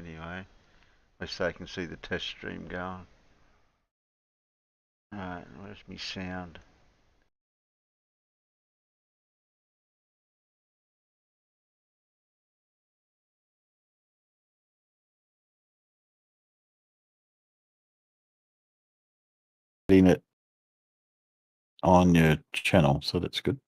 anyway. At least they can see the test stream going. Alright, where's me sound? It on your channel, so that's good.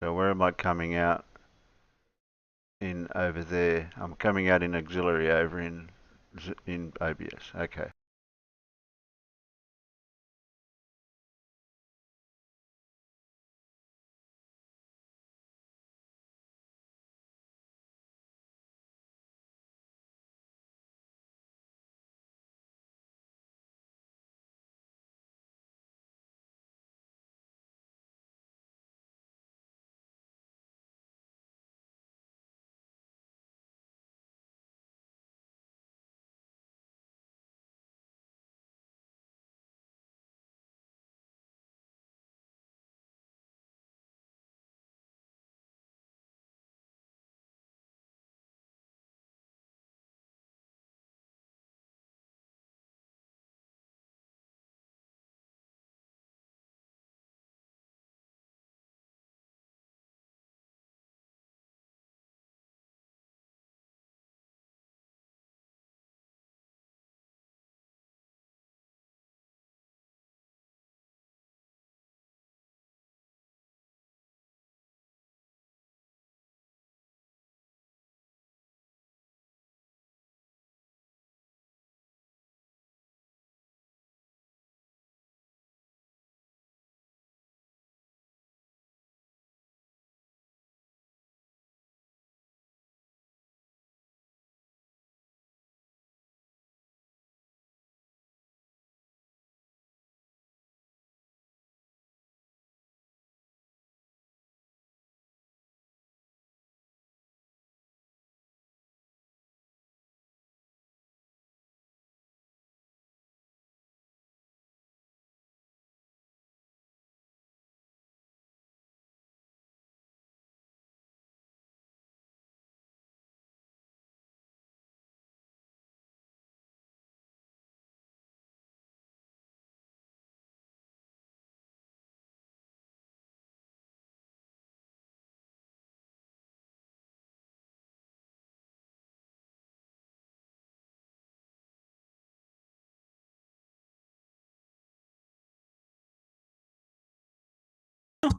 So where am I coming out? In over there. I'm coming out in auxiliary over in OBS. Okay.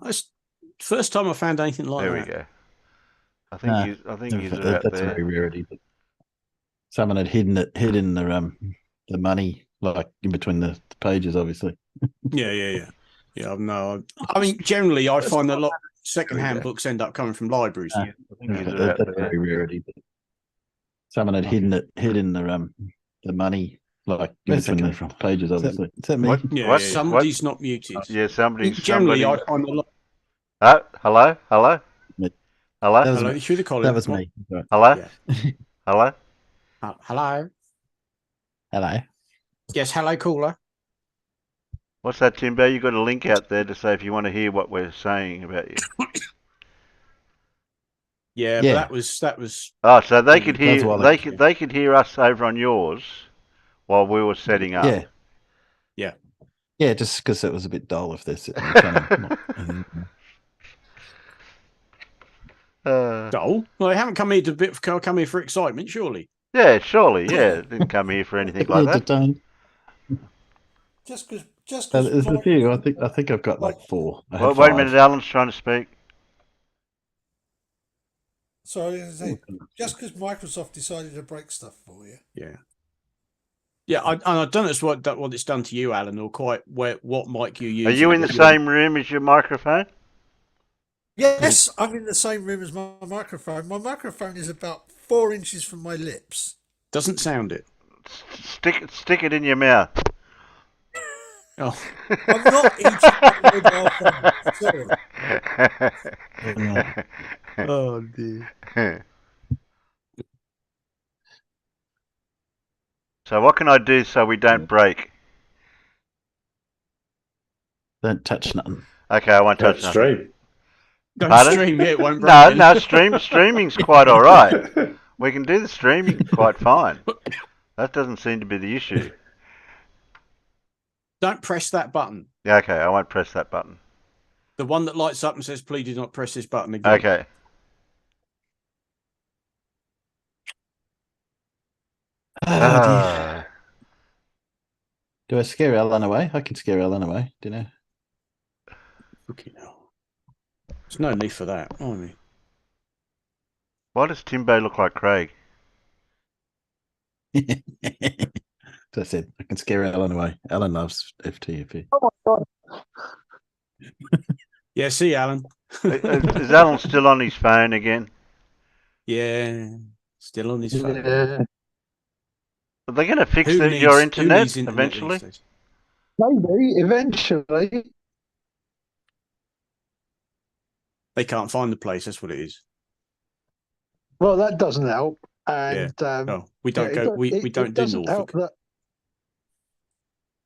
That's the first time I found anything like There that. we go. I think he's out that's there. a very rarity. But someone had hidden the money like in between the pages, obviously. Yeah. No, I mean, generally, I find that a lot of second-hand books end up coming from libraries. I think he's out That's a there. very rarity. But someone had hidden the money like in Where's that between coming the pages, obviously. Is that me? What? Yeah, What? somebody's not muted. Yeah, Generally, I find a lot. Oh, hello? Hello? Me. Hello? That was Hello, me. through the column. That was me. Right. Hello? Yeah. Hello? Hello. Hello. Yes, hello, caller. What's that, Timbo? You got a link out there to say if you want to hear what we're saying about you. Yeah, Yeah. but that was. Oh, so they could That was hear a while they ago. could they could hear us over on yours while we were setting up. Yeah, just because it was a bit dull if they're sitting there trying to. Dull. Well, they haven't come here to come here for excitement, surely. Yeah, surely. Yeah, didn't come here for anything like that. Entertained. Just because There's a few. I think I've got like 4. I had Well, 5. wait a minute, Alan's trying to speak. sorry, just because Microsoft decided to break stuff for you. Yeah, I don't know what it's done to you, Alan, or quite what mic you use. Are you in the same room as your microphone? Yes, I'm in the same room as my microphone. My microphone is about 4 inches from my lips. Doesn't sound it. Stick it in your mouth. Oh, I'm not eating my mobile phone. Sorry. oh dear. So what can I do so we don't break? Don't touch nothing. Okay, I won't touch nothing. Stream. Don't Pardon? stream it, won't break. No, streaming's quite all right. We can do the streaming quite fine. That doesn't seem to be the issue. Don't press that button. Yeah, okay, I won't press that button. The one that lights up and says, "Please do not press this button again." Okay. Oh, dear. Do I scare Alan away? I can scare Alan away. Do you know? Okay, now. There's no need for that. I mean, Why does Timbo look like Craig? As I said, I can scare Alan away. Alan loves FTFE. Oh my god. yeah. See, Alan. Is Alan still on his phone again? Yeah, still on his phone. Yeah. Are they going to fix Who your who internet needs eventually? these days? Maybe eventually. They can't find the place. That's what it is. Well, that doesn't help. And Oh, we yeah, don't go. We it don't do doesn't help Norfolk.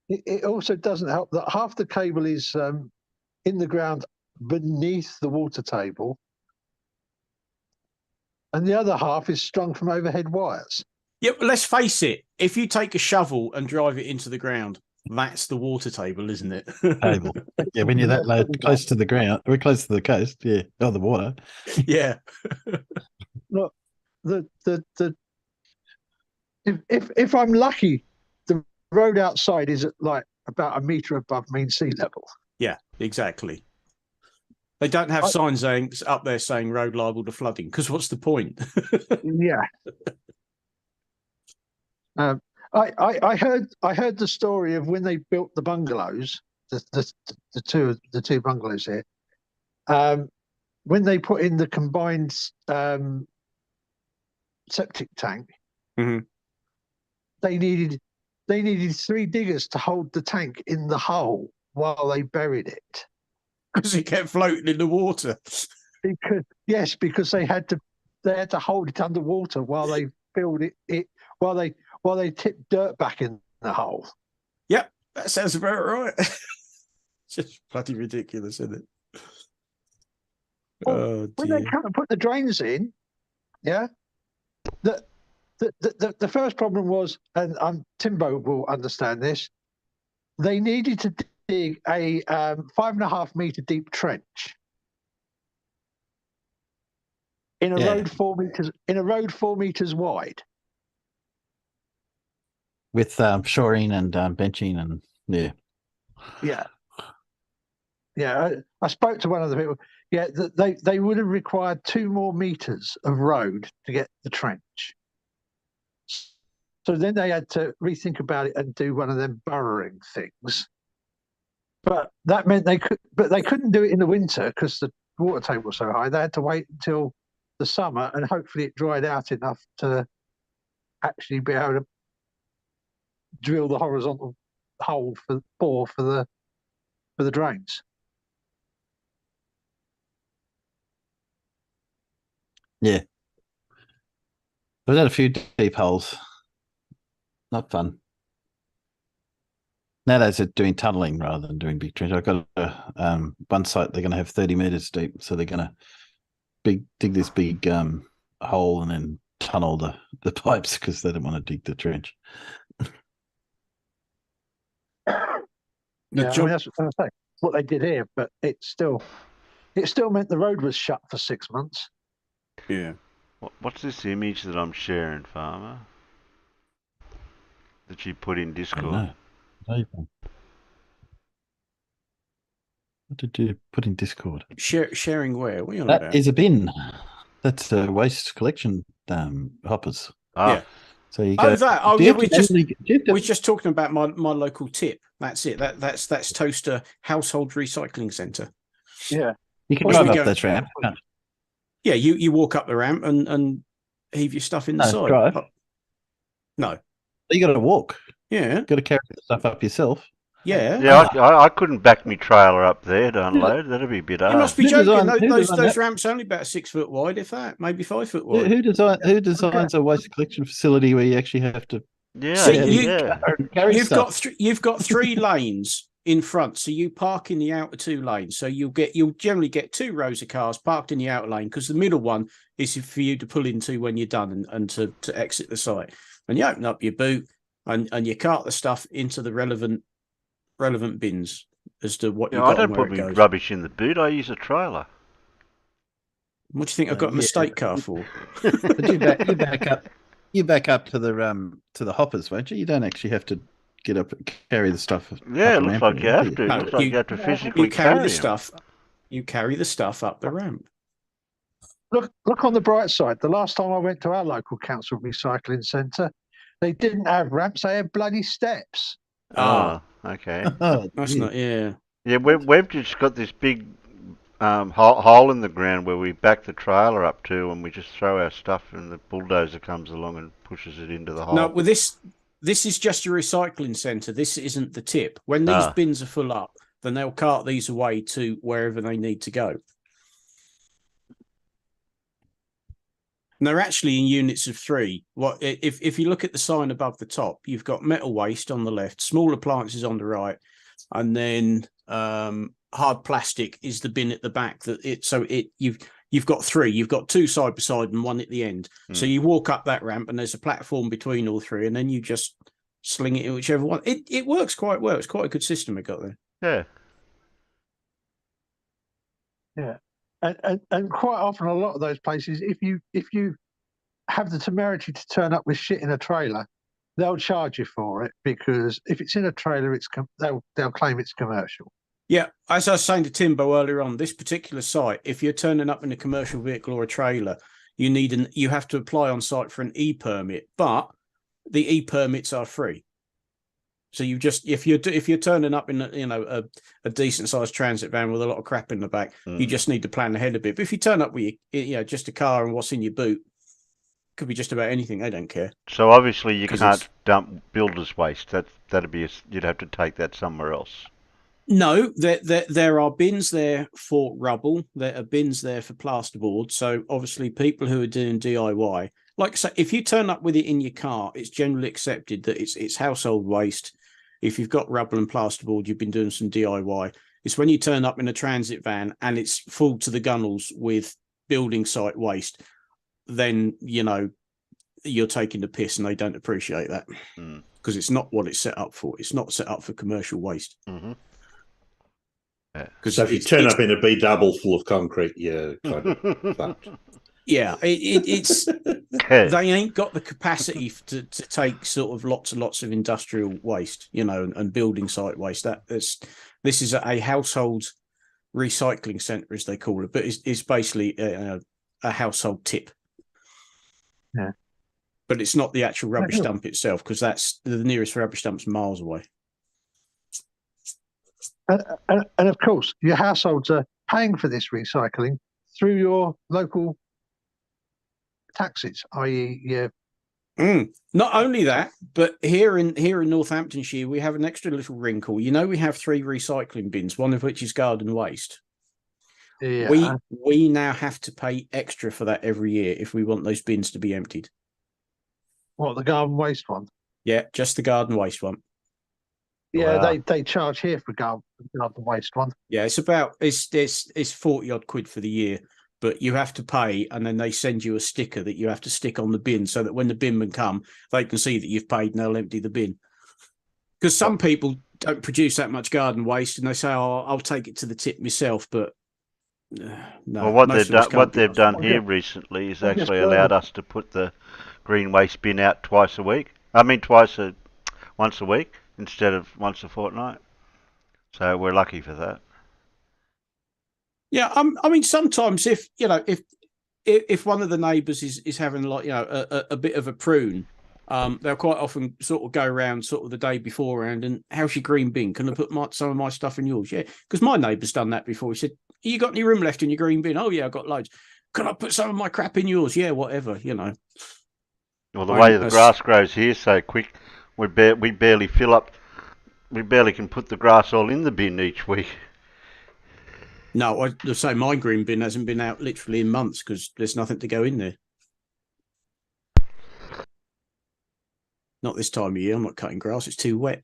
that it also doesn't help that half the cable is in the ground beneath the water table, and the other half is strung from overhead wires. Yeah, but let's face it. If you take a shovel and drive it into the ground, that's the water table, isn't it? Table. Yeah, when you're that low, close to the ground, we're close to the coast. Yeah, or the water. yeah. Look, the if I'm lucky, the road outside is at like about a metre above mean sea level. Yeah, exactly. They don't have signs up there saying road liable to flooding, because what's the point? Yeah. I heard the story of when they built the bungalows, the two bungalows here. When they put in the combined septic tank, Mhm. they needed 3 diggers to hold the tank in the hole while they buried it. Because it kept floating in the water. Because they had to hold it underwater while they filled it while they tipped dirt back in the hole. Yep, that sounds about right. Just bloody ridiculous, isn't it? Well, Oh, when they dear. come and put the drains in, yeah, the first problem was, and Timbo will understand this, they needed to dig a 5.5 meter deep trench in a road 4 meters wide. With shoring and benching and Yeah. I spoke to one of the people. Yeah, they would have required 2 more meters of road to get the trench. So then they had to rethink about it and do one of them burrowing things. But that meant they couldn't do it in the winter because the water table was so high. They had to wait until the summer, and hopefully it dried out enough to actually be able to drill the horizontal hole for the drains. yeah. We've had a few deep holes. Not fun. Nowadays they're doing tunneling rather than doing big trench. I've got one site they're going to have 30 meters deep, so they're going to dig this big hole and then tunnel the pipes because they don't want to dig the trench. Yeah, I mean, that's what they did here, but it still meant the road was shut for 6 months. Yeah. What's this image that I'm sharing, Farmer? That you put in I Discord? don't know. What did you put in Discord? Sharing where? What are you on That about? is a bin. That's a waste collection hoppers. Ah, Yeah. So you Oh, go. that. Oh, do you yeah. have to manually- do you have to- We're just talking about my local tip. That's it. That's Toaster Household Recycling Centre. Yeah. you can Well, drive we up go- that ramp. can't Yeah, you walk up the ramp and heave your stuff in the No, side. drive. Oh, no. you got to walk. Yeah. Got to carry the stuff up yourself. Yeah. yeah, I couldn't back me trailer up there to unload. That'd be a bit You hard. must be Who joking. designed- who Those designed that? ramps are only about 6 foot wide, if that, maybe 5 foot Who, wide. who designs a waste collection facility where you actually have to Yeah, See, yeah. carry You've stuff? you've got 3 lanes in front, so you park in the outer 2 lanes. So you'll generally get 2 rows of cars parked in the outer lane because the middle one is for you to pull into when you're done and to exit the site. And you open up your boot and you cart the stuff into the relevant bins as to what Yeah, you've I got don't and where put it my goes. rubbish in the boot. I use a trailer. What do you think I've got a Yeah. mistake car for? But you back up to the hoppers, won't you? You don't actually have to get up and carry the stuff. Yeah, up it the looks ramp like or you anything, have do to. It No, looks like you have to physically You carry the 'em. stuff. You carry the stuff up the ramp. Look on the bright side. The last time I went to our local council recycling centre, they didn't have ramps. They had bloody steps. Oh, okay. That's not. Yeah. Yeah, we've just got this big hole in the ground where we back the trailer up to, and we just throw our stuff, and the bulldozer comes along and pushes it into the hole. No, well, this is just your recycling centre. This isn't the tip. When these bins are full up, then they'll cart these away to wherever they need to go. And they're actually in units of 3. What if you look at the sign above the top, you've got metal waste on the left, small appliances on the right, and then hard plastic is the bin at the back. You've got 3. You've got 2 side by side and 1 at the end. So you walk up that ramp and there's a platform between all 3, and then you just sling it in whichever one. It works quite well. It's quite a good system we got there. Yeah. Yeah. And quite often, a lot of those places, if you have the temerity to turn up with shit in a trailer, they'll charge you for it, because if it's in a trailer, they'll claim it's commercial. Yeah, as I was saying to Timbo earlier on, this particular site, if you're turning up in a commercial vehicle or a trailer, you have to apply on site for an e-permit, but the e-permits are free. So if you're turning up in a decent sized transit van with a lot of crap in the back, you just need to plan ahead a bit. But if you turn up with just a car and what's in your boot, could be just about anything. They don't care. So obviously you can't dump builder's waste. You'd have to take that somewhere else. No, there are bins there for rubble. There are bins there for plasterboard. So obviously people who are doing DIY, like I say, if you turn up with it in your car, it's generally accepted that it's household waste. If you've got rubble and plasterboard, you've been doing some DIY. It's when you turn up in a transit van and it's full to the gunnels with building site waste, then you're taking the piss, and they don't appreciate that, because it's not what it's set up for. It's not set up for commercial waste. Mm-hmm. Yeah. So if you turn up in a B double full of concrete, you're kind of fucked. Yeah, it's they ain't got the capacity to take sort of lots and lots of industrial waste, and building site waste. This is a household recycling centre, as they call it, but it's basically a household tip. Yeah, but it's not the actual rubbish dump itself, because that's the nearest rubbish dump's miles away. And of course, your households are paying for this recycling through your local taxes, i.e., Not only that, but here in Northamptonshire, we have an extra little wrinkle. We have 3 recycling bins, one of which is garden waste. Yeah. We now have to pay extra for that every year if we want those bins to be emptied. What, the garden waste one? Yeah, just the garden waste one. Yeah, Wow. they charge here for garden waste one. Yeah, it's 40 odd quid for the year, but you have to pay, and then they send you a sticker that you have to stick on the bin, so that when the binmen come, they can see that you've paid and they'll empty the bin. Because some people don't produce that much garden waste, and they say, "Oh, I'll take it to the tip myself," but no. Well, what they've done here recently is actually allowed us to put the green waste bin out twice a week. I mean, once a week instead of once a fortnight. So we're lucky for that. Yeah, I mean, sometimes if one of the neighbours is having a bit of a prune, they'll quite often sort of go around sort of the day beforehand and, "How's your green bin? Can I put some of my stuff in yours?" Yeah, because my neighbour's done that before. He said, "You got any room left in your green bin?" "Oh yeah, I've got loads." "Can I put some of my crap in yours?" "Yeah, whatever." Well, the way the grass grows here so quick, we barely fill up. We barely can put the grass all in the bin each week. No, I say my green bin hasn't been out literally in months because there's nothing to go in there. Not this time of year. I'm not cutting grass. It's too wet.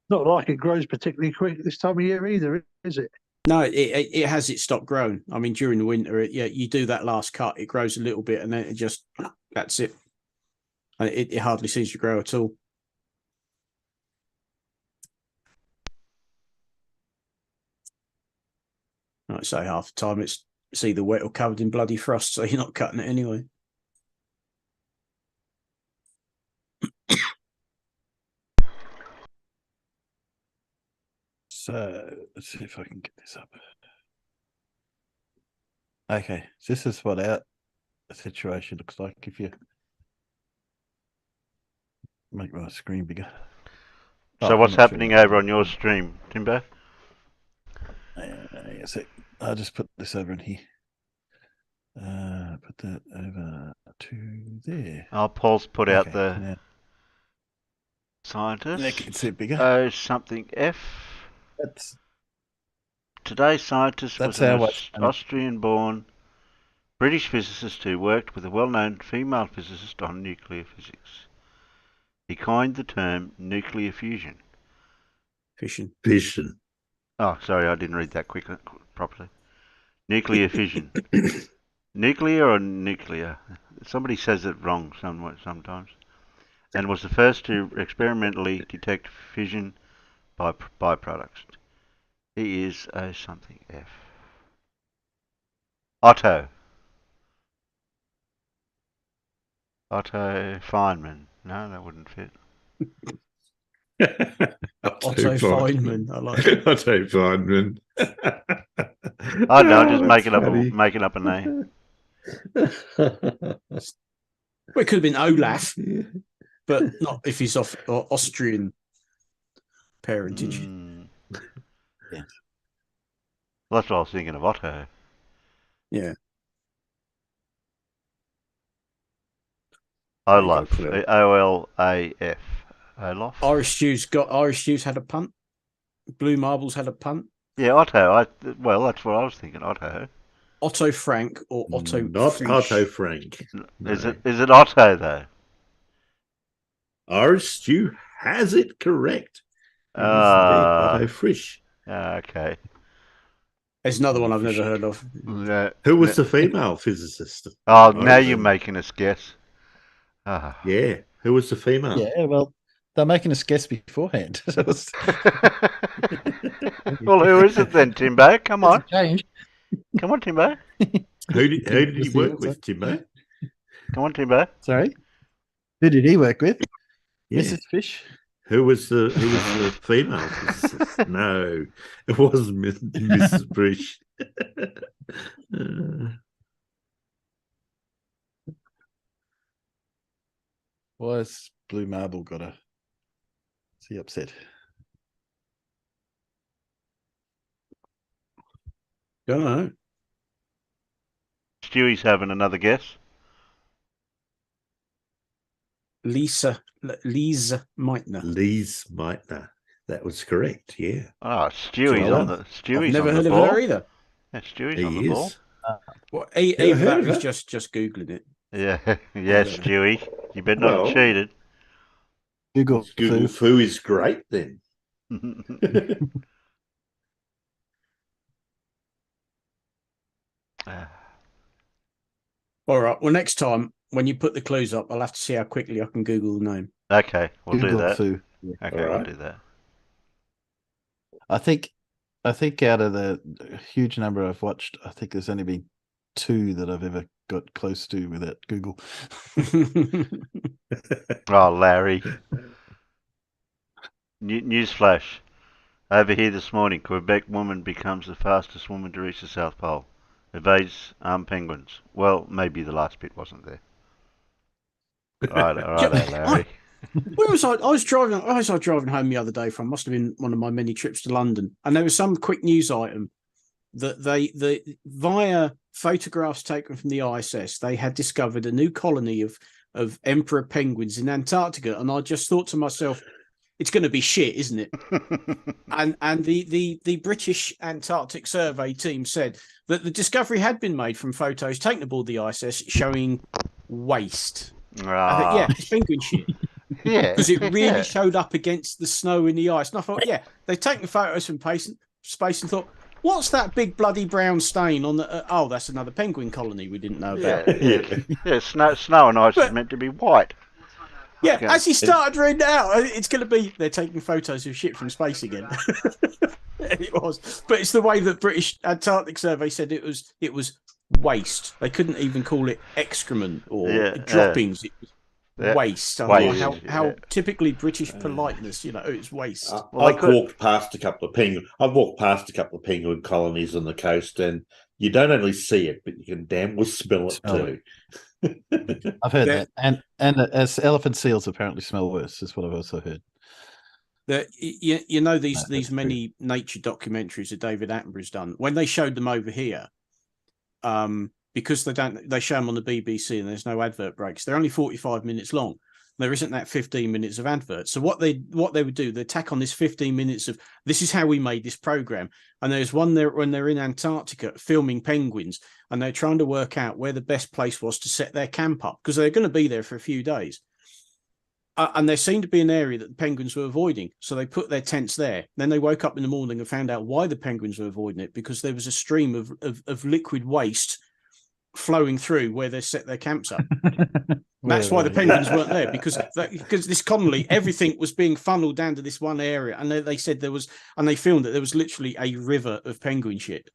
Not like it grows particularly quick this time of year either, is it? No, it has stopped growing. I mean, during the winter, you do that last cut, it grows a little bit, and then that's it. And it hardly seems to grow at all. I'd say half the time it's either wet or covered in bloody frost, so you're not cutting it anyway. So let's see if I can get this up. Okay, so this is what our situation looks like if you make my screen bigger. So what's happening over on your stream, Timbo? Yes, I'll just put this over in here. Put that over to there. Oh, Paul's put out the now, scientist. that gets it bigger. Oh, something F. Today's scientist was an Austrian-born British physicist who worked with a well-known female physicist on nuclear physics. He coined the term nuclear fusion. Fission. Oh, sorry, I didn't read that properly. Nuclear fission. Nuclear or nuclear? Somebody says it wrong sometimes. And was the first to experimentally detect fission by byproducts. He is a something F. Otto Feynman. No, that wouldn't fit. Otto Feynman. I like it. Otto Feynman. I don't know, I'm just making up a name. Well, it could have been Olaf, but not if he's of Austrian parentage. Yeah. Well, that's what I was thinking of, Otto. Yeah. Olaf. O-L-A-F. Olaf. Irish Stews had a punt. Blue Marbles had a punt. Yeah, Otto. Well, that's what I was thinking, Otto. Otto Frank or Otto Not Frisch. Otto Frank. No. Is it Otto, though? Irish Stew has it correct. Otto Frisch. Okay. There's another one I've never heard of. Who was the female physicist? Oh, now you're making us guess. Yeah. Who was the female? Yeah, well, they're making us guess beforehand. Well, who is it then, Timbo? Come on. Come on, Timbo. Who did he work with, Timbo? Come on, Timbo. Sorry? Who did he work with? Yeah. Mrs. Fish? Who was the female physicist? No, it wasn't Mrs. Frisch. Why has Blue Marble got a... Is he upset? Don't know. Stewie's having another guess. Lisa Meitner. Lise Meitner. That was correct. Yeah. Oh, Stewie's on the I've never on heard the of ball. her either. Yeah, Stewie's on the ball. Well, either that was just googling it. Yeah, Stewie. You better not have cheated. Google Foo is great then. All right. Well, next time when you put the clues up, I'll have to see how quickly I can Google the name. Okay, we'll do that. Foo. Okay, we'll do that. I think out of the huge number I've watched, I think there's only been 2 that I've ever got close to without Google. Oh, Larry. Newsflash. Over here this morning, Quebec woman becomes the fastest woman to reach the South Pole. Evades armed penguins. Well, maybe the last bit wasn't there. All right, Larry. Where was I? I was driving home the other day from, must have been one of my many trips to London, and there was some quick news item that via photographs taken from the ISS, they had discovered a new colony of emperor penguins in Antarctica, and I just thought to myself, it's going to be shit, isn't it? and the British Antarctic Survey team said that the discovery had been made from photos taken aboard the ISS showing waste. I think, yeah, it's penguin shit. Yeah, because it really showed up against the snow and the ice. And I thought, yeah, they've taken photos from space and thought, what's that big bloody brown stain on the? Oh, that's another penguin colony we didn't know about. Yeah, snow and ice is meant to be white. Yeah, as he started reading it out, it's going to be they're taking photos of shit from space again. It was, but it's the way that British Antarctic Survey said it was waste. They couldn't even call it excrement or droppings. It was waste. Waste, How typically British politeness, it's waste. I've walked past a couple of penguin colonies on the coast, and you don't only see it, but you can damn well smell it too. I've heard that, and as elephant seals apparently smell worse, is what I've also heard. These many nature documentaries that David Attenborough's done. When they showed them over here, because they show them on the BBC and there's no advert breaks. They're only 45 minutes long. There isn't that 15 minutes of advert. So what they would do, they tack on this 15 minutes of this is how we made this program. And there's one there when they're in Antarctica filming penguins, and they're trying to work out where the best place was to set their camp up because they're going to be there for a few days. And there seemed to be an area that the penguins were avoiding. So they put their tents there. Then they woke up in the morning and found out why the penguins were avoiding it, because there was a stream of liquid waste flowing through where they set their camps up. That's why the penguins weren't there, because this colony, everything was being funneled down to this one area. And they said there was, and they filmed that there was literally a river of penguin shit.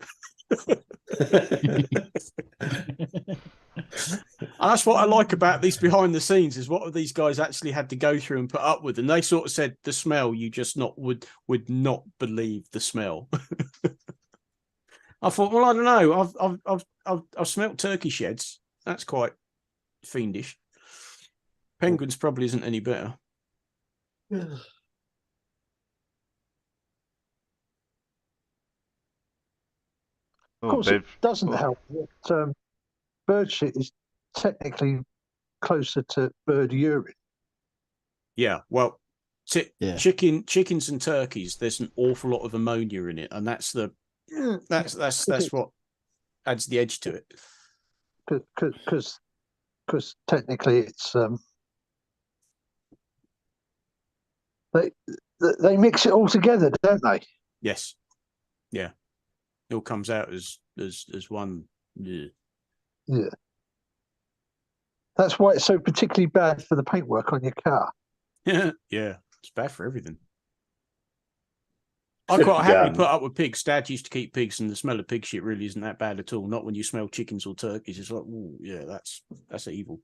And that's what I like about these behind the scenes, is what these guys actually had to go through and put up with. And they sort of said the smell, you just would not believe the smell. I thought, well, I don't know. I've smelt turkey sheds. That's quite fiendish. Penguins probably isn't any better. Of course, it doesn't help that bird shit is technically closer to bird urine. Yeah, well, chickens and turkeys, there's an awful lot of ammonia in it, and that's what adds the edge to it. Because technically it's they mix it all together, don't they? Yes. Yeah. It all comes out as one. Yeah. That's why it's so particularly bad for the paintwork on your car. Yeah, it's bad for everything. I'm quite happy to put up with pigs. Dad used to keep pigs, and the smell of pig shit really isn't that bad at all. Not when you smell chickens or turkeys. It's like, ooh, yeah, that's evil.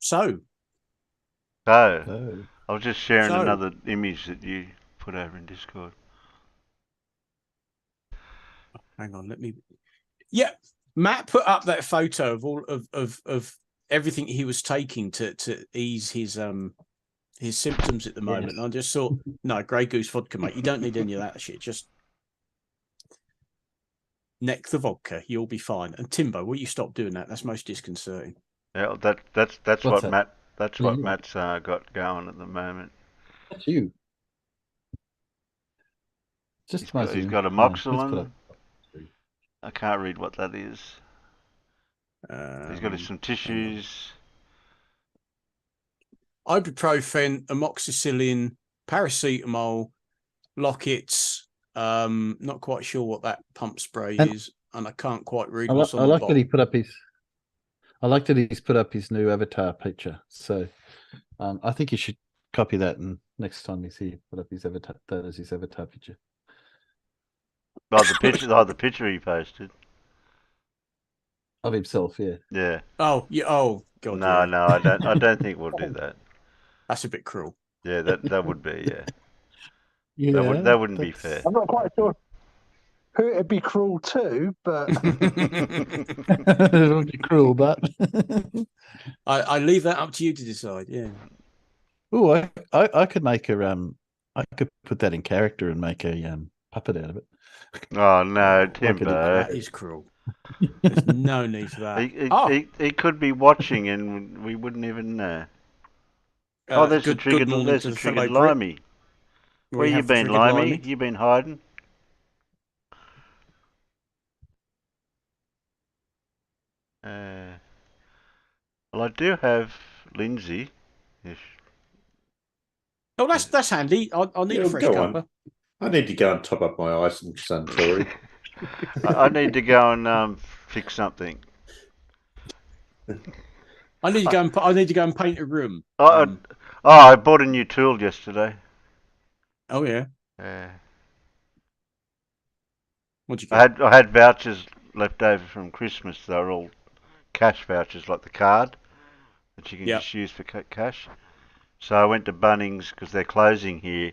So, I was just sharing another image that you put over in Discord. Hang on, let me. Yeah, Matt put up that photo of all of everything he was taking to ease his symptoms at the moment. And I just thought, no, Grey Goose vodka, mate. You don't need any of that shit. Just neck the vodka, you'll be fine. And Timbo, will you stop doing that? That's most disconcerting. Yeah, that's what Matt. That's what Matt's got going at the moment. That's you. He's got a moxilin. I can't read what that is. He's got some tissues. Ibuprofen, amoxicillin, paracetamol, Lockets. Not quite sure what that pump spray is, and I can't quite read what's on the bottle. I like that he's put up his new avatar picture. So I think you should copy that, and next time you see you put up his avatar, that is his avatar picture. Oh, the picture he posted of himself, yeah. Yeah. Oh, yeah. Oh, God. No, I don't think we'll do that. That's a bit cruel. Yeah, that would be, yeah. Yeah, that wouldn't be fair. I'm not quite sure who it'd be cruel to, but it would be cruel, but I leave that up to you to decide. Yeah. Oh, I could make I could put that in character and make a puppet out of it. Oh no, Timbo! That is cruel. There's no need for that. He could be watching and we wouldn't even know. There's a triggered Limey. Where you been, Limey? You been hiding? Well, I do have Lindsay. Oh, that's handy. I need a fresh cuppa. I need to go and top up my ice in Suntory. I need to go and fix something. I need to go and paint a room. I bought a new tool yesterday. Oh yeah. Yeah. What'd you get? I had vouchers left over from Christmas. They were all cash vouchers, like the card that you can Yep. just use for cash. So I went to Bunnings because they're closing here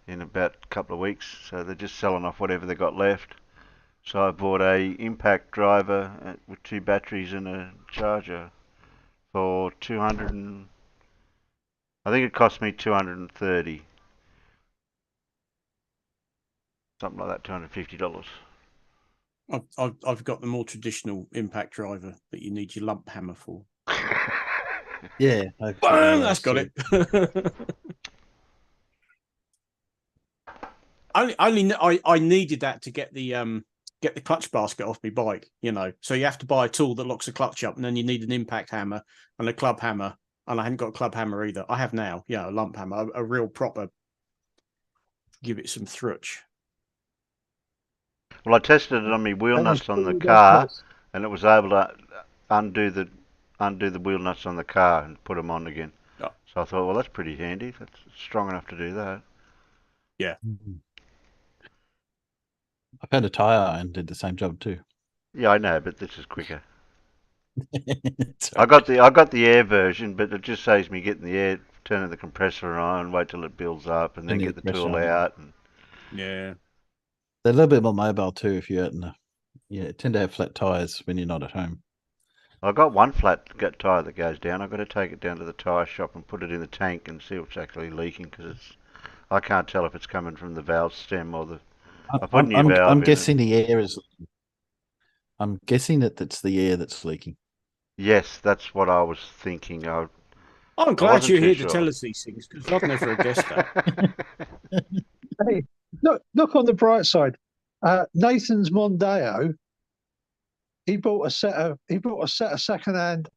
in about a couple of weeks. So they're just selling off whatever they got left. So I bought a impact driver with 2 batteries and a charger for 200 and I think it cost me 230, something like that, $250. I've got the more traditional impact driver that you need your lump hammer for. Yeah, Bang, that's got it. I needed that to get the clutch basket off my bike, So you have to buy a tool that locks the clutch up, and then you need an impact hammer and a club hammer. And I hadn't got a club hammer either. I have now, a lump hammer, a real proper. Give it some thrutch. Well, I tested it on my wheel nuts on the car, and it was able to undo the wheel nuts on the car and put them on again. Oh. So I thought, well, that's pretty handy. That's strong enough to do that. Yeah. I found a tire and did the same job too. Yeah, I know, but this is quicker. I got the air version, but it just saves me getting the air, turning the compressor on, wait till it builds up, and then get the tool out. And yeah, they're a little bit more mobile too. If you're tend to have flat tires when you're not at home. I got one flat tire that goes down. I've got to take it down to the tire shop and put it in the tank and see what's actually leaking because I can't tell if it's coming from the valve stem or the. I'm guessing the air is. I'm guessing that it's the air that's leaking. Yes, that's what I was thinking. I'm glad you're here to tell us these things because I've never guessed that. Hey, look on the bright side. Nathan's Mondeo. He bought a set of second-hand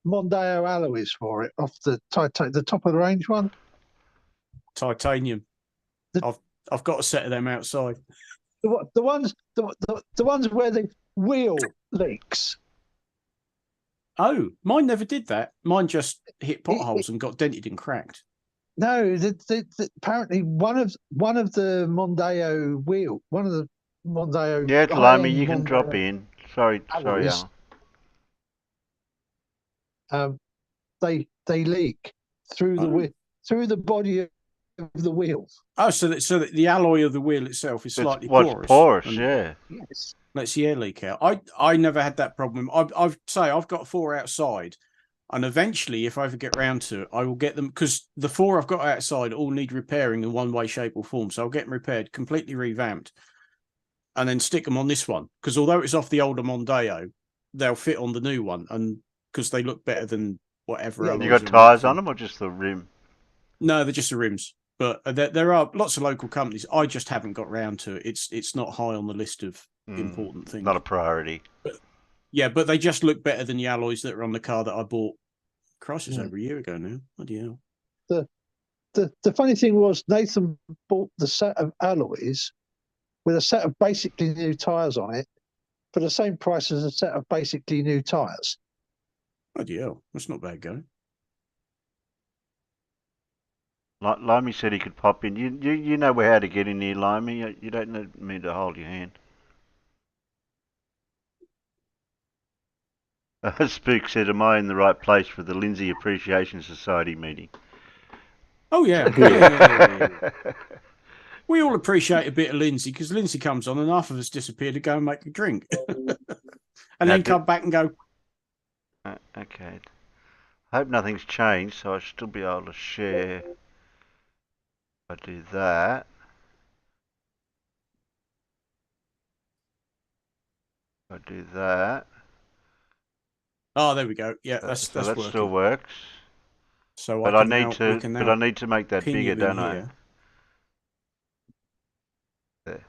Mondeo alloys for it off the top of the range one. Titanium. I've got a set of them outside. The ones where the wheel leaks. Oh, mine never did that. Mine just hit potholes and got dented and cracked. No, apparently one of the Mondeo one of the Mondeo. Yeah, Talami, you can drop in. Sorry, Alan. They leak through the body of the wheels. Oh, so that the alloy of the wheel itself is slightly porous. Yeah. Yes. Lets the air leak out. I never had that problem. I've got 4 outside, and eventually, if I ever get round to it, I will get them because the 4 I've got outside all need repairing in one way, shape, or form. So I'll get them repaired, completely revamped, and then stick them on this one. Because although it's off the older Mondeo, they'll fit on the new one, and because they look better than whatever. Yeah, you got tyres on them or just the rim? No, they're just the rims. But there are lots of local companies. I just haven't got round to it. It's not high on the list of important things. Not a priority. But they just look better than the alloys that are on the car that I bought. Crisis over a year ago now. Bloody hell. The funny thing was Nathan bought the set of alloys with a set of basically new tyres on it for the same price as a set of basically new tyres. Bloody hell. That's not bad going. Limey said he could pop in. You know how to get in here, Limey. You don't need me to hold your hand. Spook said, "Am I in the right place for the Lindsay Appreciation Society meeting?" Oh yeah. Yeah. We all appreciate a bit of Lindsay because Lindsay comes on and half of us disappear to go and make a drink, and then come back and go. Okay. I hope nothing's changed, so I should still be able to share. I do that. I do that. Oh, there we go. Yeah, that's that working. Still works. So, but I need to make that bigger, don't I? There.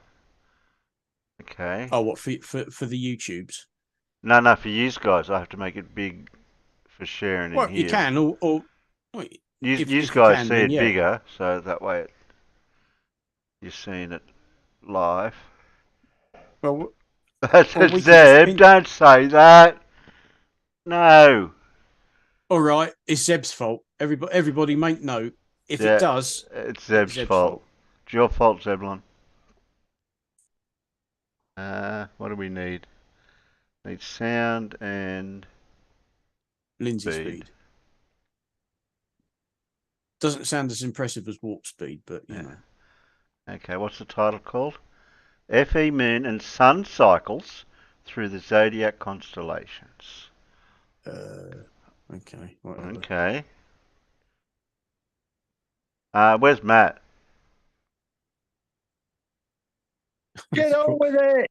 Okay. Oh, what for the YouTubes? No, for you guys, I have to make it big for sharing in here. You can, or you guys see it bigger, so that way you're seeing it live. Well, Zeb, don't say that. No. All right, it's Zeb's fault. Everybody make note. If Yeah. it does, It's Zeb's Zeb's fault. fault. It's your fault, Zeblon. What do we need? Need sound and Lindsay speed. speed. Doesn't sound as impressive as warp speed, but you Yeah. know. Okay, what's the title called? FE Moon and Sun Cycles Through the Zodiac Constellations. Okay. Whatever. Okay. Where's Matt? Get on with it.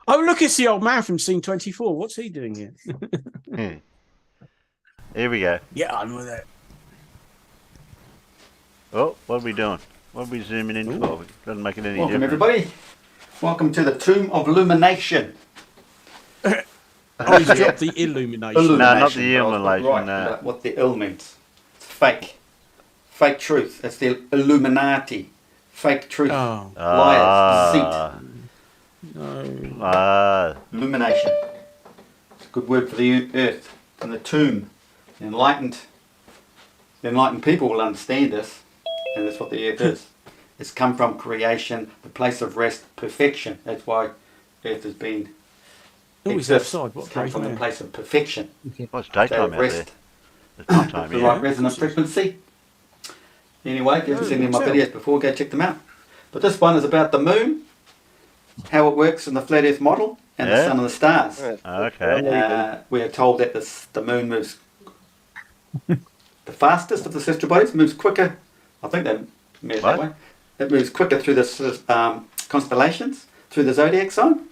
Oh, look, it's the old man from Scene 24. What's he doing here? Here we go. Yeah, I'm with it. Oh, what are we doing? What are we zooming in Ooh. for? It doesn't make it any Welcome, difference. everybody. Welcome to the Tomb of Illumination. Oh, he's dropped the illumination. No, not the I was illumination, Right, no. about what the ill means. It's fake. Fake truth. It's the Illuminati. Fake truth. Oh, Liars. Deceit. no. Illumination. It's a good word for the earth and the tomb. The enlightened people will understand this, and that's what the earth is. It's come from creation, the place of rest, perfection. That's why earth has been. Oh, he's exists. outside. What It's a come brave from the man. place of perfection. Well, it's State daytime of out there. rest. It's nighttime, The yeah. right resonance frequency. Anyway, if you haven't seen any of my videos before, go check them out. But this one is about the moon, how it works in the flat earth model, and the Yeah. sun and the stars. Okay. We are told that the moon moves the fastest of the celestial bodies, moves quicker. I think they measure that What? way. It moves quicker through the constellations, through the zodiac sign.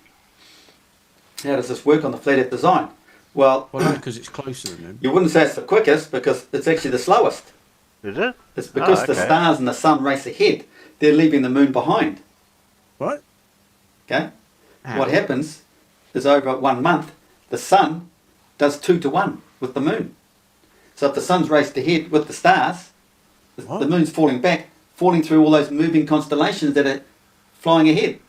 How does this work on the flat earth design? Well, Well, no, because it's closer than him. you wouldn't say it's the quickest because it's actually the slowest. Is it? It's because the okay. stars and the sun race ahead. They're leaving the moon behind. What? Okay? How? What happens is over 1 month, the sun does 2 to 1 with the moon. So if the sun's raced ahead with the stars, What? the moon's falling back, falling through all those moving constellations that are flying ahead.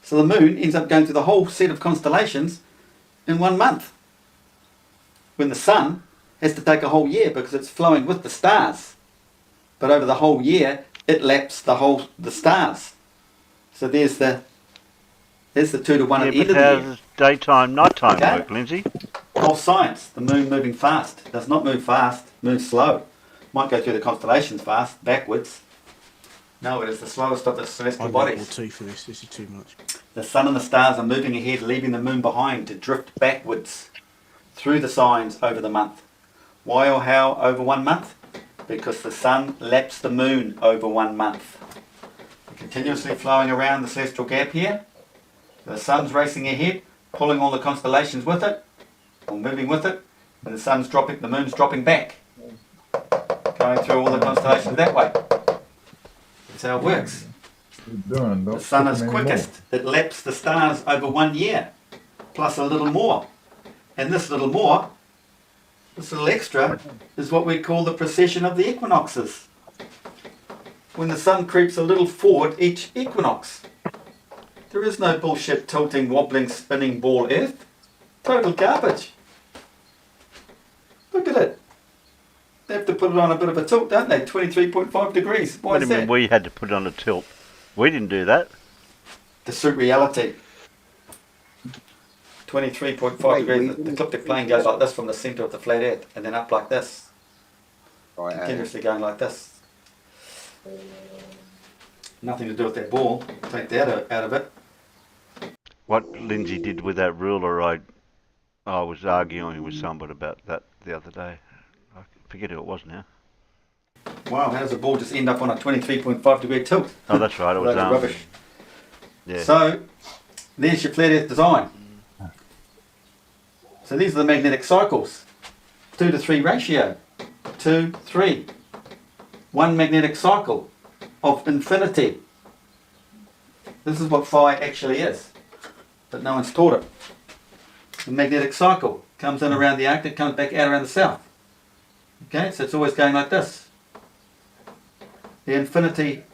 So the moon ends up going through the whole set of constellations in 1 month. When the sun has to take a whole year because it's flowing with the stars. But over the whole year, it laps the stars. So there's the 2 to 1 at the Yeah, end of but the how year. does daytime, nighttime Okay. work, Lindsay? Whole science, the moon moving fast. Does not move fast, moves slow. Might go through the constellations fast, backwards. No, it is the slowest of the celestial I'm not bodies. too for this. This is too much. The sun and the stars are moving ahead, leaving the moon behind to drift backwards through the signs over the month. Why or how over 1 month? Because the sun laps the moon over 1 month. They're continuously flowing around the celestial gap here. The sun's racing ahead, pulling all the constellations with it, or moving with it, and the moon's dropping back, going through all the constellations that way. That's how it works. The sun is quickest. It laps the stars over 1 year, plus a little more. And this little more, this little extra, is what we call the precession of the equinoxes. When the sun creeps a little forward each equinox. There is no bullshit tilting, wobbling, spinning ball earth. Total garbage. Look at it. They have to put it on a bit of a tilt, don't they? 23.5 degrees. Why What do is you mean that? we had to put it on a tilt? We didn't do that. To suit reality. 23.5 degrees. The ecliptic plane goes like this from the centre of the flat earth and then up like this. Continuously going like this. Nothing to do with that ball. Take that out of it. What Lindsay did with that ruler, I was arguing with somebody about that the other day. I forget who it was now. Wow, how does the ball just end up on a 23.5 degree tilt? Oh, that's right. It was Load of rubbish. Yeah. So, there's your flat earth design. So these are the magnetic cycles. 2 to 3 ratio. 2, 3. One magnetic cycle of infinity. This is what phi actually is. But no one's taught it. The magnetic cycle comes in around the Arctic, comes back out around the south. Okay, so it's always going like this. The infinity,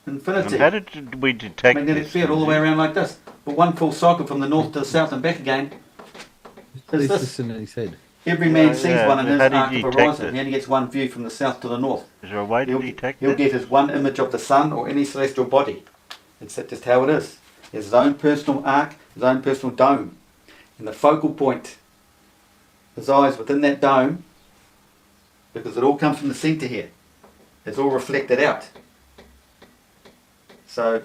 infinity. And how did we detect Magnetic this? field all the way around like this. But one full cycle from the north to the south and back again is this. in his head. Every man sees one in his How do arc you of detect horizon. it? He only gets one view from the south to the north. Is there a way to He'll detect it? get his one image of the sun or any celestial body. It's just how it is. He has his own personal arc, his own personal dome. And the focal point, his eyes within that dome, because it all comes from the centre here. It's all reflected out. So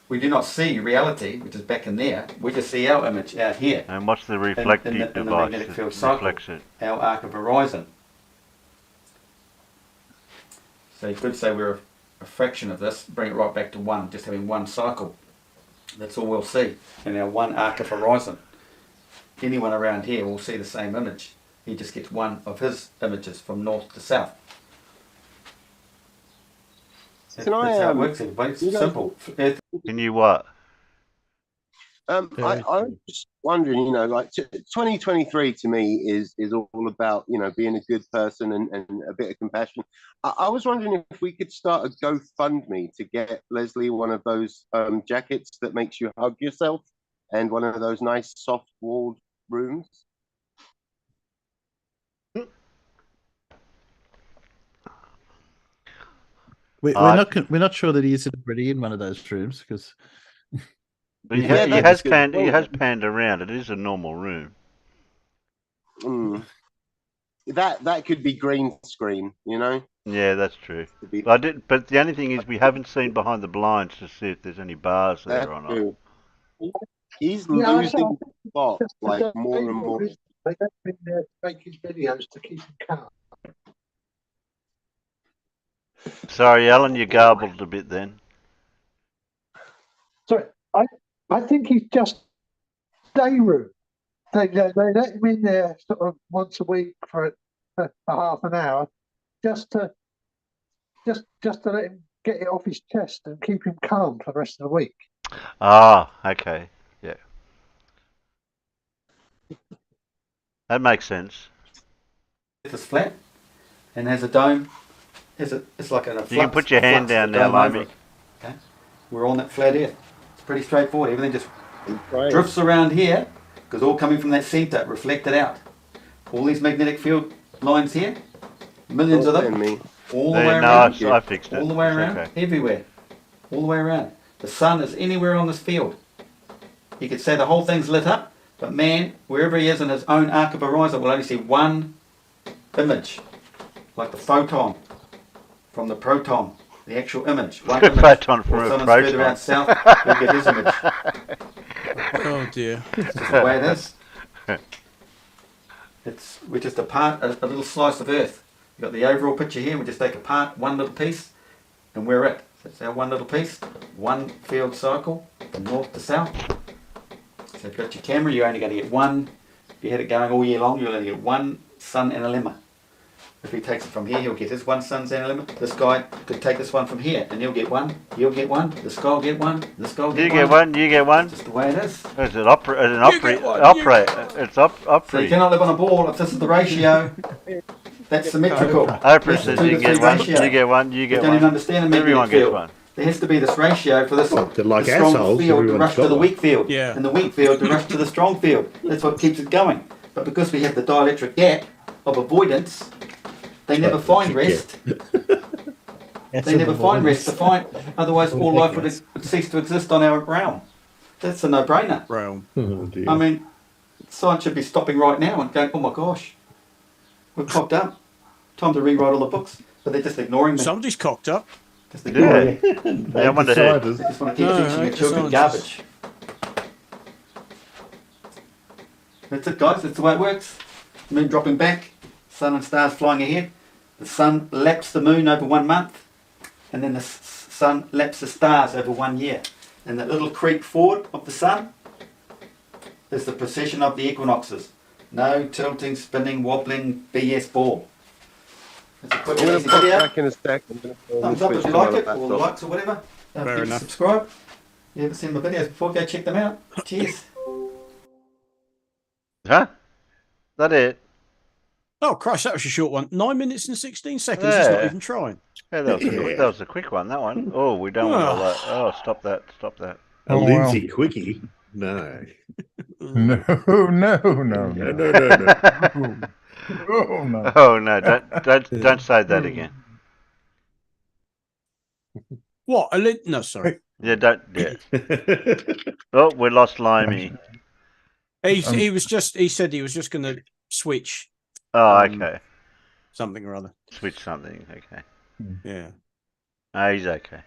we do not see reality, which is back in there. We just see our image out here. And what's the reflective in the device magnetic that field cycle, reflects it? our arc of horizon. So you could say we're a fraction of this, bring it right back to one, just having one cycle. That's all we'll see in our one arc of horizon. Anyone around here will see the same image. He just gets one of his images from north to south. That's how it works, everybody. It's simple. Can you what? I'm just wondering, you know, like 2023 to me is all about, you know, being a good person and a bit of compassion. I was wondering if we could start a GoFundMe to get Leslie one of those jackets that makes you hug yourself and one of those nice soft walled rooms. We're not sure that he's already in one of those rooms because But he Yeah, has that's good. panned around. It is a normal room. That could be green screen, you know. Yeah, that's true. Could be- But the only thing is, we haven't seen behind the blinds to see if there's any bars there that's or not. true. He's Yeah, I losing spot Just like the more and danger more. is they don't been there to make his videos to keep him calm. Sorry, Alan, you garbled a bit then. So I think he's just day room. They let him in there sort of once a week for half an hour, just to let him get it off his chest and keep him calm for the rest of the week. Ah, okay. Yeah. That makes sense. It's flat and has a dome. It's like a flux. You can put your hand down now, Lomi. Okay, we're on that flat earth. It's pretty straightforward. Everything just Right. drifts around here because all coming from that centre, reflected out. All these magnetic field lines here, millions of them, Me. all the There, way no, around, I fixed it. all the way It's around, okay. everywhere, all the way around. The sun is anywhere on this field. You could say the whole thing's lit up, but man, wherever he is in his own arc of horizon, will only see one image, like the photon from the proton, the actual image. One image. Photon from Or a someone's proton. further out south, you'll get his image. Oh dear. It's just the way it is. We're just a little slice of Earth. You've got the overall picture here. We just take apart one little piece, and we're it. So it's our one little piece, one field cycle from north to south. So if you've got your camera, you're only going to get one. If you had it going all year long, you'll only get one sun and a lemma. If he takes it from here, he'll get his one sun and a lemma. This guy could take this one from here, and he'll get one. You'll get one. This guy will get one. This guy will You get get one, you get one. Just the way it is. It's an opera. It's opera. So you cannot live on a ball if this is the ratio. That's symmetrical. Oprah This is says 2 you to 3 get one, ratio. you get one, you You get don't even one. understand a magnetic Everyone gets field. one. There has to be this ratio for this They're like the strong assholes, field to everyone's rush to got the one. weak field, Yeah. and the weak field to rush to the strong field. That's what keeps it going. But because we have the dielectric gap of avoidance, they never find rest. They never find rest to find. Otherwise, all life would cease to exist on our realm. That's a no-brainer. Realm. Oh, dear. I mean, science should be stopping right now and going, oh my gosh, we've cocked up. Time to rewrite all the books. But they're just ignoring me. Somebody's cocked up. Just ignoring Yeah. me. Yeah, I wonder who. They just want to keep No, teaching their no, children scientists. garbage. That's it, guys. That's the way it works. Moon dropping back, sun and stars flying ahead. The sun laps the moon over 1 month, and then the sun laps the stars over 1 year. And that little creep forward of the sun is the precession of the equinoxes. No tilting, spinning, wobbling BS ball. It's a quick I'm and going easy to pop video. back in a sec. I'm gonna go and Thumbs up switch if you to my like it, or the laptop. likes or whatever. Don't Fair forget to enough. subscribe. You haven't seen my videos before, go check them out. Cheers. Huh? That it? Oh Christ, that was a short one. 9 minutes and 16 seconds. He's not Yeah. even trying. Yeah, that was a quick one. That one. Oh, we don't want all that. Oh, stop that! Stop that! A Lindsay quickie? No. No, no, no, no. Oh no! Oh no! Don't say that again. What? No, sorry. Yeah, don't. Yeah. Oh, we lost Limey. He said he was just going to switch. Oh, okay. Something or other. Switch something. Okay. Yeah. Oh, he's okay.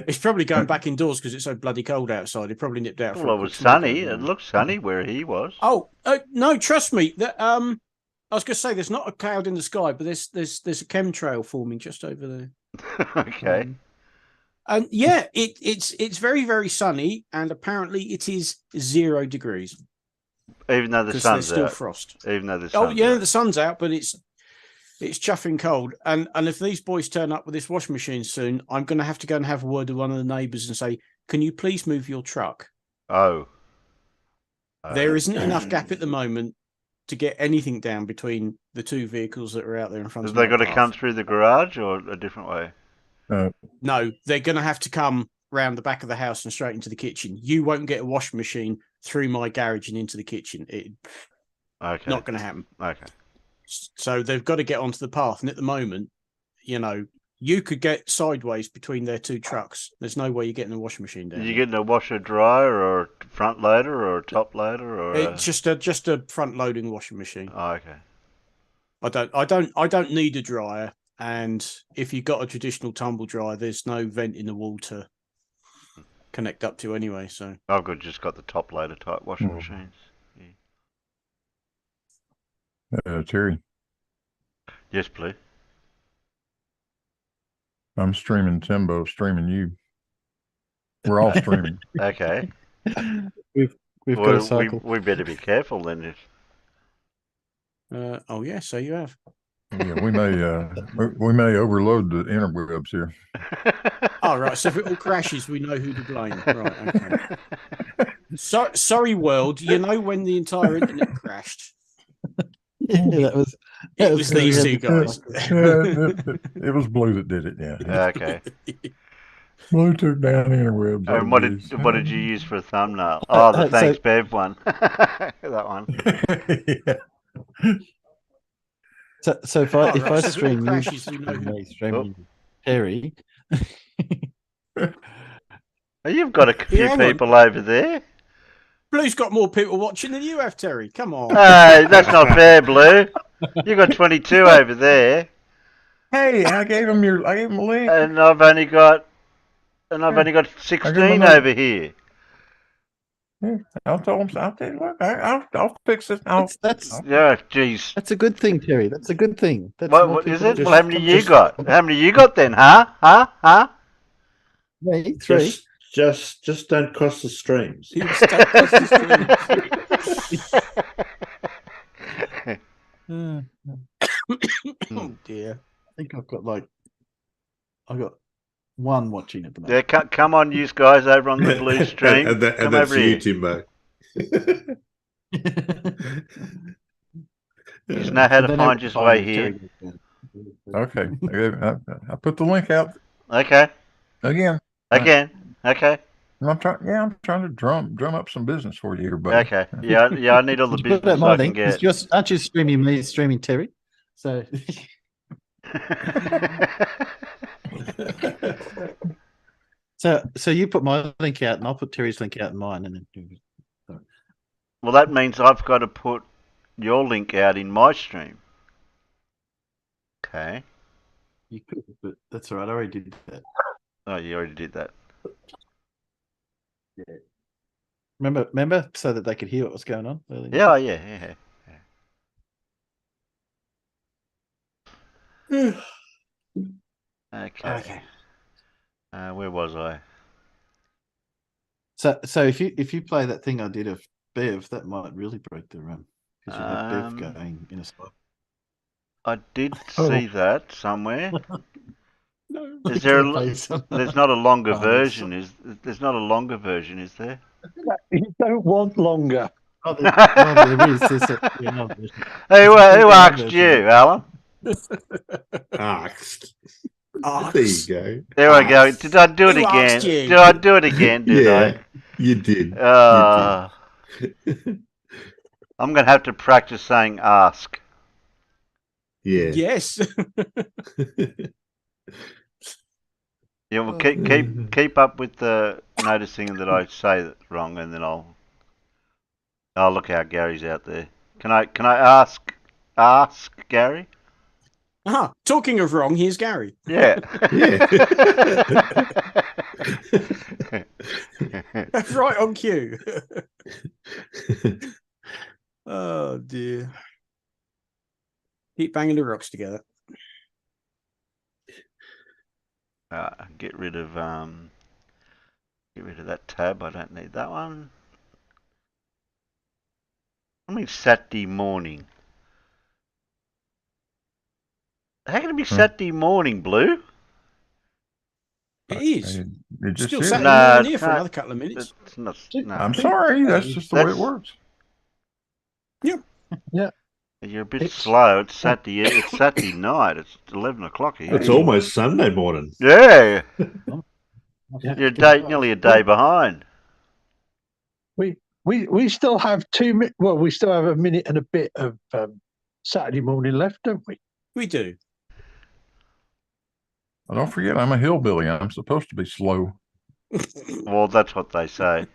He's probably going back indoors because it's so bloody cold outside. He probably nipped out. Well, it was sunny. It looked sunny where he was. Oh no! Trust me. That I was going to say there's not a cloud in the sky, but there's a chemtrail forming just over there. Okay. And yeah, it's very, very sunny, and apparently it is 0 degrees. Even though the sun's still out. Frost. Even though the sun's out. out. The sun's out, but it's chuffing cold. And if these boys turn up with this washing machine soon, I'm going to have to go and have a word with one of the neighbours and say, "Can you please move your truck?" Oh. There isn't enough gap at the moment to get anything down between the two vehicles that are out there in front of me. Have they got to come through the garage or a different way? No, they're going to have to come round the back of the house and straight into the kitchen. You won't get a washing machine through my garage and into the kitchen. Okay. Not going to happen. Okay. So they've got to get onto the path. And at the moment, you could get sideways between their two trucks. There's no way you're getting a washing machine down. Are you getting a washer dryer or a front loader or a top loader or it's just a front loading washing machine. Oh, okay. I don't need a dryer. And if you've got a traditional tumble dryer, there's no vent in the wall to connect up to anyway. So I've just got the top loader type washing machines. Yeah. Terry. Yes, please. I'm streaming Timbo, streaming you. We're all streaming. Okay. We've got a cycle. We better be careful then. Oh yeah, so you have. Yeah, we may overload the interwebs here. Oh right, so if it all crashes, we know who to blame. Right, okay. Sorry, world. You know when the entire internet crashed? Yeah, that was these two guys. It was Blue that did it. Yeah. Okay. Blue took down interwebs. And what did you use for a thumbnail? Oh, the thanks Bev one. That one. Yeah. So if I stream you, stream Terry. You've got a few people over there. Blue's got more people watching than you have, Terry. Come on. Hey, that's not fair, Blue. You got 22 over there. Hey, I gave him a link. And I've only got 16 over here. Yeah, I'll tell him. I'll fix it. Yeah, jeez. That's a good thing, Terry. That's a good thing. What is it? Well, how many you got? How many you got then? Huh? Me, 3. Just don't cross the streams. Oh dear. I think I've got one watching at the Yeah, moment. come on, you guys over on the Blue stream. and come that's over you, here. Timbo. You just know how to find his way here. Okay, I put the link out. Okay. Again. Okay. I'm trying to drum up some business for you here, buddy. Okay. Yeah. I need all the business I can get. Aren't you streaming me? Streaming Terry. So. So you put my link out, and I'll put Terry's link out in mine, and then. Well, that means I've got to put your link out in my stream. Okay. You could, but that's all right. I already did that. Oh, you already did that. Yeah. Remember, so that they could hear what was going on earlier. Yeah. Okay. Where was I? So if you play that thing I did of Bev, that might really break the run because you have Bev going in a spot. I did see that somewhere. No. Is there there's not a longer version? There's not a longer version, is there? You don't want longer. Oh, there is. Who asked you, Alan? Asked. There you go. There I go. Did I do it again? Did I do it again? Did I? You did. I'm going to have to practice saying ask. Yeah. Yes. Yeah, well, keep up with the noticing that I say it wrong, and then I'll look out. Gary's out there. Can I ask Gary? Talking of wrong, here's Gary. Yeah. Right on cue. Oh dear. Keep banging the rocks together. Get rid of that tab. I don't need that one. I mean Saturday morning. How can it be Saturday morning, Blue? It is. It just Still is. Saturday morning here for another couple of minutes. It's not, no. I'm sorry. That's just the way it works. Yep. Yeah. You're a bit slow. It's Saturday. It's Saturday night. It's 11 o'clock here. It's almost Sunday morning. Yeah. Yeah. You're nearly a day behind. We still have 2 minutes. Well, we still have a minute and a bit of Saturday morning left, don't we? We do. Well, don't forget, I'm a hillbilly. I'm supposed to be slow. Well, that's what they say.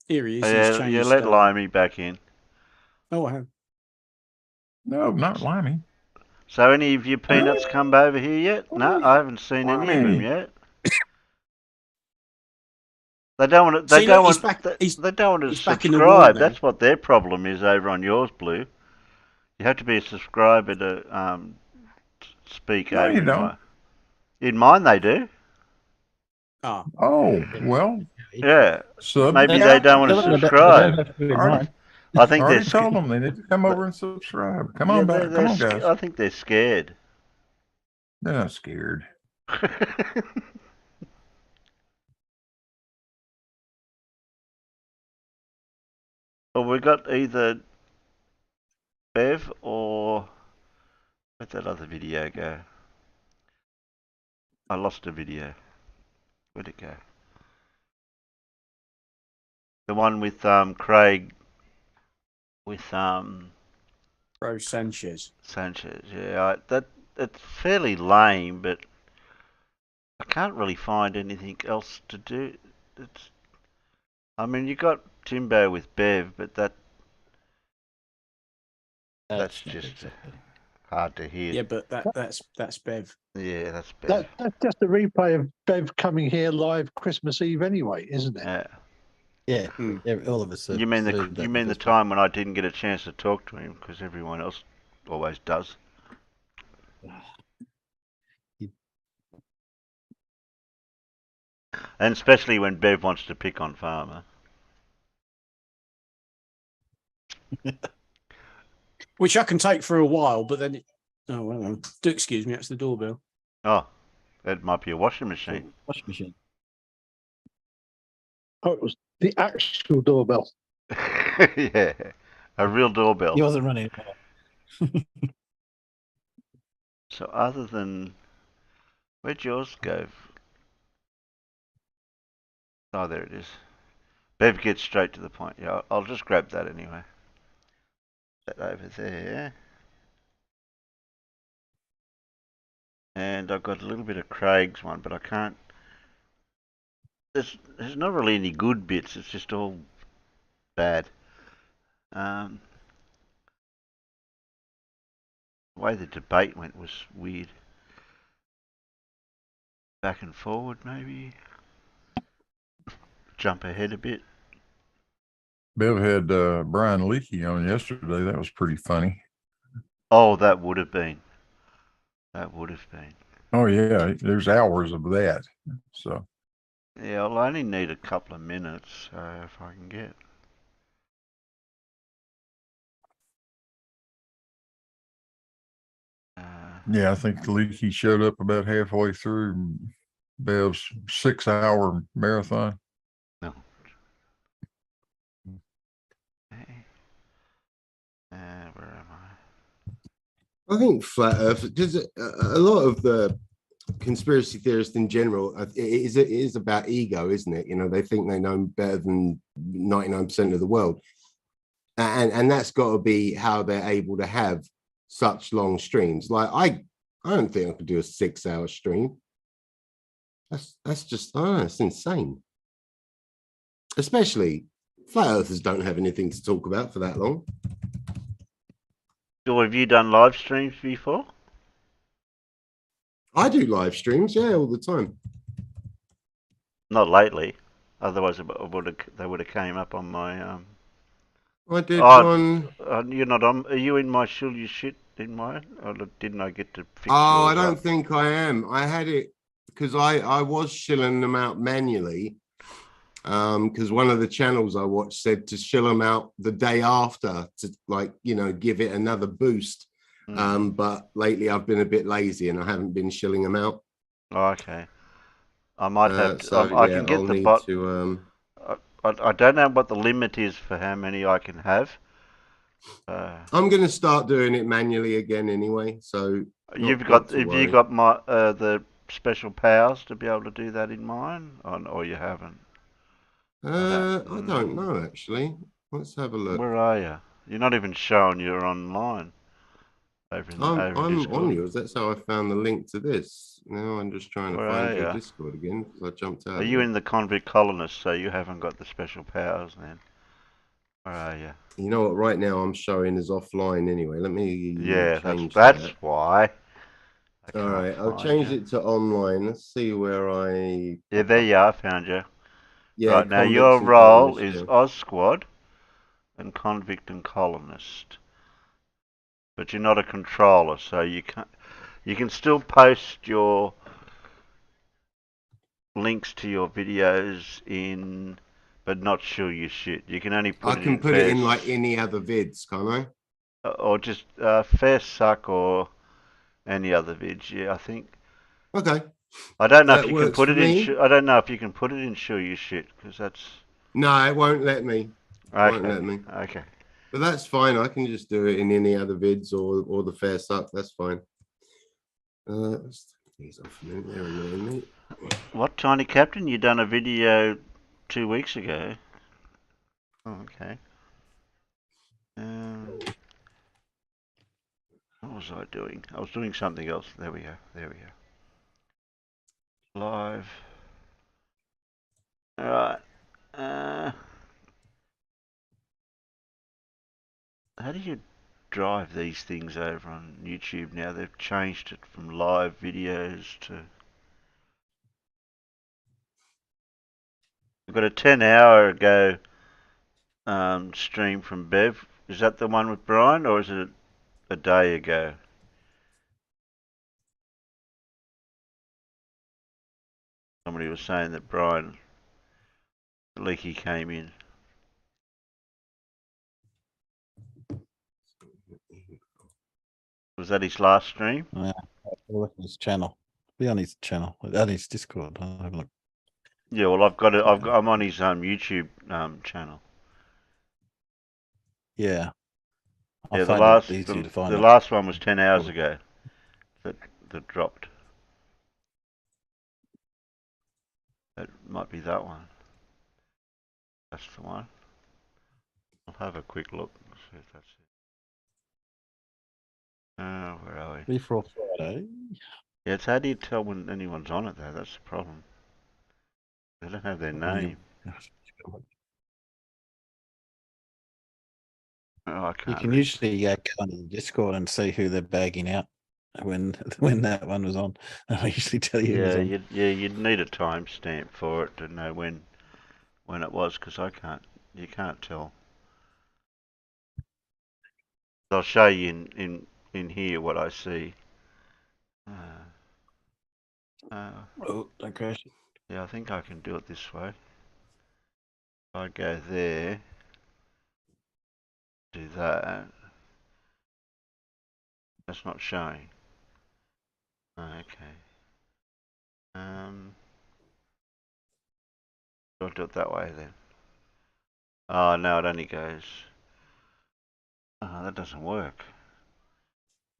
Here he is. Yeah, you let Limey back in. Oh, I have. No, not Limey. So any of your peanuts come over here yet? No, I haven't seen any of them yet. They don't want to. They don't want. They don't want to subscribe. That's what their problem is over on yours, Blue. You have to be a subscriber to speak over. You don't. In mine, they do. Oh, well. Yeah. Maybe they don't want to subscribe. I think they told them they need to come over and subscribe. Come on, back. Come on, guys. I think they're scared. They're not scared. Well, we got either Bev or where'd that other video go? I lost a video. Where'd it go? The one with Craig with Rose Sanchez. Yeah, it's fairly lame, but I can't really find anything else to do. I mean, you got Timbo with Bev, but that's just hard to hear. Yeah, but that's Bev. Yeah, that's Bev. That's just a replay of Bev coming here live Christmas Eve anyway, isn't it? Yeah, all of us. You mean the time when I didn't get a chance to talk to him because everyone else always does. And especially when Bev wants to pick on Farmer. Which I can take for a while, but then do excuse me, that's the doorbell. Oh, that might be a washing machine. Washing machine. Oh, it was the actual doorbell. Yeah, a real doorbell. He wasn't running. So other than, where'd yours go? Oh, there it is. Bev gets straight to the point. Yeah, I'll just grab that anyway. That over there. And I've got a little bit of Craig's one, but I can't. There's not really any good bits. It's just all bad. The way the debate went was weird. Back and forward, maybe. Jump ahead a bit. Bev had Brian Leakey on yesterday. That was pretty funny. Oh, that would have been. That would have been. Oh, yeah. There's hours of that. So. Yeah, I'll only need a couple of minutes, if I can get. Yeah, I think Leakey showed up about halfway through Bev's 6-hour marathon. No. Okay. Where am I? I think flat Earth, because a lot of the conspiracy theorists in general, it is about ego, isn't it? You know, they think they know better than 99% of the world, and that's got to be how they're able to have such long streams. Like I don't think I could do a 6-hour stream. That's just, oh, it's insane. Especially flat earthers don't have anything to talk about for that long. Or have you done live streams before? I do live streams, yeah, all the time. Not lately. Otherwise, they would have came up on my. I did one. You're not on. Are you in my shill your shit in mine? Or didn't I get to fix Oh, yours I don't up? think I am. I had it because I was shilling them out manually. Because one of the channels I watched said to shill them out the day after to, like, you know, give it another boost. But lately I've been a bit lazy and I haven't been shilling them out. Oh, okay. I might have to. So I yeah, can get I'll the need bot. to. I don't know what the limit is for how many I can have. I'm going to start doing it manually again anyway. So have you got my the special powers to be able to do that in mine, or you haven't? I don't know actually. Let's have a look. Where are you? You're not even showing you're online. I'm on yours. That's how I found the link to this. Now I'm just trying to find your Discord again because I jumped out. Are you in the convict colonist? So you haven't got the special powers then. Where are you? You know what? Right now I'm showing as offline anyway. Let me change that's that. why. All right, I'll change it to online. Let's see where I. Yeah, there you are. Found you. Yeah. Right now, your role is Oz Squad and convict and colonist, but you're not a controller, so you can't. You can still post your links to your videos in, but not show your shit. You can only put I can put it in like any other vids, can't I? Or just fair suck or any other vids. Yeah, I think. Okay. I don't know if That you can works put for it in. me. I don't know if you can put it in show your shit because that's. No, it won't let me. Okay. Won't let me. Okay. But that's fine. I can just do it in any other vids or the fair suck. That's fine. Let's take these off a minute. They're annoying me. What, Tiny Captain? You done a video 2 weeks ago? Oh, okay. What was I doing? I was doing something else. There we go. There we go. Live. All right. How do you drive these things over on YouTube now? They've changed it from live videos to. I've got a 10-hour ago stream from Bev. Is that the one with Brian, or is it a day ago? Somebody was saying that Brian Leakey came in. Was that his last stream? Yeah, look at his channel. Be on his channel, on his Discord. I'll have a look. Yeah, well, I've got it. I'm on his YouTube channel. Yeah. Yeah, the last one was 10 hours ago that dropped. That might be that one. That's the one. I'll have a quick look. See if that's it. Where are we? Before Friday. Yeah, it's how do you tell when anyone's on it though? That's the problem. They don't have their name. Oh, I can't. You can usually go on the Discord and see who they're bagging out when that one was on. I usually tell you. Yeah, you'd need a timestamp for it to know when it was, because you can't tell. I'll show you in here what I see. Oh, don't crash. Yeah, I think I can do it this way. If I go there, do that. That's not showing. Okay. I'll do it that way then. Oh, no, it only goes. Oh, that doesn't work.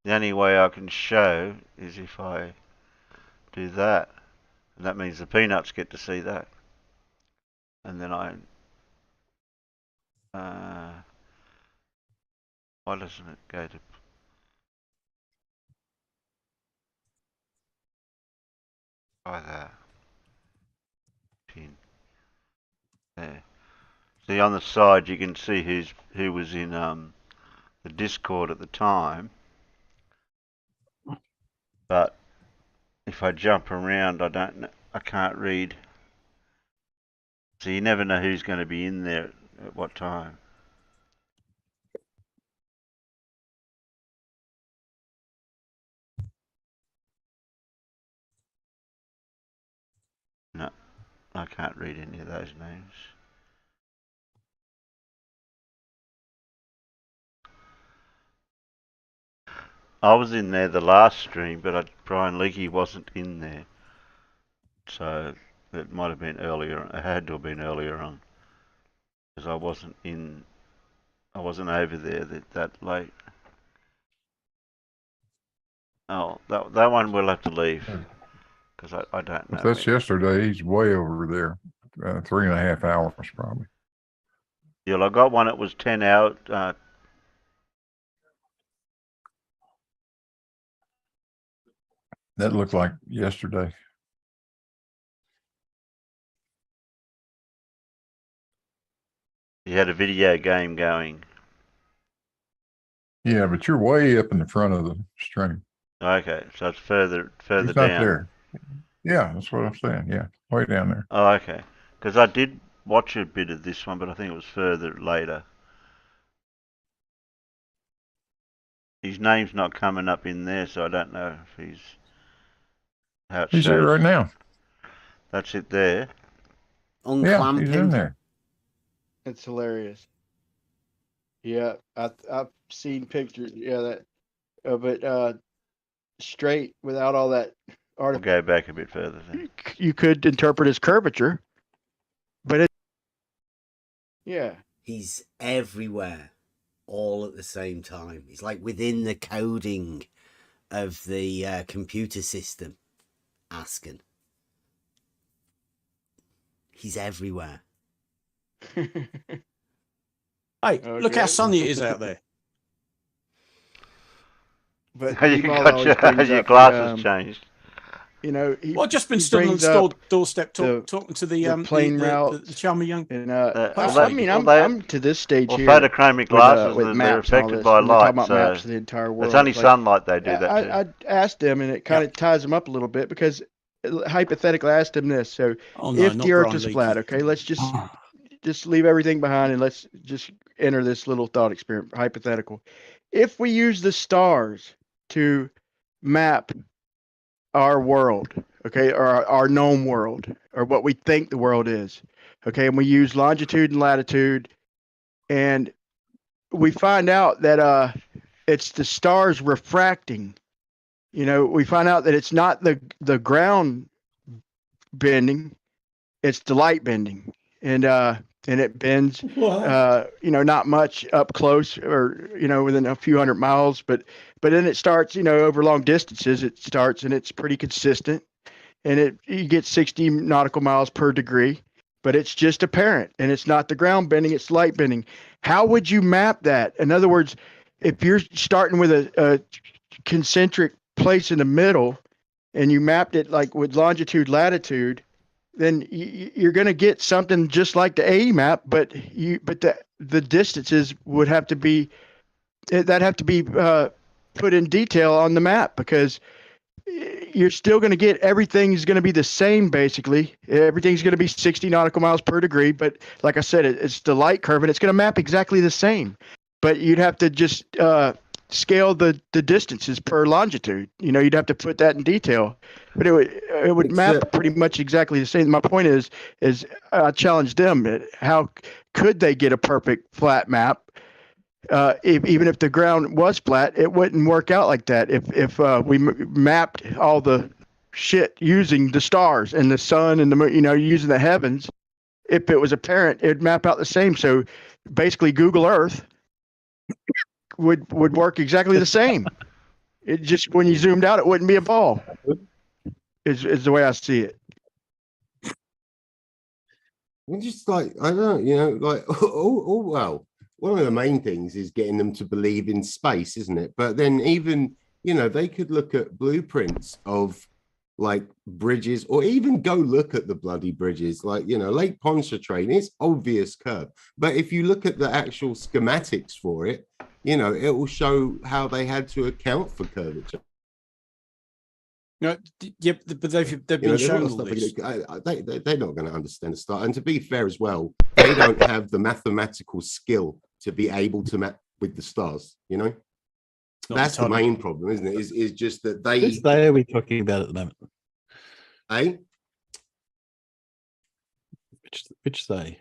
The only way I can show is if I do that. And that means the peanuts get to see that. And then why doesn't it go to by that? Pin. There. See on the side you can see who was in the Discord at the time. But if I jump around I can't read. So you never know who's going to be in there at what time. No, I can't read any of those names. I was in there the last stream, but Brian Leakey wasn't in there. So it might have been earlier. It had to have been earlier on. Because I wasn't over there that late. Oh, that one we'll have to leave. Because I don't know. If that's yesterday, he's way over there. 3.5 hours probably. Yeah, I got one that was 10 hours. That looked like yesterday. He had a video game going. Yeah, but you're way up in the front of the stream. Okay, so it's further He's down. not there. Yeah, that's what I'm saying. Yeah, way down there. Oh, okay. Because I did watch a bit of this one, but I think it was further later. His name's not coming up in there, so I don't know if he's how it He's shows. there right now. That's it there. Yeah, he's in there. It's hilarious. Yeah, I've seen pictures. Yeah, that, but straight without all that I'll go back a bit further then. you could interpret as curvature, but it. Yeah, he's everywhere, all at the same time. He's like within the coding of the computer system. Asking, he's everywhere. Hey, look how sunny it is out there. But you got your glasses changed. You know, well, I've just been stood on the doorstep talking to the plane route, the charming young. And I mean, I'm to this stage here. Photochromic glasses, with they're affected by light. About maps of the entire world. It's only sunlight they do that to. I asked them, and it kind of ties them up a little bit because hypothetically, I asked them this: so if the Earth is flat, okay, let's just leave everything behind and let's just enter this little thought experiment, hypothetical. If we use the stars to map our world, okay, or our known world, or what we think the world is, okay, and we use longitude and latitude, and we find out that it's the stars refracting. You know, we find out that it's not the ground bending, it's the light bending, and it bends, you know, not much up close or, you know, within a few hundred miles, but then it starts, you know, over long distances, it starts and it's pretty consistent, and you get 60 nautical miles per degree, but it's just apparent, and it's not the ground bending, it's light bending. How would you map that? In other words, if you're starting with a concentric place in the middle and you mapped it like with longitude, latitude, then you're going to get something just like the A map, but the distances would have to be put in detail on the map, because you're still going to get everything's going to be the same. Basically, everything's going to be 60 nautical miles per degree. But like I said, it's the light curve, and it's going to map exactly the same. But you'd have to just scale the distances per longitude. You know, you'd have to put that in detail, but it would map pretty much exactly the same. My point is I challenge them. How could they get a perfect flat map? Even if the ground was flat, it wouldn't work out like that. If we mapped all the shit using the stars and the sun and the moon, you know, using the heavens, if it was apparent, it'd map out the same. So basically, Google Earth would work exactly the same. It just, when you zoomed out, it wouldn't be a ball. is the way I see it. It's just like, I don't know, you know, like, well, one of the main things is getting them to believe in space, isn't it? But then even, you know, they could look at blueprints of like bridges, or even go look at the bloody bridges, like, you know, Lake Pontchartrain is obvious curve. But if you look at the actual schematics for it, you know, it will show how they had to account for curvature. No, yep, but they've been shown all this. They're not going to understand the start. And to be fair as well, they don't have the mathematical skill to be able to map with the stars, you know? That's the main problem, isn't it? Is just that they... Which day are we talking about at the moment? Eh? Which day?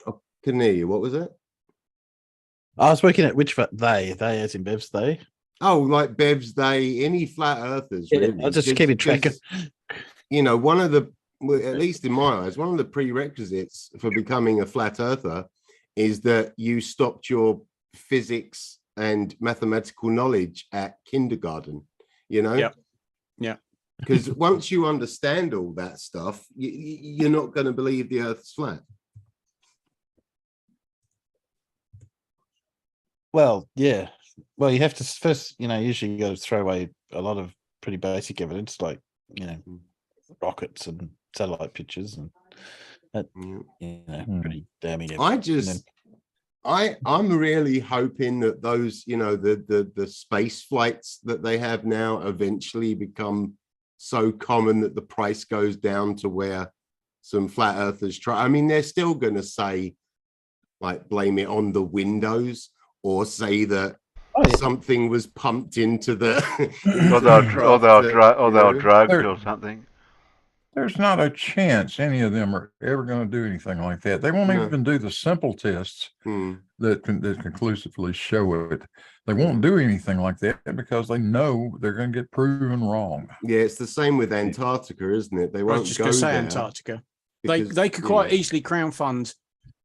I couldn't hear you. What was it? I was working at which they as in Bev's day. Oh, like Bev's day, any flat earthers. Yeah, really. I'll just keep it track. You know, one of the, well, at least in my eyes, one of the prerequisites for becoming a flat earther is that you stopped your physics and mathematical knowledge at kindergarten, you know? Yeah. Because once you understand all that stuff, you're not going to believe the earth's flat. Well, yeah. Well, you have to first, you know, usually you got to throw away a lot of pretty basic evidence, like, you know, rockets and satellite pictures, and that, you know, pretty damning evidence. I'm really hoping that those, you know, the space flights that they have now eventually become so common that the price goes down to where some flat earthers try. I mean, they're still going to say, like, blame it on the windows, or say that something was pumped into the or they'll drugged or something. There's not a chance any of them are ever going to do anything like that. They won't even do the simple tests that conclusively show it. They won't do anything like that because they know they're going to get proven wrong. Yeah, it's the same with Antarctica, isn't it? They won't I was just going to say Antarctica. They could quite easily crowdfund,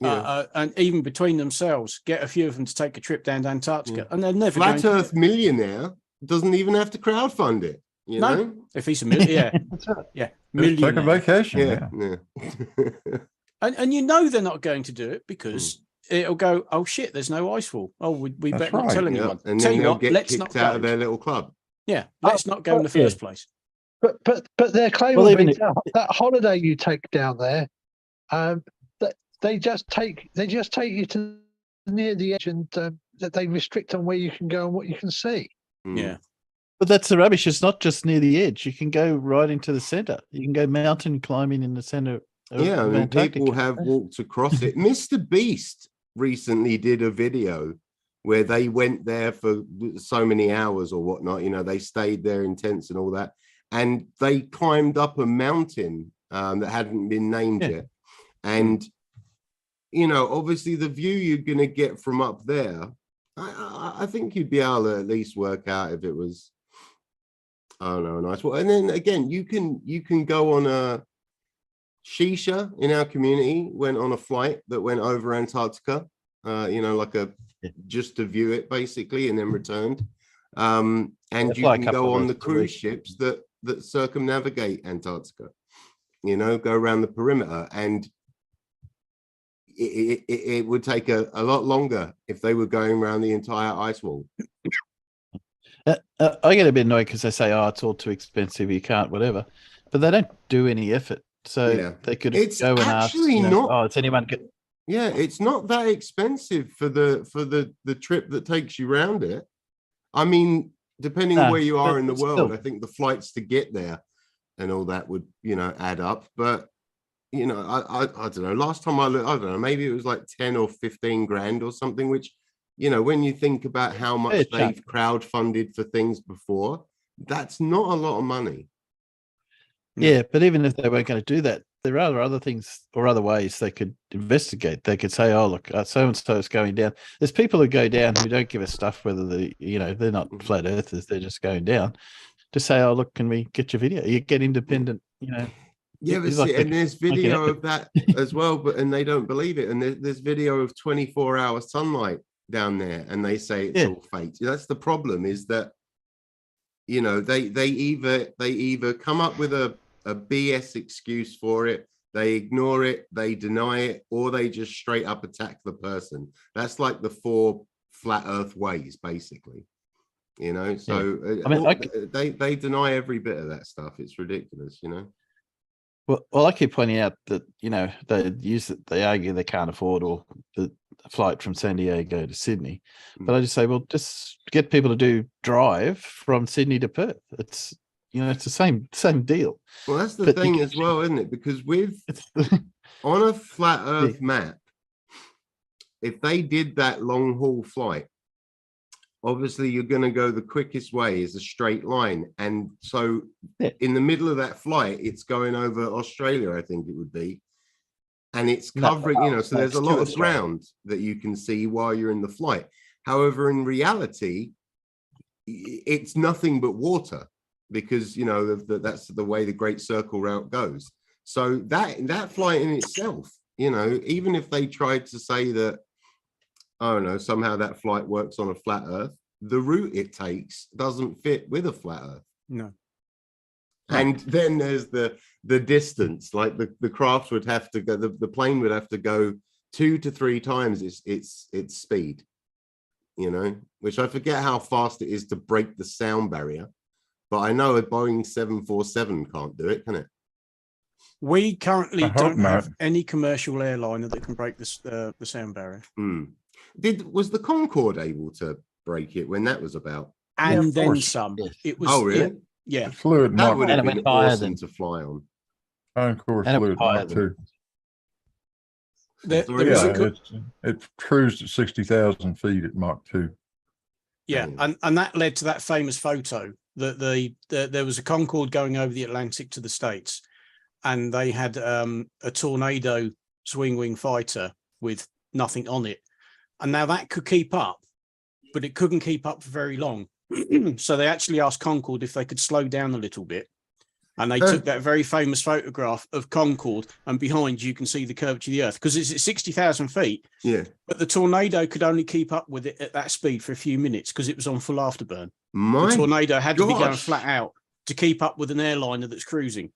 and even between themselves, get a few of them to take a trip down to Antarctica, and they're never Flat Earth millionaire doesn't even have to crowdfund it. You know? If he's a millionaire, yeah, millionaire. Take a vacation. Yeah. And you know they're not going to do it because it'll go, oh shit, there's no ice wall. Oh, we better not tell anyone. And tell then you they'll what, get let's kicked not out go. of their little club. Yeah, let's not go in the first place. But their claim will be that holiday you take down there, that they just take you to near the edge, and that they restrict on where you can go and what you can see. Yeah. But that's the rubbish. It's not just near the edge. You can go right into the center. You can go mountain climbing in the center. Yeah, I mean, people have walked across it. Mr. Beast recently did a video where they went there for so many hours or whatnot. You know, they stayed there in tents and all that. And they climbed up a mountain that hadn't been named yet. And, you know, obviously the view you're going to get from up there, I think you'd be able to at least work out if it was, I don't know, a nice one. And then again, you can go on a Shisha in our community, went on a flight that went over Antarctica, you know, like just to view it basically, and then returned. And you can go on the cruise ships that circumnavigate Antarctica, you know, go around the perimeter, and it would take a lot longer if they were going around the entire ice wall. I get a bit annoyed because they say, "Oh, it's all too expensive. You can't, whatever," but they don't do any effort. So they could go and ask. You know, oh, it's anyone? Yeah, it's not that expensive for the trip that takes you around it. I mean, depending on where you are in the world, I think the flights to get there and all that would, you know, add up. But you know, I don't know. Last time I looked, I don't know, maybe it was like 10 or 15 grand or something, which, you know, when you think about how much they've crowdfunded for things before, that's not a lot of money. Yeah, but even if they weren't going to do that, there are other things or other ways they could investigate. They could say, "Oh, look, so and so is going down." There's people who go down who don't give a stuff whether they're not flat earthers. They're just going down to say, "Oh, look, can we get your video?" You get independent, you know. Yeah, but see, and there's video of that as well, and they don't believe it. And there's video of 24-hour sunlight down there, and they say it's all fake. That's the problem, is that you know, they either come up with a BS excuse for it, they ignore it, they deny it, or they just straight up attack the person. That's like the 4 flat earth ways, basically. You know, so I mean, they deny every bit of that stuff. It's ridiculous, you know. Well, I keep pointing out that, you know, they argue they can't afford or the flight from San Diego to Sydney, but I just say, well, just get people to drive from Sydney to Perth. It's, you know, it's the same deal. Well, that's the thing as well, isn't it? Because on a flat Earth map, if they did that long haul flight, obviously you're going to go the quickest way is a straight line, and so in the middle of that flight, it's going over Australia, I think it would be, and it's covering, you know, so there's a lot of ground that you can see while you're in the flight. However, in reality, it's nothing but water, because, you know, that's the way the Great Circle route goes. So that flight in itself, you know, even if they tried to say that, I don't know, somehow that flight works on a flat Earth, the route it takes doesn't fit with a flat Earth. No. And then there's the distance, like the craft would have to go, the plane would have to go 2 to 3 times its speed, you know, which I forget how fast it is to break the sound barrier, but I know a Boeing 747 can't do it, can it? We currently don't have any commercial airliner that can break the sound barrier. Was the Concorde able to break it when that was about? And then some. It was. Oh, really? Yeah. Fluid that would have Mach been awesome to fly on. Concorde fluid Mach 2. It cruised at 60,000 feet at Mach 2. Yeah, and that led to that famous photo that there was a Concorde going over the Atlantic to the States, and they had a Tornado swing wing fighter with nothing on it, and now that could keep up, but it couldn't keep up for very long. So they actually asked Concorde if they could slow down a little bit, and they took that very famous photograph of Concorde, and behind you can see the curvature of the Earth, because it's at 60,000 feet. Yeah. But the Tornado could only keep up with it at that speed for a few minutes because it was on full afterburn. The Tornado had to be going flat out to keep up with an airliner that's cruising.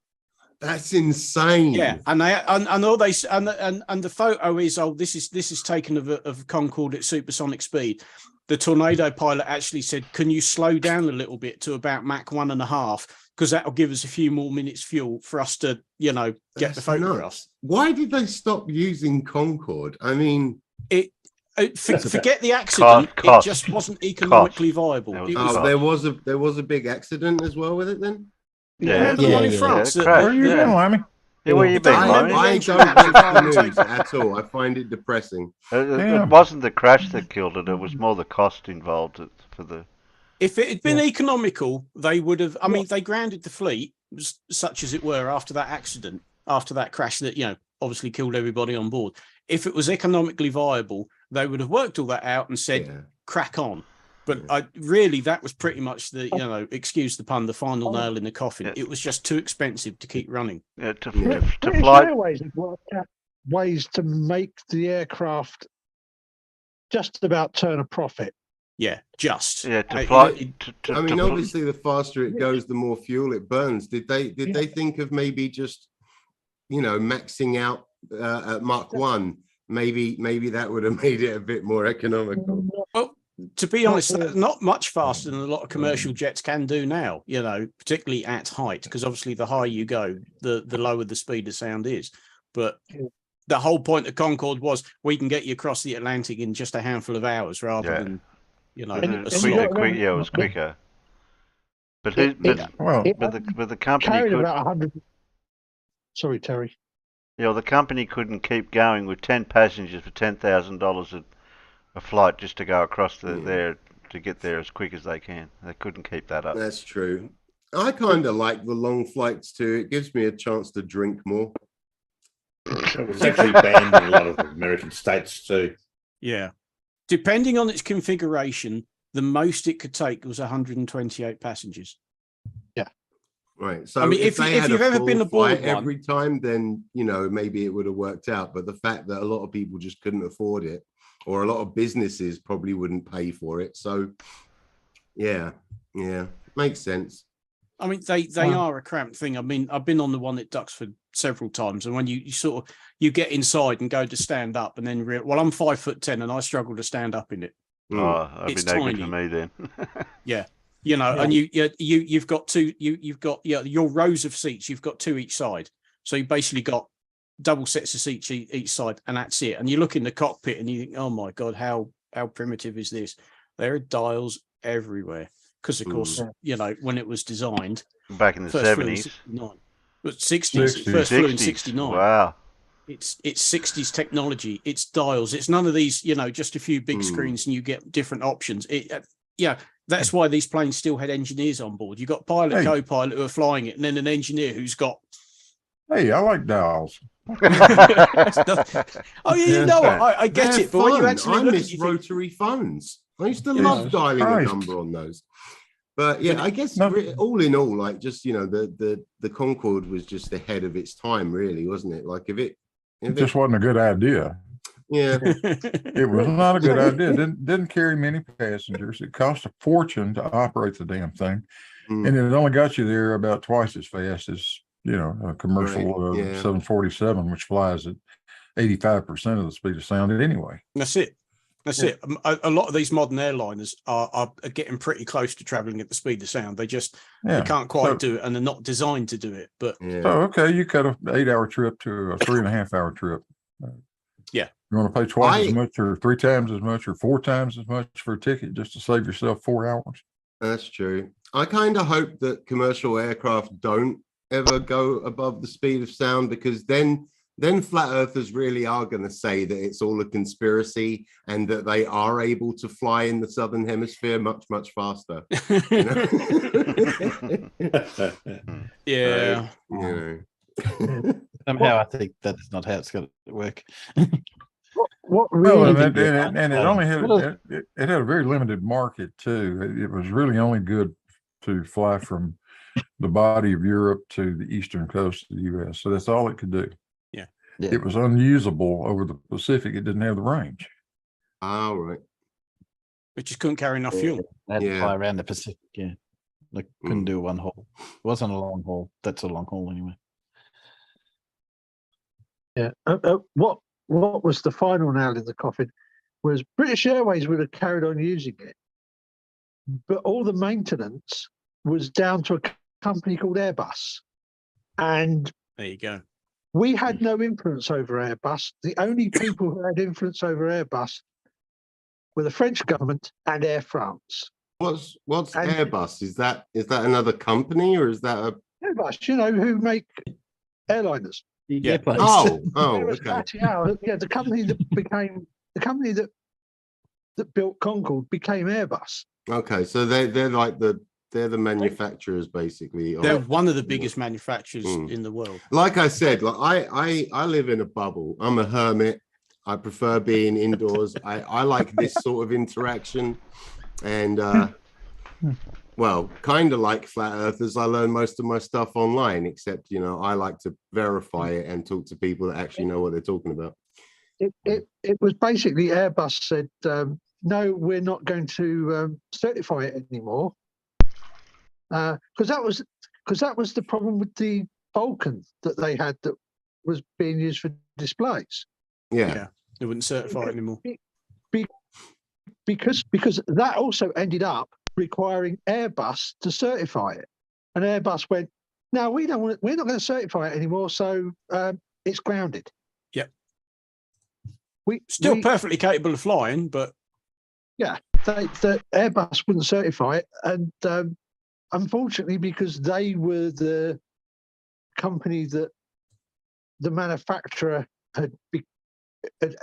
That's insane. Yeah, and the photo is, this is taken of Concorde at supersonic speed. The Tornado pilot actually said, "Can you slow down a little bit to about Mach 1.5? Because that'll give us a few more minutes fuel for us to, you know, get the photographs." Why did they stop using Concorde? I mean, forget the accident. It just wasn't economically viable. There was a big accident as well with it then. Yeah, the one in France. Where you been, Lemmy? Yeah, where you been, Lemmy? I don't watch the news at all. I find it depressing. It wasn't the crash that killed it. It was more the cost involved for the. If it had been economical, they would have. I mean, they grounded the fleet, such as it were, after that accident, after that crash that, you know, obviously killed everybody on board. If it was economically viable, they would have worked all that out and said, "Crack on." But that was pretty much the, you know, excuse the pun, the final nail in the coffin. It was just too expensive to keep running. To British fly. Airways have worked out ways to make the aircraft just about turn a profit. Yeah, just. Yeah, to fly. I mean, obviously, the faster it goes, the more fuel it burns. Did they think of maybe just, you know, maxing out at Mach 1? Maybe that would have made it a bit more economical. Well, to be honest, not much faster than a lot of commercial jets can do now, you know, particularly at height, because obviously the higher you go, the lower the speed of sound is. But the whole point of Concorde was we can get you across the Atlantic in just a handful of hours rather than, you know, it was quicker. But the company carried about 100. Sorry, Terry. Yeah, the company couldn't keep going with 10 passengers for $10,000 a flight just to go across there to get there as quick as they can. They couldn't keep that up. That's true. I kind of like the long flights too. It gives me a chance to drink more. It's actually banned in a lot of American states too. Yeah. Depending on its configuration, the most it could take was 128 passengers. Yeah. Right. So I mean, if you've ever been aboard every time, then, you know, maybe it would have worked out. But the fact that a lot of people just couldn't afford it, or a lot of businesses probably wouldn't pay for it. So, yeah. Makes sense. I mean, they are a cramped thing. I mean, I've been on the one at Duxford several times, and when you sort of you get inside and go to stand up, and then well, I'm 5'10" and I struggle to stand up in it. Oh, that'd be no good for me then. Yeah, you know, and you've got two. You've got your rows of seats. You've got two each side, so you basically got double sets of seats each side, and that's it. And you look in the cockpit and you think, oh my god, how primitive is this? There are dials everywhere. Because, of course, you know, when it was designed back in the 70s, 60s, first flew in 69. Wow, it's 60s technology. It's dials. It's none of these, you know, just a few big screens and you get different options. That's why these planes still had engineers on board. You got pilot, co-pilot who are flying it, and then an engineer who's got. Hey, I like dials. Oh yeah, you know what? I get it, but when you actually look miss rotary phones. I used to love dialing a number on those. But yeah, I guess all in all, like just, you know, the Concorde was just ahead of its time, really, wasn't it? Like if it just wasn't a good idea. Yeah, it was not a good idea. Didn't carry many passengers. It cost a fortune to operate the damn thing, and it only got you there about twice as fast as, you know, a commercial 747, which flies at 85% of the speed of sound anyway. That's it. That's it. A lot of these modern airliners are getting pretty close to traveling at the speed of sound. They just they can't quite do it, and they're not designed to do it. But so okay, you cut an 8-hour trip to a 3.5-hour trip. Yeah, you want to pay twice as much, or 3 times as much, or 4 times as much for a ticket just to save yourself 4 hours? That's true. I kind of hope that commercial aircraft don't ever go above the speed of sound, because then flat earthers really are going to say that it's all a conspiracy and that they are able to fly in the southern hemisphere much faster. You know? Yeah. Somehow I think that's not how it's going to work. What really? Well, and it only had it had a very limited market too. It was really only good to fly from the body of Europe to the eastern coast of the U.S. So that's all it could do. Yeah. It was unusable over the Pacific. It didn't have the range. Oh, right. It just couldn't carry enough fuel. They had to fly around the Pacific. Yeah, they couldn't do one haul. It wasn't a long haul. That's a long haul anyway. Yeah. What was the final nail in the coffin was British Airways would have carried on using it, but all the maintenance was down to a company called Airbus, and there you go. We had no influence over Airbus. The only people who had influence over Airbus were the French government and Air France. What's Airbus? Is that another company, or is that a Airbus? You know, who make airliners? Yeah. Oh, okay. Yeah, the company that built Concorde became Airbus. Okay, so they're like they're the manufacturers, basically. They're one of the biggest manufacturers in the world. Like I said, like I live in a bubble. I'm a hermit. I prefer being indoors. I like this sort of interaction, and well, kind of like flat earthers, I learn most of my stuff online. Except, you know, I like to verify it and talk to people that actually know what they're talking about. It was basically Airbus said, no, we're not going to certify it anymore. Because that was the problem with the Vulcan that they had that was being used for displays. Yeah, they wouldn't certify it anymore. Because that also ended up requiring Airbus to certify it, and Airbus went, "No, we're not going to certify it anymore, so it's grounded." Yep. We perfectly capable of flying, but yeah, the Airbus wouldn't certify it, and unfortunately, because they were the company that the manufacturer had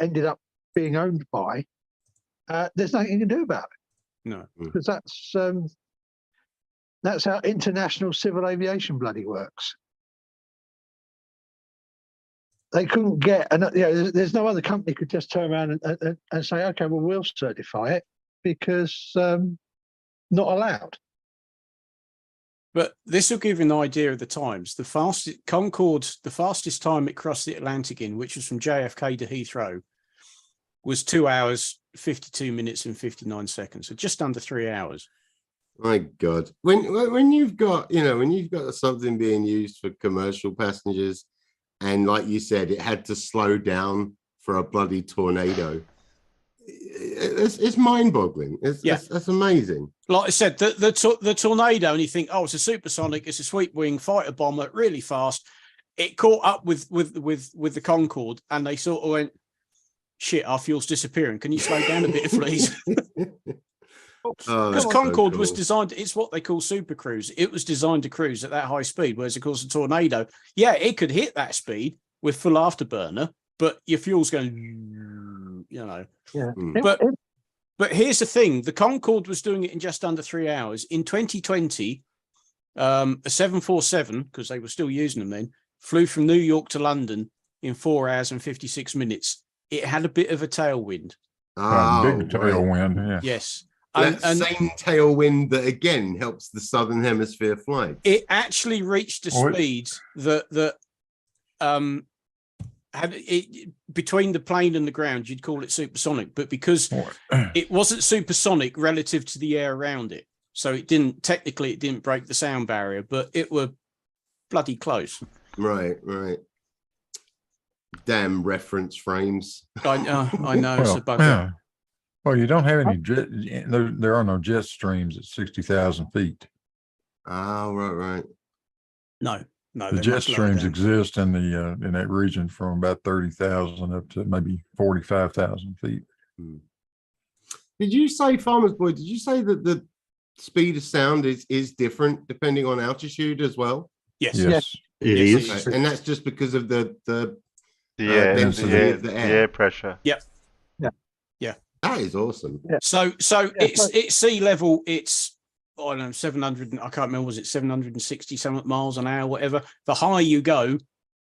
ended up being owned by, there's nothing you can do about it. No, because that's how international civil aviation bloody works. They couldn't get, and there's no other company could just turn around and say, okay, well, we'll certify it, because not allowed. But this will give you an idea of the times. The fastest Concorde, the fastest time it crossed the Atlantic in, which was from JFK to Heathrow, was 2 hours, 52 minutes and 59 seconds. So just under 3 hours. My God, when you've got something being used for commercial passengers, and like you said, it had to slow down for a bloody tornado. It's mind-boggling. That's amazing. Like I said, the tornado, and you think, oh, it's a supersonic, it's a sweep-wing fighter bomber, really fast. It caught up with the Concorde, and they sort of went, shit, our fuel's disappearing. Can you slow down a bit, please? Because Concorde was designed, it's what they call super cruise. It was designed to cruise at that high speed, whereas of course a tornado, yeah, it could hit that speed with full afterburner, but your fuel's going, Yeah. But here's the thing: the Concorde was doing it in just under 3 hours. In 2020, a 747, because they were still using them then, flew from New York to London in 4 hours and 56 minutes. It had a bit of a tailwind. Big tailwind, yeah. Yes. And same tailwind that again helps the southern hemisphere flight. It actually reached a speed that had it between the plane and the ground, you'd call it supersonic, but because it wasn't supersonic relative to the air around it, so it didn't break the sound barrier, but it were bloody close. Right. Damn reference frames. I know it's a bugger. Yeah. Well, you don't have any jet. There are no jet streams at 60,000 feet. Oh, right. No. The jet streams exist in the in that region from about 30,000 up to maybe 45,000 feet. Did you say, Farmer's Boy? Did you say that the speed of sound is different depending on altitude as well? Yes. It is, okay. And that's just because of the density of the air pressure. Yep. Yeah. That is awesome. Yeah. So it's sea level. It's, I don't know, 700. I can't remember. Was it 760 something miles an hour? Whatever. The higher you go,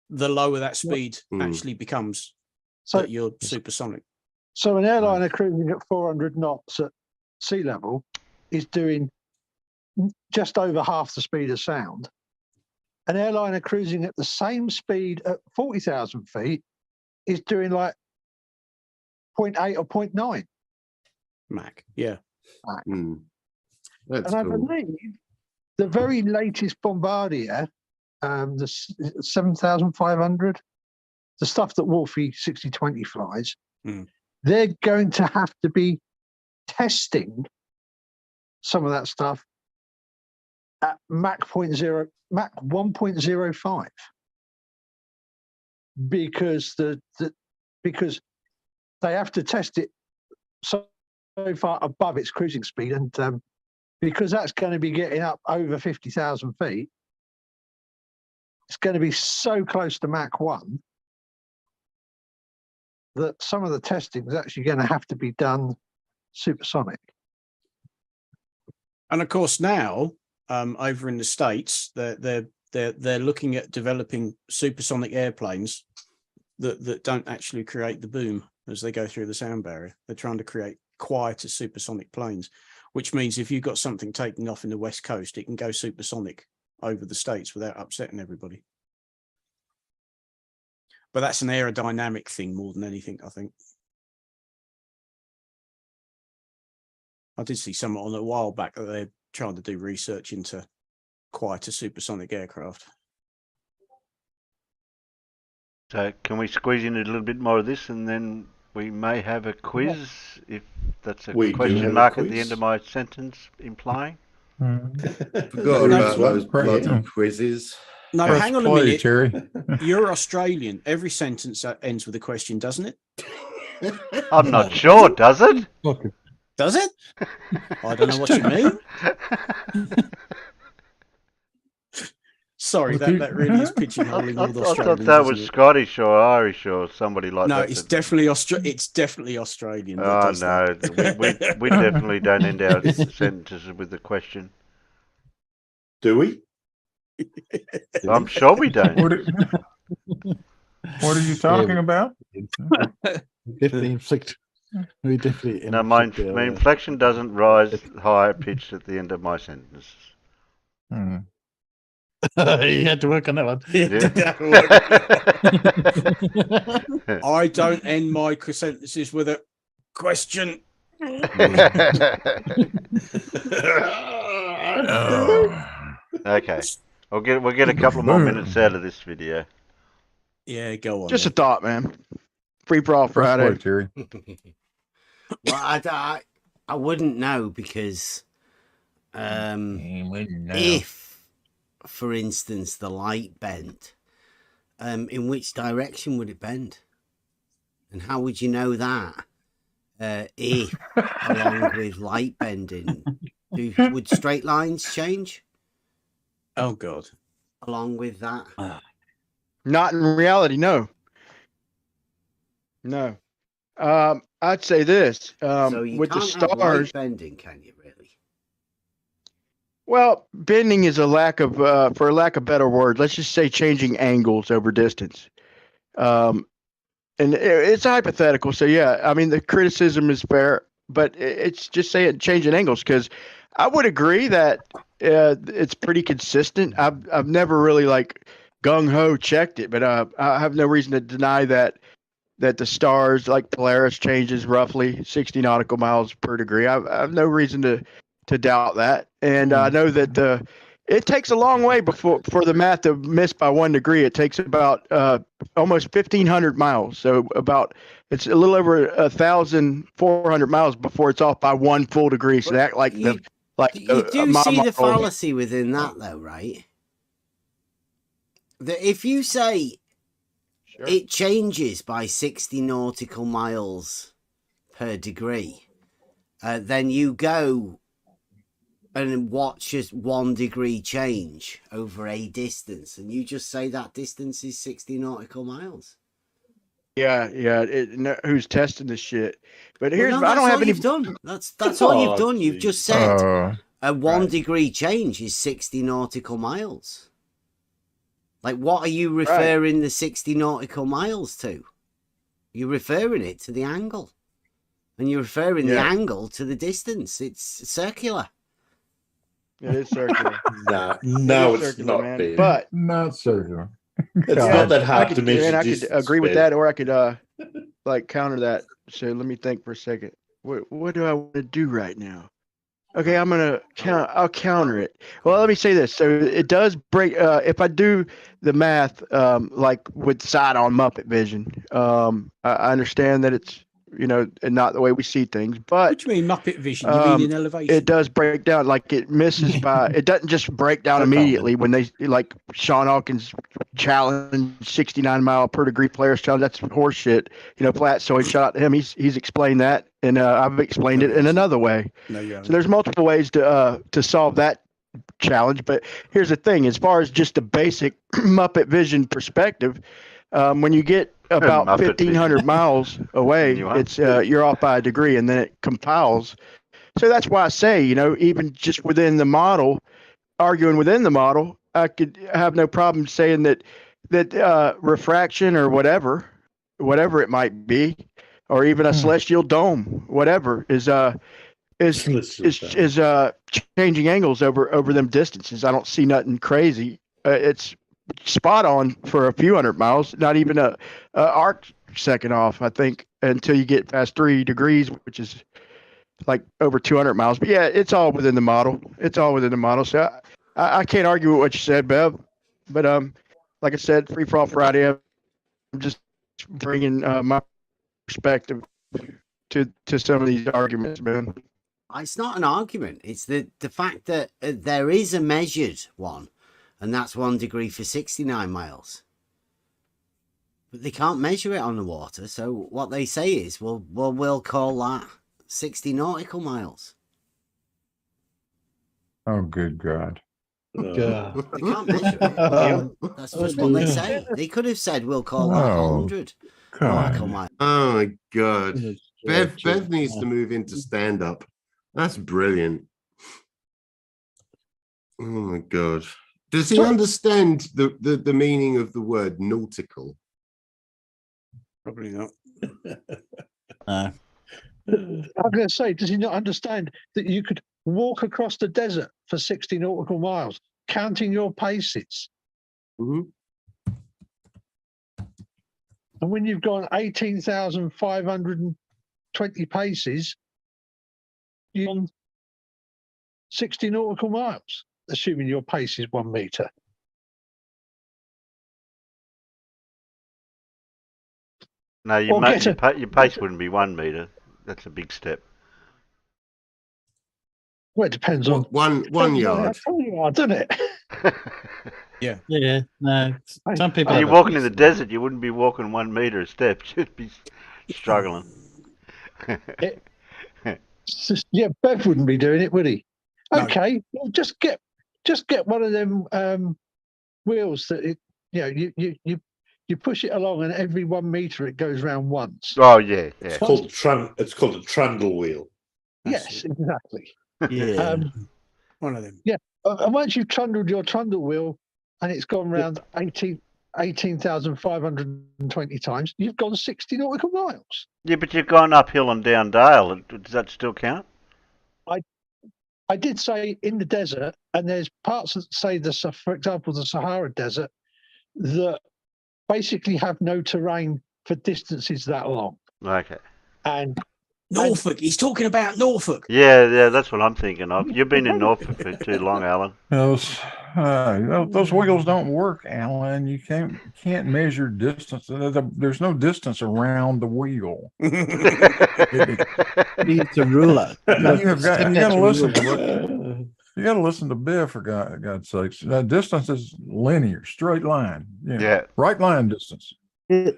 the lower that speed actually becomes. So you're supersonic. So an airliner cruising at 400 knots at sea level is doing just over half the speed of sound. An airliner cruising at the same speed at 40,000 feet is doing like 0.8 or 0.9 Mach. Yeah. Mach. That's I cool. believe the very latest Bombardier, the 7,500, the stuff that Wolfie 6020 flies, they're going to have to be testing some of that stuff at Mach 1.05 because because they have to test it so far above its cruising speed, and because that's going to be getting up over 50,000 feet, it's going to be so close to Mach 1 that some of the testing is actually going to have to be done supersonic. And of course now, over in the States, they're looking at developing supersonic airplanes that don't actually create the boom as they go through the sound barrier. They're trying to create quieter supersonic planes, which means if you've got something taking off in the West Coast, it can go supersonic over the States without upsetting everybody. But that's an aerodynamic thing more than anything, I think. I did see someone on a while back that they're trying to do research into quieter supersonic aircraft. So can we squeeze in a little bit more of this, and then we may have a quiz, if that's a question mark at the end of my sentence implying? Forgot about those bloody quizzes. No, hang on a minute. Terry. You're Australian. Every sentence ends with a question, doesn't it? I'm not sure, does it? Does it? I don't know what you mean. Sorry, that really is pigeonholing all the Australians. I thought that was Scottish or Irish or somebody like that. No, it's definitely Australian. Oh no, we definitely don't end our sentences with a question. Do we? I'm sure we don't. What are you talking about? Definitely inflict. We definitely. No, my inflection doesn't rise higher pitched at the end of my sentences. You had to work on that one. Yeah. I don't end my sentences with a question. Okay. We'll get a couple of more minutes out of this video. Yeah, go on. Just a thought, man. Free for all Friday. Terry. Well, I wouldn't know because if, for instance, the light bent, in which direction would it bend? And how would you know that? If, along with light bending, would straight lines change? Oh, God. Along with that? Not in reality, no. No. I'd say this. So you with the can't have stars, light bending, can you, really? well, bending is a lack of, for a lack of better word, let's just say changing angles over distance. And it's hypothetical. So, yeah, I mean, the criticism is fair, but it's just saying changing angles because I would agree that it's pretty consistent. I've never really like gung-ho checked it, but I have no reason to deny that the stars, like Polaris, changes roughly 60 nautical miles per degree. I have no reason to doubt that. And I know that it takes a long way for the math to miss by 1 degree. It takes about almost 1,500 miles. So it's a little over 1,400 miles before it's off by 1 full degree. So that you do see the fallacy within that, though, right? That if you say it changes by 60 nautical miles per degree, then you go and watch just 1 degree change over a distance, and you just say that distance is 60 nautical miles. Yeah. Who's testing this shit? But here's I don't have any. Done. That's all you've done. You've just said a 1 degree change is 60 nautical miles. Like, what are you referring the 60 nautical miles to? You're referring it to the angle, and you're referring the angle to the distance. It's circular. It is circular. No, it's circular, not, man. Ben. But not circular. It's not that hard to measure. I could agree with that, or I could like counter that. So let me think for a second. What do I want to do right now? Okay, I'm gonna I'll counter it. Well, let me say this. So it does break. If I do the math, like with side-on Muppet vision, I understand that it's and not the way we see things. But what do you mean Muppet vision? You mean in elevation? It does break down. Like it misses by. It doesn't just break down immediately when they like Sean Hawkins challenge 69 mile per degree Polaris challenge. That's horseshit. Flat. So shout out to him. He's explained that, and I've explained it in another way. No, you haven't. So there's multiple ways to solve that challenge. But here's the thing: as far as just the basic Muppet vision perspective, when you get about 1,500 miles away, it's you're off by a degree, and then it compiles. So that's why I say, even just within the model, arguing within the model, I could have no problem saying that refraction or whatever it might be, or even a celestial dome, whatever is changing angles over them distances. I don't see nothing crazy. It's spot on for a few hundred miles, not even a arc second off, I think, until you get past 3 degrees, which is like over 200 miles. But yeah, it's all within the model. So I can't argue with what you said, Bev. But like I said, Free For All Friday, I'm just bringing my perspective to some of these arguments, man. It's not an argument. It's the fact that there is a measured one, and that's 1 degree for 69 miles. But they can't measure it on the water, so what they say is, well, we'll call that 60 nautical miles. Oh, good God. They can't measure it. That's just what they say. They could have said, we'll call that 100 nautical miles. Oh, my God. Bev needs to move into stand-up. That's brilliant. Oh, my God. Does he understand the meaning of the word nautical? Probably not. I'm going to say, does he not understand that you could walk across the desert for 60 nautical miles, counting your paces? Mm-hmm. And when you've gone 18,520 paces, you're on 60 nautical miles, assuming your pace is 1 meter. No, your pace wouldn't be 1 meter. That's a big step. Well, it depends on one yard. Doesn't it? Yeah. No, some people. You're walking in the desert. You wouldn't be walking 1 meter a step. You'd be struggling. Yeah, Bev wouldn't be doing it, would he? No. Okay, well, just get one of them wheels that you push it along, and every 1 meter it goes round once. Oh yeah. It's called a trundle wheel. Yes, exactly. Yeah. One of them. Yeah, and once you've trundled your trundle wheel, and it's gone round 18,520 times, you've gone 60 nautical miles. Yeah, but you've gone uphill and down dale. Does that still count? I did say in the desert, and there's parts that say for example, the Sahara Desert, that basically have no terrain for distances that long. Okay. And Norfolk. He's talking about Norfolk. Yeah, that's what I'm thinking of. You've been in Norfolk for too long, Alan. Those wheels don't work, Alan. You can't measure distance. There's no distance around the wheel. It's a ruler. You got to listen to Biff, for God's sakes. That distance is linear, straight line. Yeah. Right line distance. No,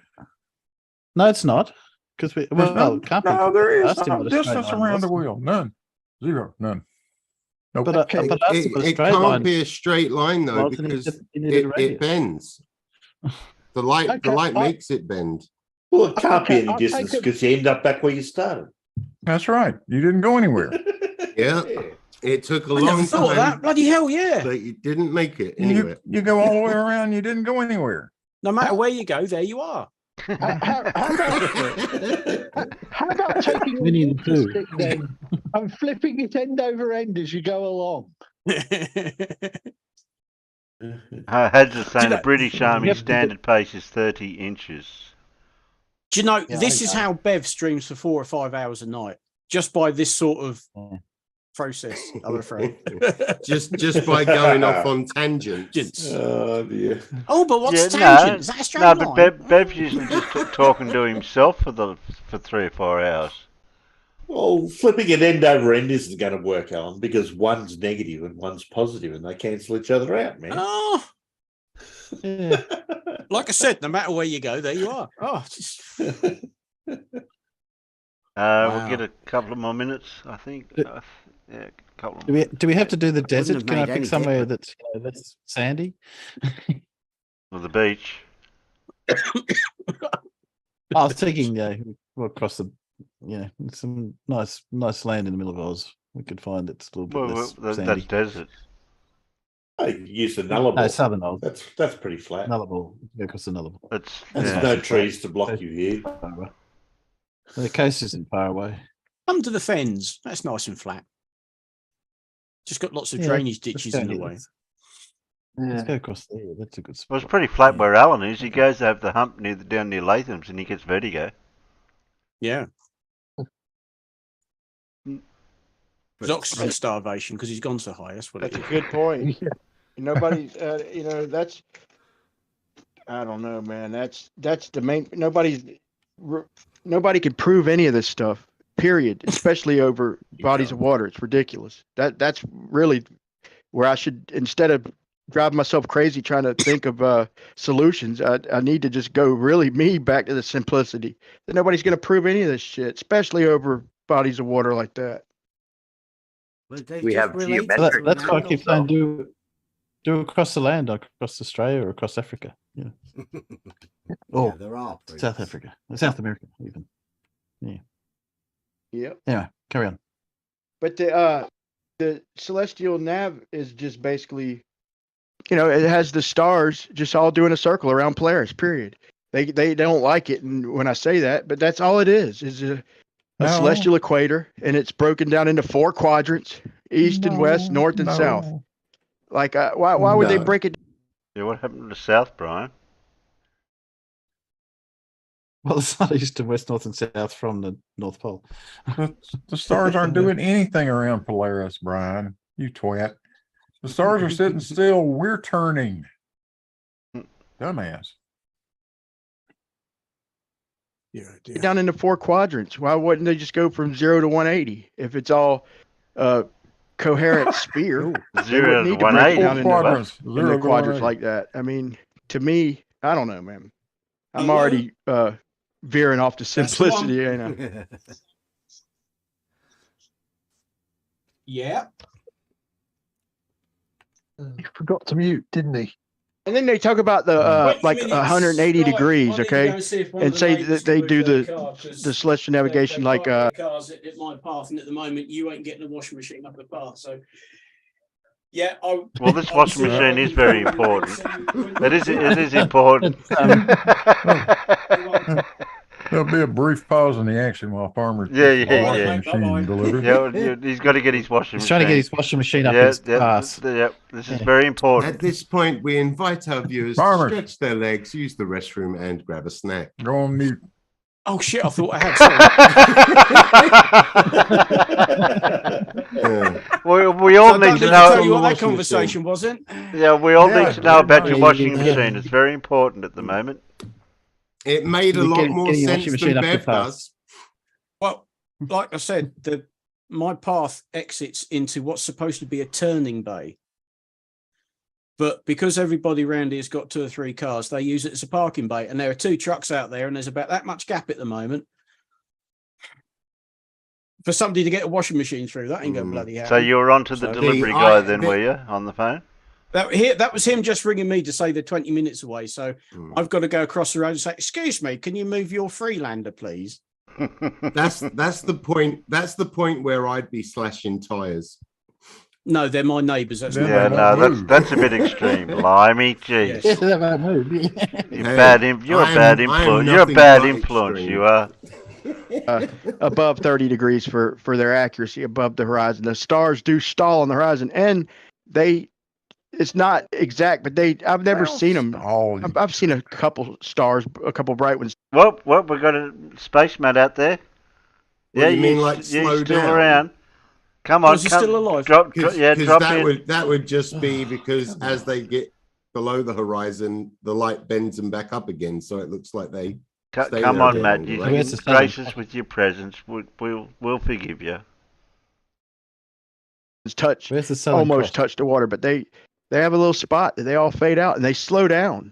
it's not. Because there is no distance around the wheel. None. Zero. None. Nope. But it can't be a straight line though, because it bends. The light makes it bend. Well, it can't be any distance because you end up back where you started. That's right. You didn't go anywhere. Yeah. It took a long time. That. Bloody hell, yeah. But you didn't make it anywhere. You go all the way around. You didn't go anywhere. No matter where you go, there you are. How about taking the stick then and flipping it end over end as you go along? Had's saying the British Army standard pace is 30 inches. Do you know, this is how Bev streams for 4 or 5 hours a night, just by this sort of process, I'm afraid. just by going off on tangents. Oh dear. Oh, but what's tangent? Is that a straight line? No, but Bev's usually just talking to himself for 3 or 4 hours. Well, flipping it end over end isn't going to work, Alan, because one's negative and one's positive, and they cancel each other out, man. Oh. Yeah. Like I said, no matter where you go, there you are. Oh, just... We'll get a couple of more minutes, I think. Yeah, a couple. Do we have to do the desert? Can I pick somewhere that's sandy? Or the beach? I was thinking, across the, some nice land in the middle of Oz. We could find it's a little bit less sandy. That's desert. I use the Nullarbor. No, southern Oz. That's pretty flat. Nullarbor. Yeah, across the Nullarbor. There's no trees to block you here. The coast isn't far away. Come to the Fens. That's nice and flat. Just got lots of drainage ditches in the way. Let's go across there. That's a good spot. Well, it's pretty flat where Alan is. He goes to have the hump down near Latham's and he gets vertigo. Yeah. It's oxygen starvation because he's gone so high. That's what. That's a good point. Nobody, that's. I don't know, man. That's the main. Nobody can prove any of this stuff. Period. Especially over bodies of water. It's ridiculous. That's really where I should, instead of driving myself crazy trying to think of solutions, I need to just go back to the simplicity. That nobody's going to prove any of this shit, especially over bodies of water like that. We have geometric. That's why I keep saying do across the land, across Australia or across Africa. Yeah. Yeah, there are South Africa, South America, even. Yeah. Yep. Anyway, carry on. But the celestial nav is just basically, it has the stars just all doing a circle around Polaris. Period. They don't like it, and when I say that, but that's all it is a celestial equator, and it's broken down into 4 quadrants: east and west, north and south. Like, why would they break it? Yeah, what happened to the south, Brian? Well, it's not east and west, north and south from the North Pole. The stars aren't doing anything around Polaris, Brian. You twat. The stars are sitting still. We're turning. Dumbass. Yeah, down into 4 quadrants. Why wouldn't they just go from 0 to 180 if it's all coherent sphere? They wouldn't need to break it down into quadrants like that. I mean, to me, I don't know, man. I'm already veering off to simplicity, ain't I? Yeah. He forgot to mute, didn't he? And then they talk about the like 180 degrees, okay, and say that they do the celestial navigation like cars at my path, and at the moment you ain't getting a washing machine up the path. So yeah, well, this washing machine is very important. It is important. There'll be a brief pause in the action while Farmer washing machine delivers. Yeah, he's got to get his washing machine. He's trying to get his washing machine up his ass. This is very important. At this point, we invite our viewers to stretch their legs, use the restroom, and grab a snack. Go on mute. Oh shit! I thought I had. We all need to know. Tell you what that conversation wasn't. Yeah, we all need to know about your washing machine. It's very important at the moment. It made a lot more sense than Bev does. Well, like I said, my path exits into what's supposed to be a turning bay. But because everybody around here's got 2 or 3 cars, they use it as a parking bay. And there are 2 trucks out there, and there's about that much gap at the moment. For somebody to get a washing machine through, that ain't going to bloody happen. So you were on to the delivery guy then, were you, on the phone? That was him just ringing me to say they're 20 minutes away. So I've got to go across the road and say, excuse me, can you move your Freelander, please? That's the point. That's the point where I'd be slashing tires. No, they're my neighbours. That's that's a bit extreme. Blimey, jeez. Yes. That might move. You're a bad influence. You're a bad influence. You are. Above 30 degrees for their accuracy above the horizon. The stars do stall on the horizon, and it's not exact, but I've never seen them. I've seen a couple stars, a couple bright ones. Well, we've got a spaceman out there. What do you mean, like slow still down? around. Come on, is he still alive? Drop in. That would just be because as they get below the horizon, the light bends them back up again, so it looks like they. Come on, Matt. You're gracious with your presence. We'll forgive you. It's almost touched the water, but they have a little spot that they all fade out and they slow down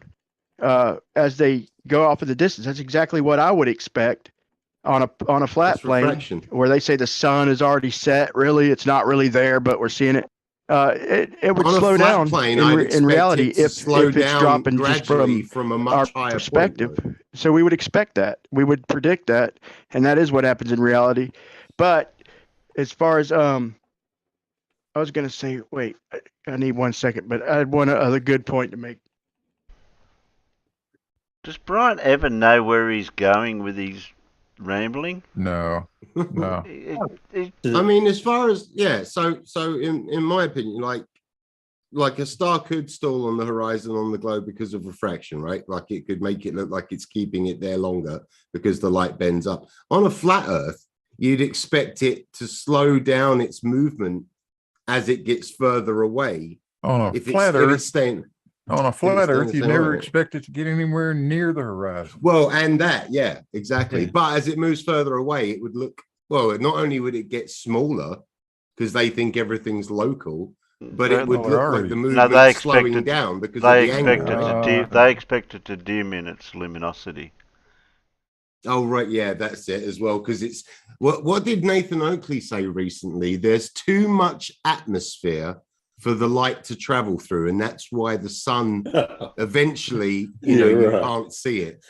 as they go off in the distance. That's exactly what I would expect on a flat plane where they say the sun is already set. Really, it's not really there, but we're seeing it. It would slow down in reality if it's dropping just from a much higher perspective. So we would expect that. We would predict that, and that is what happens in reality. But as far as I was going to say, wait, I need 1 second, but I had one other good point to make. Does Brian ever know where he's going with his rambling? No. I mean, as far as so in my opinion, like a star could stall on the horizon on the globe because of refraction, right? Like it could make it look like it's keeping it there longer because the light bends up. On a flat Earth, you'd expect it to slow down its movement as it gets further away. On a flat Earth, you never expect it to get anywhere near the horizon. Well, and exactly. Yeah. But as it moves further away, it would look, well, not only would it get smaller because they think everything's local, but it would look like the movement slowing down because of the angle. They expect it to dim in its luminosity. Oh, right. Yeah, that's it as well. Because it's what did Nathan Oakley say recently? There's too much atmosphere for the light to travel through, and that's why the sun eventually, you can't see it.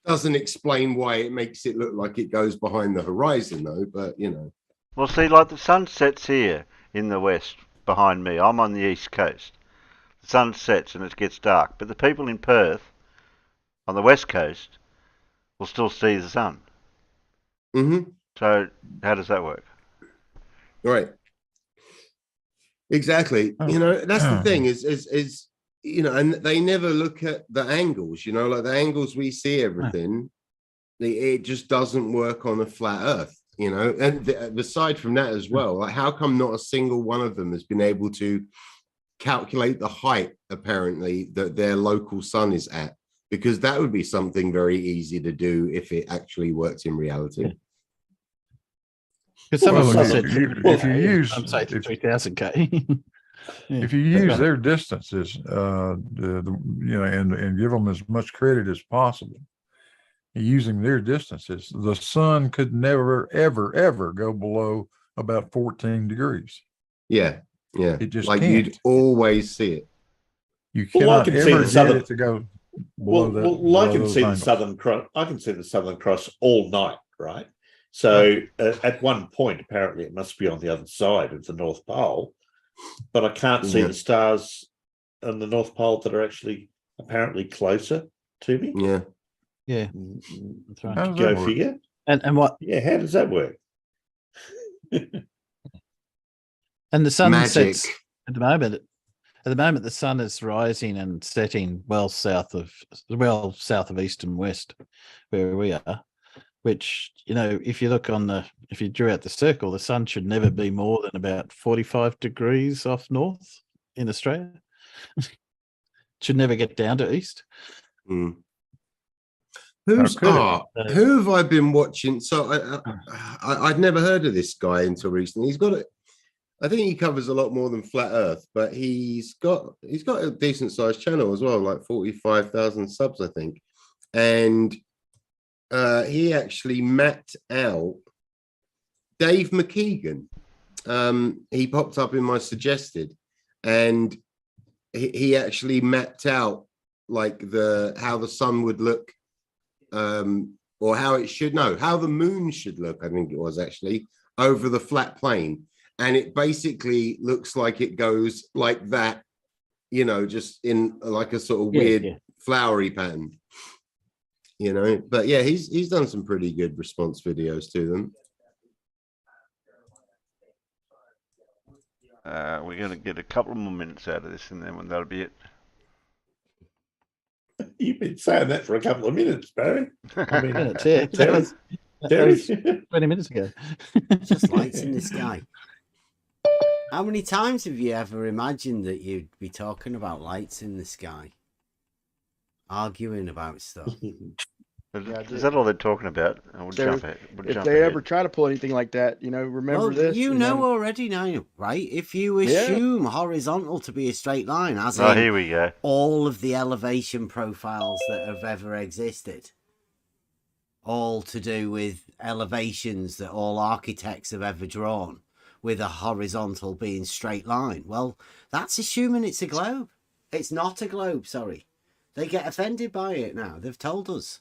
Doesn't explain why it makes it look like it goes behind the horizon, though. But well, see, like the sun sets here in the west behind me. I'm on the east coast. The sun sets and it gets dark, but the people in Perth on the west coast will still see the sun. Mm-hmm. So how does that work? Right. Exactly. That's the thing is, and they never look at the angles, like the angles we see everything, it just doesn't work on a flat Earth. You know, and aside from that as well, like how come not a single one of them has been able to calculate the height apparently that their local sun is at? Because that would be something very easy to do if it actually worked in reality. Because some of them said if you use 3,000 if you use their distances, you know, and give them as much credit as possible, using their distances, the sun could never, ever go below about 14 degrees. Yeah, yeah. It just like can't. You'd always see it. You cannot ever get it to go below that. Well, I can see the Southern Cross. I can see the Southern Cross all night, right? So at one point, apparently, it must be on the other side of the North Pole, but I can't see the stars on the North Pole that are actually apparently closer to me. Yeah, yeah, that's right. Go figure. And what? Yeah, how does that work? And the sun sets at the moment. At the moment, the sun is rising and setting well south of east and west, where we are. Which, you know, if you look if you drew out the circle, the sun should never be more than about 45 degrees off north in Australia. Should never get down to east. Mm. Who have I been watching? So I'd never heard of this guy until recently. He's got I think he covers a lot more than Flat Earth, but he's got a decent sized channel as well, like 45,000 subs, I think. And he actually mapped out Dave McKeegan. He popped up in my suggested, and he actually mapped out like how the sun would look, or how the moon should look. I think it was actually over the flat plane, and it basically looks like it goes like that, you know, just in like a sort of weird flowery pattern. You know, but yeah, he's done some pretty good response videos to them. We're going to get a couple more minutes out of this, and then that'll be it. You've been saying that for a couple of minutes, Barry. I mean, that was 20 minutes ago. Just lights in the sky. How many times have you ever imagined that you'd be talking about lights in the sky? Arguing about stuff. Is that all they're talking about? If they ever try to pull anything like that, you know, remember this. You know already now, right? If you assume horizontal to be a straight line, as in here we go. All of the elevation profiles that have ever existed, all to do with elevations that all architects have ever drawn, with a horizontal being straight line. Well, that's assuming it's a globe. It's not a globe, sorry. They get offended by it now. They've told us.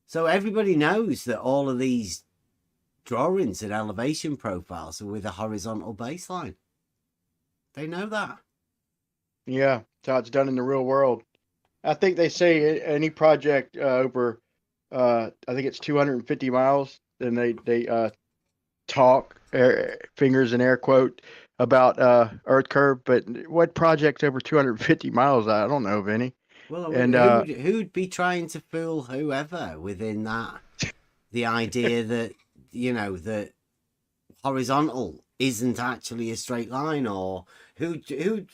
So everybody knows that all of these drawings and elevation profiles are with a horizontal baseline. They know that. Yeah, that's how it's done in the real world. I think they say any project over, I think it's 250 miles, then they talk, fingers in air quote, about Earth curve. But what project over 250 miles? I don't know of any. Well, who'd be trying to fool whoever within that? The idea that, you know, that horizontal isn't actually a straight line, or who'd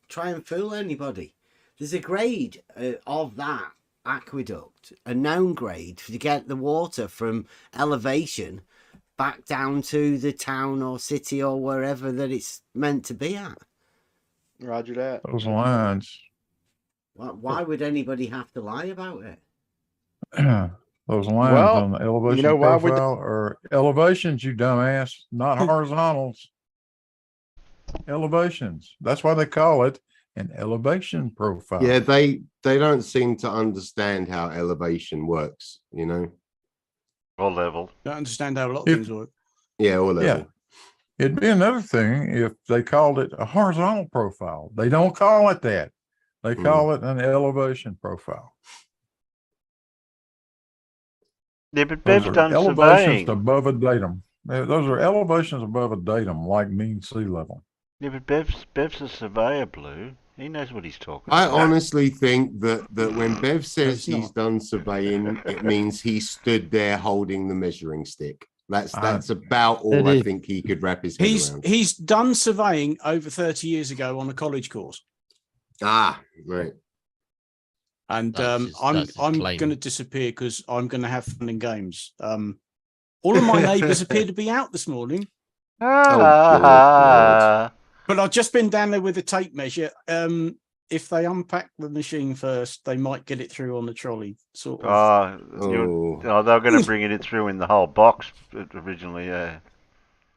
try and fool anybody? There's a grade of that aqueduct, a known grade to get the water from elevation back down to the town or city or wherever that it's meant to be at. Roger that. Those lines. Why would anybody have to lie about it? Those lines on the elevation profile are elevations, you dumbass, not horizontals. Elevations. That's why they call it an elevation profile. Yeah, they don't seem to understand how elevation works, you know. Or level. Don't understand how a lot of things work. Yeah, or level. Yeah. It'd be another thing if they called it a horizontal profile. They don't call it that. They call it an elevation profile. Yeah, but Bev's done elevations surveying. Above a datum. Those are elevations above a datum, like mean sea level. Yeah, but Bev's a surveyor, Blue. He knows what he's talking I about. honestly think that when Bev says he's done surveying, it means he stood there holding the measuring stick. That's about all I think he could wrap his head around. He's done surveying over 30 years ago on a college course. Ah, right. And I'm going to disappear because I'm going to have fun and games. All of my neighbours appear to be out this morning. But I've just been down there with a tape measure. If they unpack the machine first, they might get it through on the trolley. Sort of. They're going to bring it through in the whole box originally. Yeah.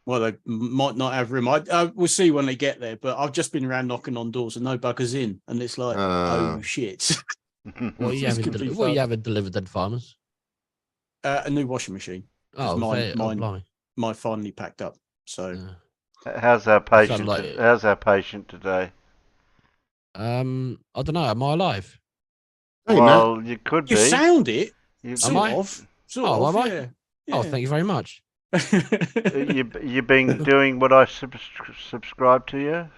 Well, they might not have room. We'll see when they get there. But I've just been around knocking on doors and no buggers in, and it's like, oh shit. What are you having delivered then, farmers? A new washing machine. Oh, mine finally packed up. So, how's our patient? How's our patient today? I don't know. Am I alive? Hey, well, you could be. You sound it. Sort of. Am I? Yeah. Oh, thank you very much. You've been doing what I subscribe to you.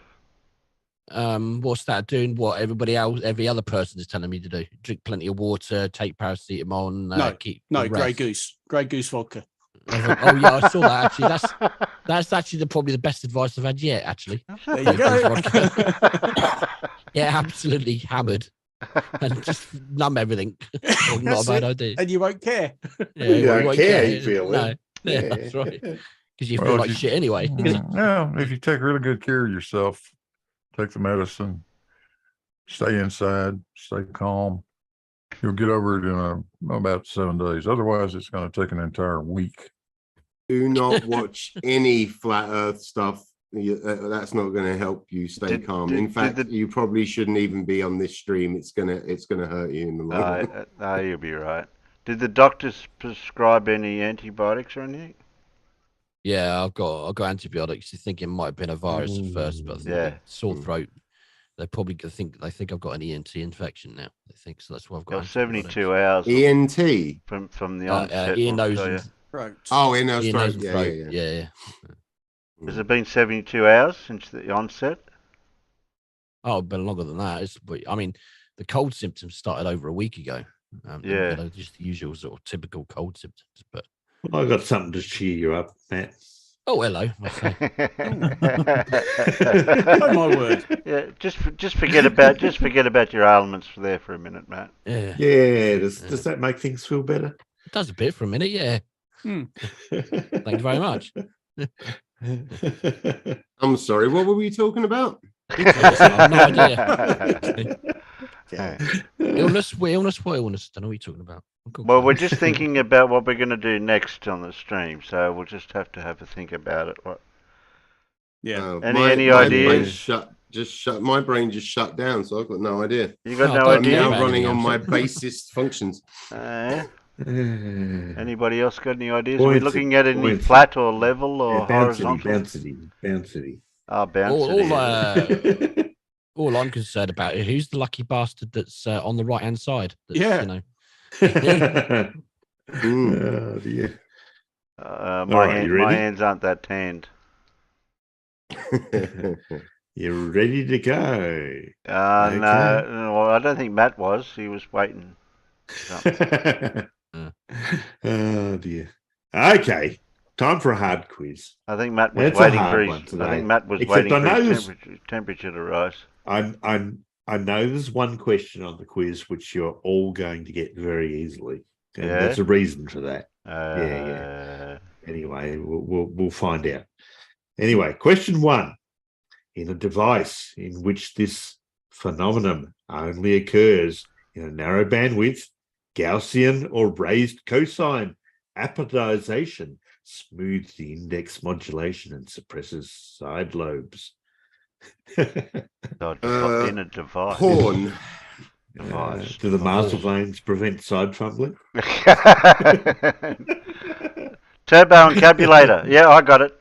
What's that doing? What everybody else, every other person is telling me to do: drink plenty of water, take paracetamol, and Grey Goose vodka. Oh yeah, I saw that actually. That's actually probably the best advice I've had yet. Actually, there you go. Yeah, absolutely hammered, and just numb everything. Not a bad idea. And you won't care. Yeah, you won't care. You feel no. Yeah, that's right. Because you feel like shit anyway. Yeah, if you take really good care of yourself. Take the medicine, stay inside, stay calm. You'll get over it in about 7 days. Otherwise, it's going to take an entire week. Do not watch any flat Earth stuff. That's not going to help you stay calm. In fact, you probably shouldn't even be on this stream. It's gonna hurt you in the long run. No, you'll be right. Did the doctors prescribe any antibiotics or anything? Yeah, I've got antibiotics. You think it might have been a virus at first, but I think sore throat. They probably think I've got an ENT infection now. They think so. That's why I've got 72 hours. ENT from the onset. Ear, nose, and throat. Oh, ear, nose, throat. Yeah. Has it been 72 hours since the onset? Oh, been longer than that. I mean, the cold symptoms started over a week ago. Just the usual sort of typical cold symptoms, but. Well, I've got something to cheer you up, Matt. Oh, hello. Oh, my word. Yeah, just forget about your ailments there for a minute, Matt. Yeah. Does that make things feel better? It does a bit for a minute, yeah. Thank you very much. I'm sorry. What were we talking about? I have no idea. Illness. What illness? Don't know what you're talking about. Well, we're just thinking about what we're going to do next on the stream, so we'll just have to have a think about it. What? Yeah. Any ideas? My brain just shut down, so I've got no idea. You got no idea? I'm now running on my basest functions. Anybody else got any ideas? Are we looking at any flat or level or horizontal? Bouncy. Oh, bouncy. All I'm concerned about is who's the lucky bastard that's on the right hand side. Oh dear. My hands aren't that tanned. You're ready to go. Okay. No, well, I don't think Matt was. He was waiting. Oh dear. Okay, time for a hard quiz. I think Matt was waiting for his temperature to rise. I know there's one question on the quiz which you're all going to get very easily, and there's a reason for that. Anyway, we'll find out. Anyway, question 1: in a device in which this phenomenon only occurs in a narrow bandwidth, Gaussian or raised cosine apodization smooths the index modulation and suppresses side lobes. In a device. Horn. Do the master veins prevent side fumbling? Turbo encabulator. Yeah, I got it.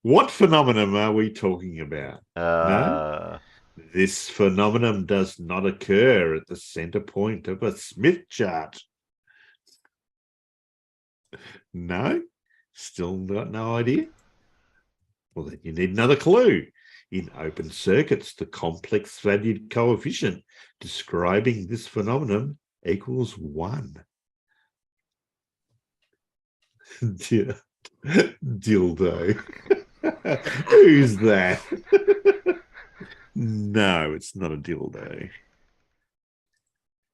What phenomenon are we talking about? No? This phenomenon does not occur at the center point of a Smith chart. No? Still got no idea? Well, then you need another clue. In open circuits, the complex valued coefficient describing this phenomenon equals 1. Dildo. Who's that? No, it's not a dildo.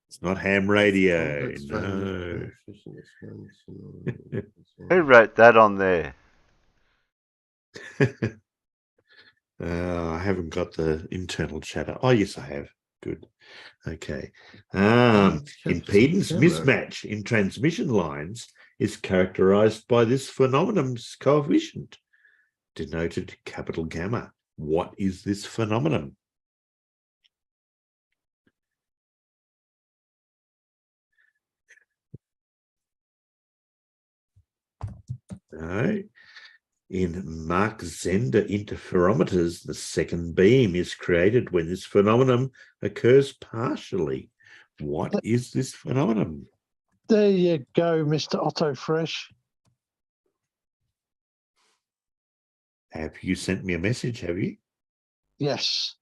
It's not ham radio. No. Who wrote that on there? I haven't got the internal chatter. Oh, yes, I have. Good. Okay. Impedance mismatch in transmission lines is characterized by this phenomenon's coefficient, denoted capital gamma. What is this phenomenon? No. In Mach-Zehnder interferometers, the second beam is created when this phenomenon occurs partially. What is this phenomenon? There you go, Mr. Otto Fresh. Have you sent me a message, have you? Yes.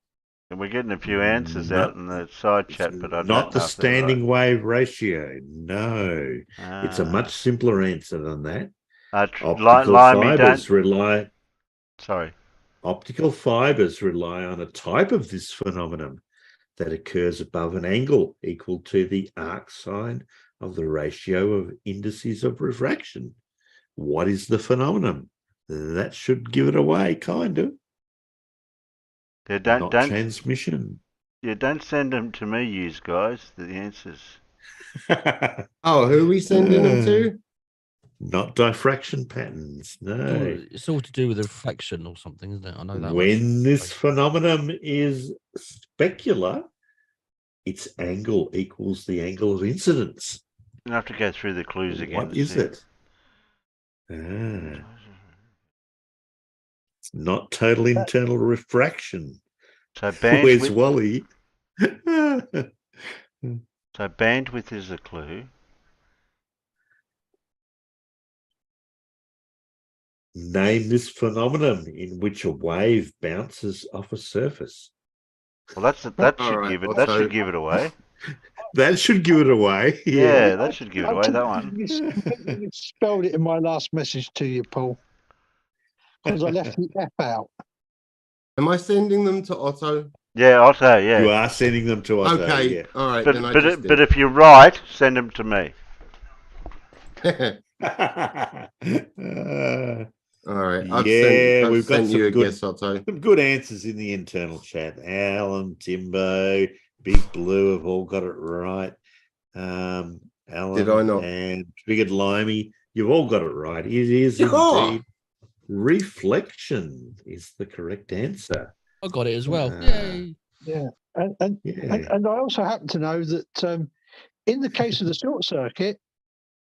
And we're getting a few answers out in the side chat, but I don't Not know the if they're standing wave ratio. No. It's a much simpler answer than that. Optical fibers rely. Sorry. Optical fibers rely on a type of this phenomenon that occurs above an angle equal to the arc sine of the ratio of indices of refraction. What is the phenomenon? That should give it away, kind of. Yeah, don't transmission. Yeah, don't send them to me, you guys. The answers. Oh, who are we sending them to? Not diffraction patterns, no. It's all to do with reflection or something, isn't it? I know that. When this phenomenon is specular, its angle equals the angle of incidence. You have to go through the clues again. What is it? It's not total internal refraction. So bandwidth. Where's Wally? So bandwidth is a clue. Name this phenomenon in which a wave bounces off a surface. Well, that should give it. That should give it away. That should give it away. Yeah, that should give it away. That one. I spelled it in my last message to you, Paul, because I left the F out. Am I sending them to Otto? Yeah, Otto. Yeah, you are sending them to Otto. Okay, yeah. all right. But if you're right, send them to me. All right. We've got some good answers in the internal chat. Alan, Timbo, Big Blue have all got it right. Alan, did I not? And Big Limey, you've all got it right. It is indeed reflection is the correct answer. I got it as well. Yay! Yeah, and I also happen to know that in the case of the short circuit,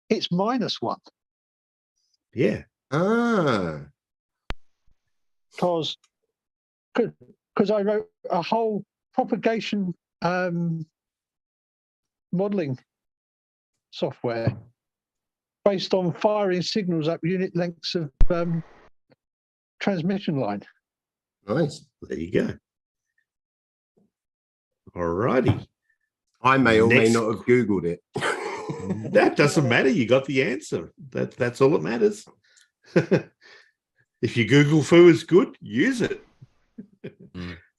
it's -1. Yeah. Because I wrote a whole propagation modeling software based on firing signals up unit lengths of transmission line. Nice. There you go. All righty. I may or may not have Googled it. That doesn't matter. You got the answer. That's all that matters. If your Google foo is good, use it.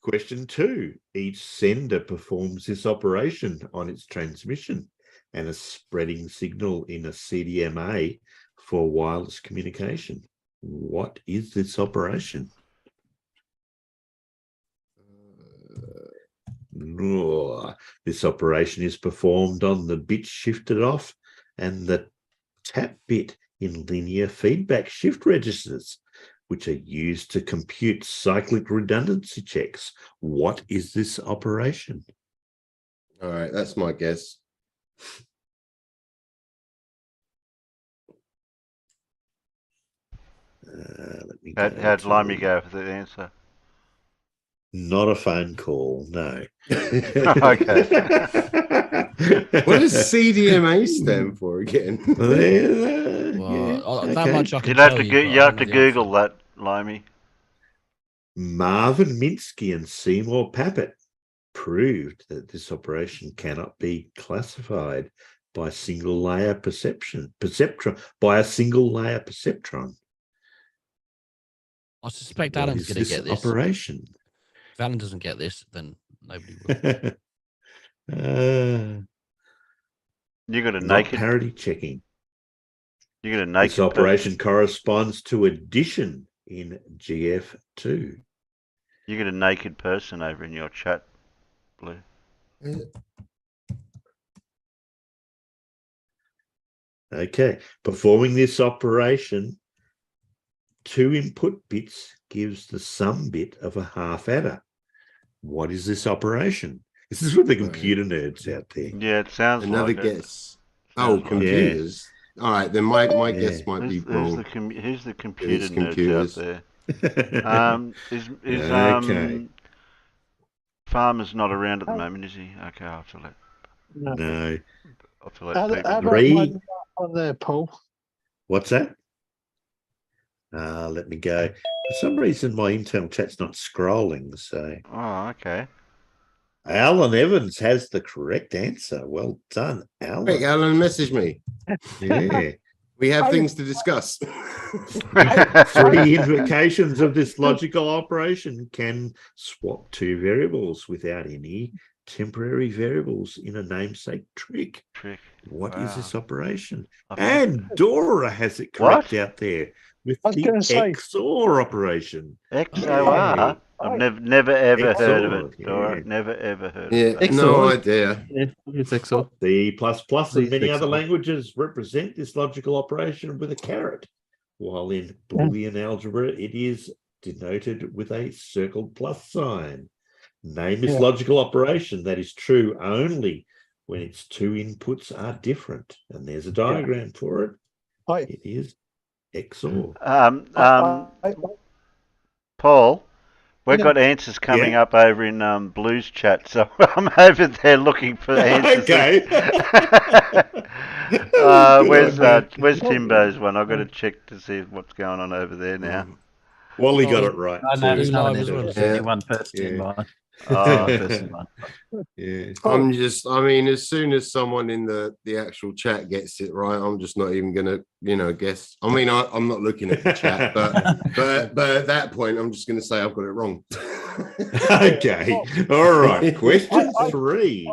Question 2. Each sender performs this operation on its transmission and a spreading signal in a CDMA for wireless communication. What is this operation? This operation is performed on the bit shifted off and the tap bit in linear feedback shift registers, which are used to compute cyclic redundancy checks. What is this operation? All right, that's my guess. How'd Limey go for the answer? Not a phone call, no. Okay. What does CDMA stand for again? That much I can you have to Google that, Limey. Marvin Minsky and Seymour Papert proved that this operation cannot be classified by a single layer perceptron. By a single layer perceptron. I suspect Alan's going to get this operation. If Alan doesn't get this, then nobody will. You got a Not naked parity checking. You got a naked. This operation corresponds to addition in GF2. You got a naked person over in your chat, Blue. Yeah. Okay, performing this operation, 2 input bits gives the sum bit of a half adder. What is this operation? This is for the computer nerds out there. Yeah, it sounds another like guess. Computers. Yeah. All right, then my guess might be wrong. Who's the computer nerds out there? Okay. Farmer's not around at the moment, is he? Okay, I'll have to let. No. I'll have to let people. How about one on there, Paul? What's that? Let me go. For some reason, my internal chat's not scrolling. So. Oh, okay. Alan Evans has the correct answer. Well done, Alan. Quick, Alan, message me. Yeah. We have things to discuss. 3 invocations of this logical operation can swap 2 variables without any temporary variables in a namesake trick. What is this operation? And Dora has it correct out there with the XOR operation. XOR? I've never ever heard of it, Dora. Never ever heard of it. No idea. Yeah, it's XOR. C++ and many other languages represent this logical operation with a caret, while in Boolean algebra it is denoted with a circled plus sign. Name this logical operation that is true only when its 2 inputs are different. And there's a diagram for it. It is XOR. Paul, we've got answers coming up over in Blue's chat, so I'm over there looking for answers. Okay. Where's Timbo's one? I've got to check to see what's going on over there now. Wally got it right. I know there's only one person in mine. I mean, as soon as someone in the actual chat gets it right, I'm just not even gonna, guess. I mean, I'm not looking at the chat, but at that point, I'm just gonna say I've got it wrong. Okay, all right. Question 3.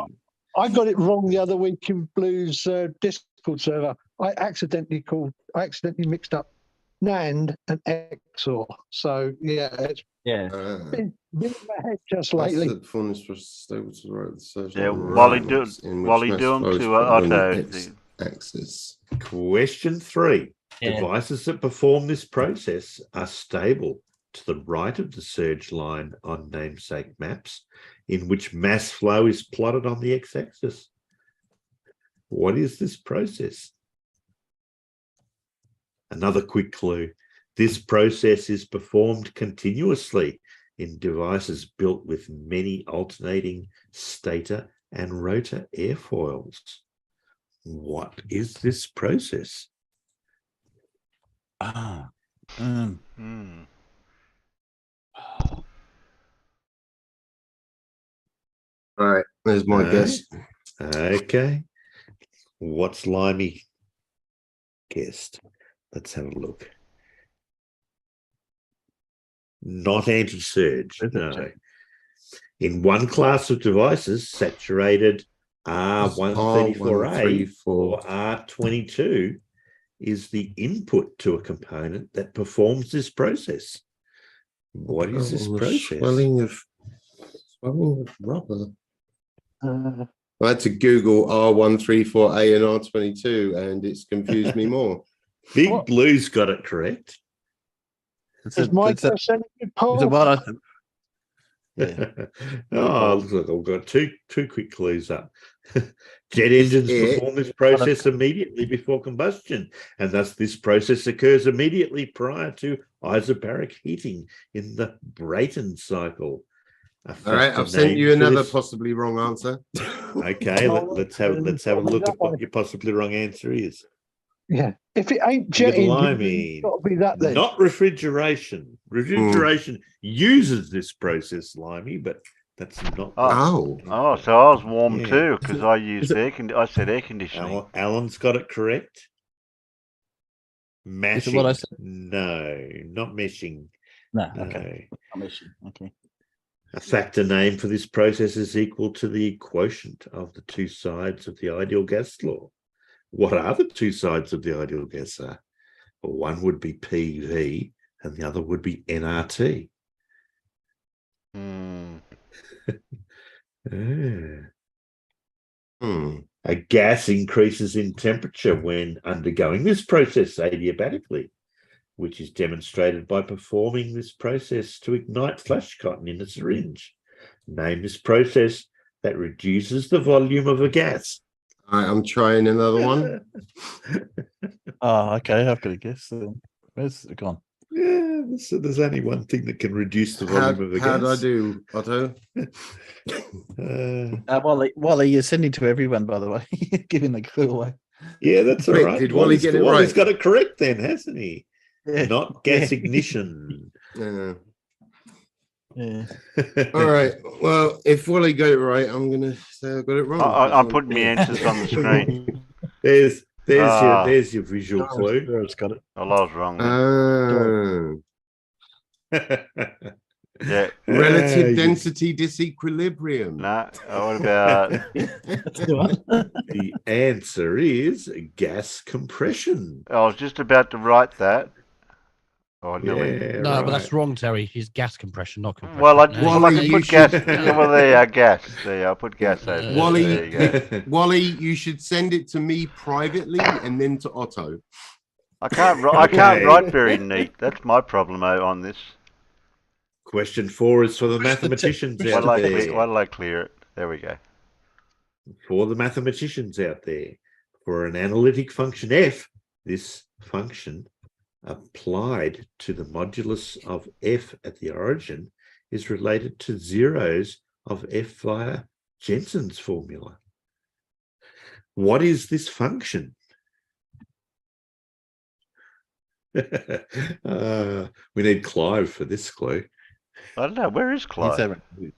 I got it wrong the other week in Blue's Discord server. I accidentally mixed up NAND and XOR. So yeah, it's been in my head just lately. Wally doing to Otto. Axis. Question 3. Devices that perform this process are stable to the right of the surge line on namesake maps, in which mass flow is plotted on the x-axis. What is this process? Another quick clue. This process is performed continuously in devices built with many alternating stator and rotor airfoils. What is this process? All right, there's my guess. Okay. What's Limey guessed? Let's have a look. Not anti-surge, no. In one class of devices, saturated R134A or R22 is the input to a component that performs this process. What is this process? Swelling of rubber. I had to Google R134A and R22, and it's confused me more. Big Blue's got it correct. Is my question Paul? Oh, look, I've got two quick clues up. Jet engines perform this process immediately before combustion, and thus this process occurs immediately prior to isobaric heating in the Brayton cycle. All right, I've sent you another possibly wrong answer. Okay, let's have a look at what your possibly wrong answer is. Yeah, if it ain't jet engine, it's got to be that then. Not refrigeration. Refrigeration uses this process, Limey, but That's not. Oh, so I was warm too because I used I said air conditioning. Alan's got it correct. Mashing? Is it what I said? No, not meshing. No, okay. Not meshing. Okay. A factor name for this process is equal to the quotient of the two sides of the ideal gas law. What are the two sides of the ideal gas law? Well, one would be PV and the other would be nRT. A gas increases in temperature when undergoing this process adiabatically, which is demonstrated by performing this process to ignite flash cotton in a syringe. Name this process that reduces the volume of a gas. I'm trying another one. Okay, I've got a guess. Where's it gone? Yeah, so there's only one thing that can reduce the volume of a gas. How did I do, Otto? Wally, you're sending to everyone, by the way. You're giving the clue away. Yeah, that's all right. Did Wally get it right? Wally's got it correct then, hasn't he? Yeah. Not gas ignition. No. Yeah. All right. Well, if Wally got it right, I'm going to say I got it wrong. I'm putting my answers on the screen. There's your visual clue. Sure, it's got it. I was wrong. Yeah. Relative density disequilibrium. No. What about? The answer is gas compression. I was just about to write that. No, but that's wrong, Terry. It's gas compression, not compression. Well, I can put gas. Well, there you are, gas. There, I'll put gas over there. Wally, There you go. Wally, you should send it to me privately and then to Otto. I can't write very neat. That's my problem on this. Question 4 is for the mathematicians out there. Why did I clear it? There we go. For the mathematicians out there, for an analytic function f, this function applied to the modulus of f at the origin is related to zeros of f via Jensen's formula. What is this function? We need Clive for this clue. I don't know. Where is Clive? He's over on Blues.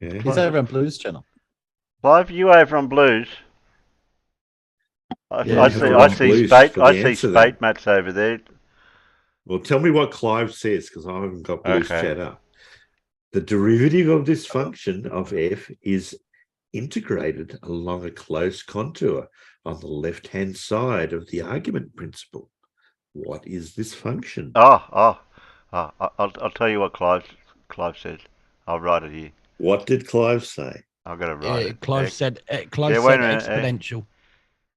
Yeah. He's over on Blues channel. Clive, you over on Blues? I see Spate Mats over there. Well, tell me what Clive says, because I haven't got Blues chat up. The derivative of this function of f is integrated along a close contour on the left-hand side of the argument principle. What is this function? I'll tell you what Clive said. I'll write it here. What did Clive say? I've got to write it. Clive said exponential.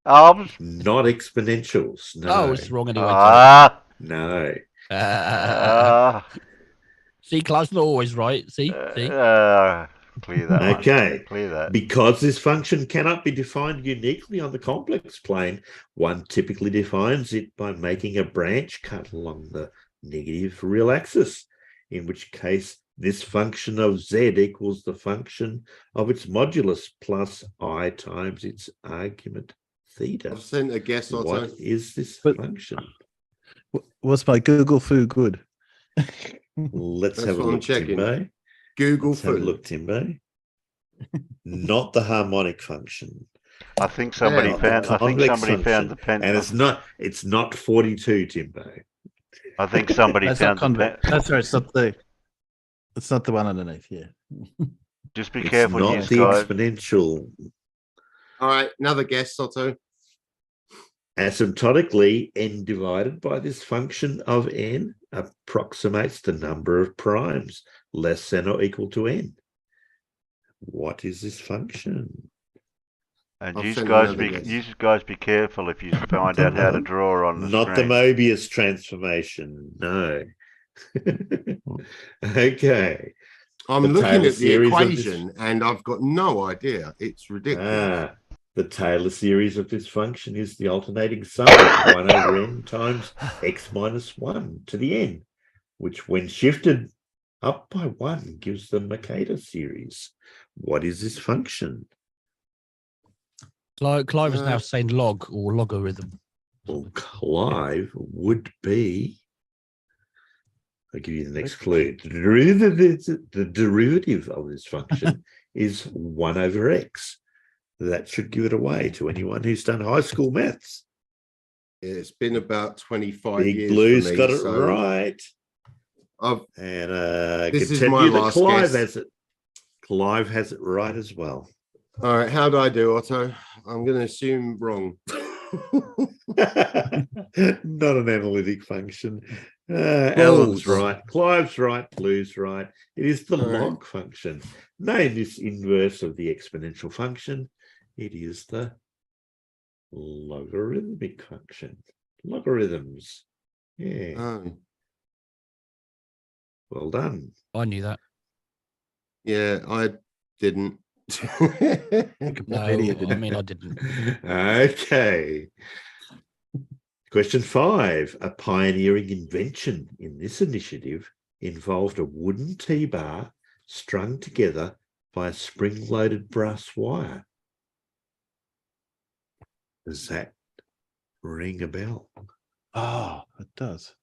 Not exponentials. No. Oh, it's wrong anyway. No. See, Clive's not always right. See? Clear that. Okay. Clear that. Because this function cannot be defined uniquely on the complex plane, one typically defines it by making a branch cut along the negative real axis, in which case this function of z equals the function of its modulus plus I times its argument theta. I've sent a guess, Otto. What is this function? Was my Google foo good? Let's have a look, Timbo. Google foo. Have a look, Timbo. Not the harmonic function. I think somebody found the pen. And it's not 42, Timbo. I think somebody found the pen. That's right, it's not the one underneath, yeah. Just be careful, not the exponential. All right, another guess, Otto. Asymptotically, n divided by this function of n approximates the number of primes less than or equal to n. What is this function? And you guys be careful if you find out how to draw on the Not screen. the Mobius transformation, no. Okay. I'm looking at the equation and I've got no idea. It's ridiculous. The Taylor series of this function is the alternating sum of 1 over n times x minus 1 to the n, which when shifted up by 1 gives the Mercator series. What is this function? Clive is now saying log or logarithm. Well, Clive would be I'll give you the next clue. The derivative of this function is 1 over x. That should give it away to anyone who's done high school maths. It's been about 25 Big years. Blue's for me, got it so right. And this can is tell my you that last Clive guess. has it. Clive has it right as well. All right, how do I do, Otto? I'm going to assume wrong. Not an analytic function. Alan's right. Clive's right. Blue's right. It is the log function. Name this inverse of the exponential function. It is the logarithmic function. Logarithms. Yeah. Well done. I knew that. Yeah, I didn't. No, I mean, I didn't. Okay. Question 5. A pioneering invention in this initiative involved a wooden T-bar strung together by a spring-loaded brass wire. Does that ring a bell? Oh, it does.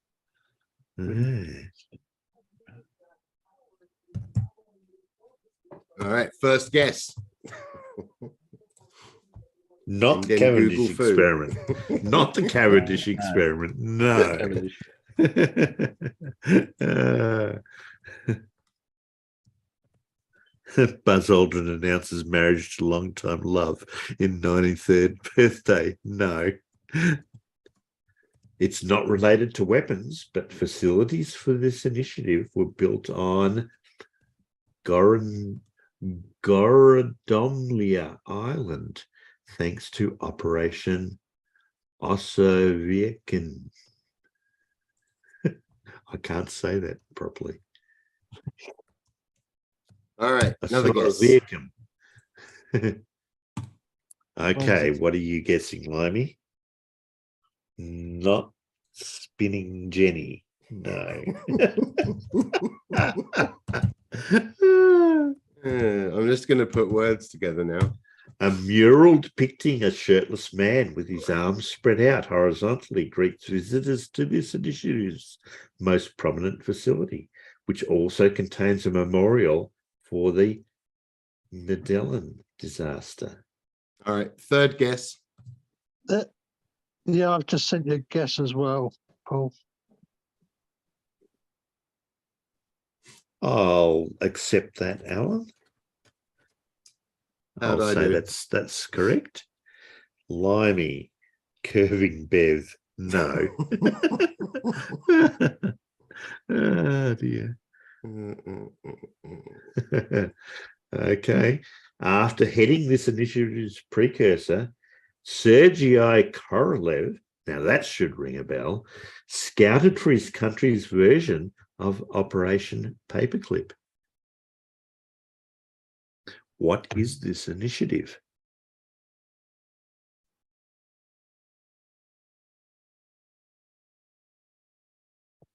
All right, first guess. Not the Cavendish experiment. Not the Cavendish experiment. No. Buzz Aldrin announces marriage to long-time love in 93rd birthday. No. It's not related to weapons, but facilities for this initiative were built on Gorodomlia Island, thanks to Operation Ossovieken. I can't say that properly. All right, another guess. Okay, what are you guessing, Limey? Not spinning Jenny. No. I'm just going to put words together now. A mural depicting a shirtless man with his arms spread out horizontally greets visitors to this initiative's most prominent facility, which also contains a memorial for the Medellin disaster. All right, third guess. Yeah, I've just sent you a guess as well, Paul. I'll accept that, Alan. I'll say that's correct. Limey, curving Bev, no. Oh dear. Okay. After heading this initiative's precursor, Sergei Korolev, now that should ring a bell, scouted for his country's version of Operation Paperclip. What is this initiative?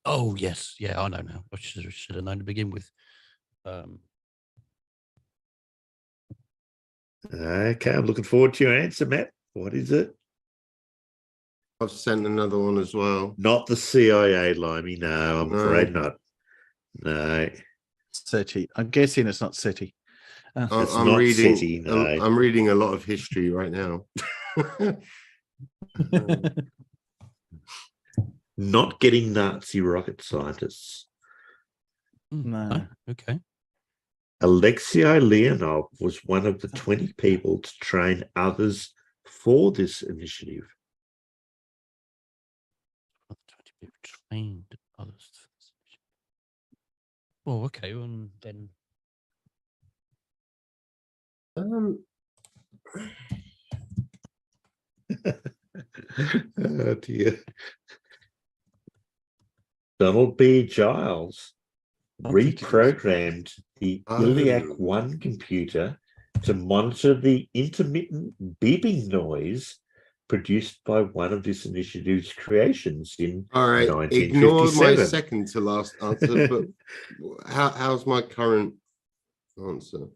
Oh, yes. Yeah, I know now. I should have known to begin with. Okay, I'm looking forward to your answer, Matt. What is it? I've sent another one as well. Not the CIA, Limey. No, I'm afraid not. No. SETI. I'm guessing it's not SETI. I'm reading a lot of history right now. Not getting Nazi rocket scientists. No. Okay. Alexei Leonov was one of the 20 people to train others for this initiative. 20 people trained others. Oh, okay. Well, then. Oh dear. Donald B. Giles reprogrammed the Iliac 1 computer to monitor the intermittent beeping noise produced by one of this initiative's creations in 1957. Ignore my second to last answer, but how's my current answer?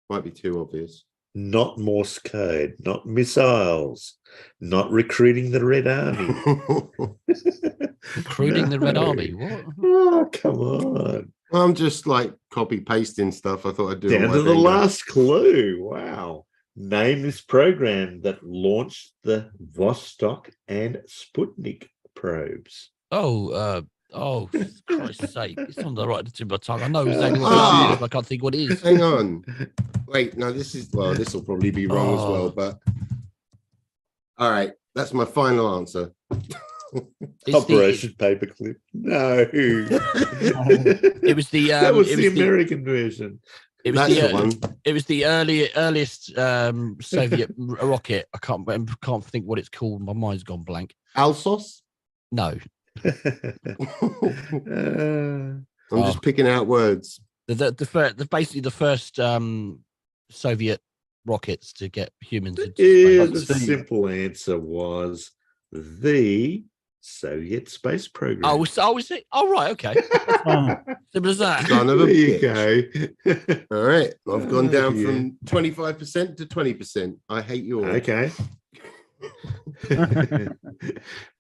Might be too obvious. Not Morse code, not missiles, not recruiting the Red Army. Recruiting the Red Army? What? Oh, come on. I'm just like copy pasting stuff. I thought I'd do Down it on my to the finger. last clue. Wow. Name this program that launched the Vostok and Sputnik probes. Oh, for Christ's sake. It's on the right tip of my tongue. I know exactly what it is, but I can't think what it is. Hang on. Wait, no, this will probably be wrong as well, but all right, that's my final answer. Operation Paperclip. No. It was the that was the American version. It was it was the earliest Soviet rocket. I can't think what it's called. My mind's gone blank. Alsos? No. I'm just picking out words. Basically the first Soviet rockets to get humans into The space. simple answer was the Soviet space program. Oh, was it? Oh, right, okay. Simple as that. Son of a There you bitch. All right, I've gone down from 25% to 20%. I hate you all. Okay.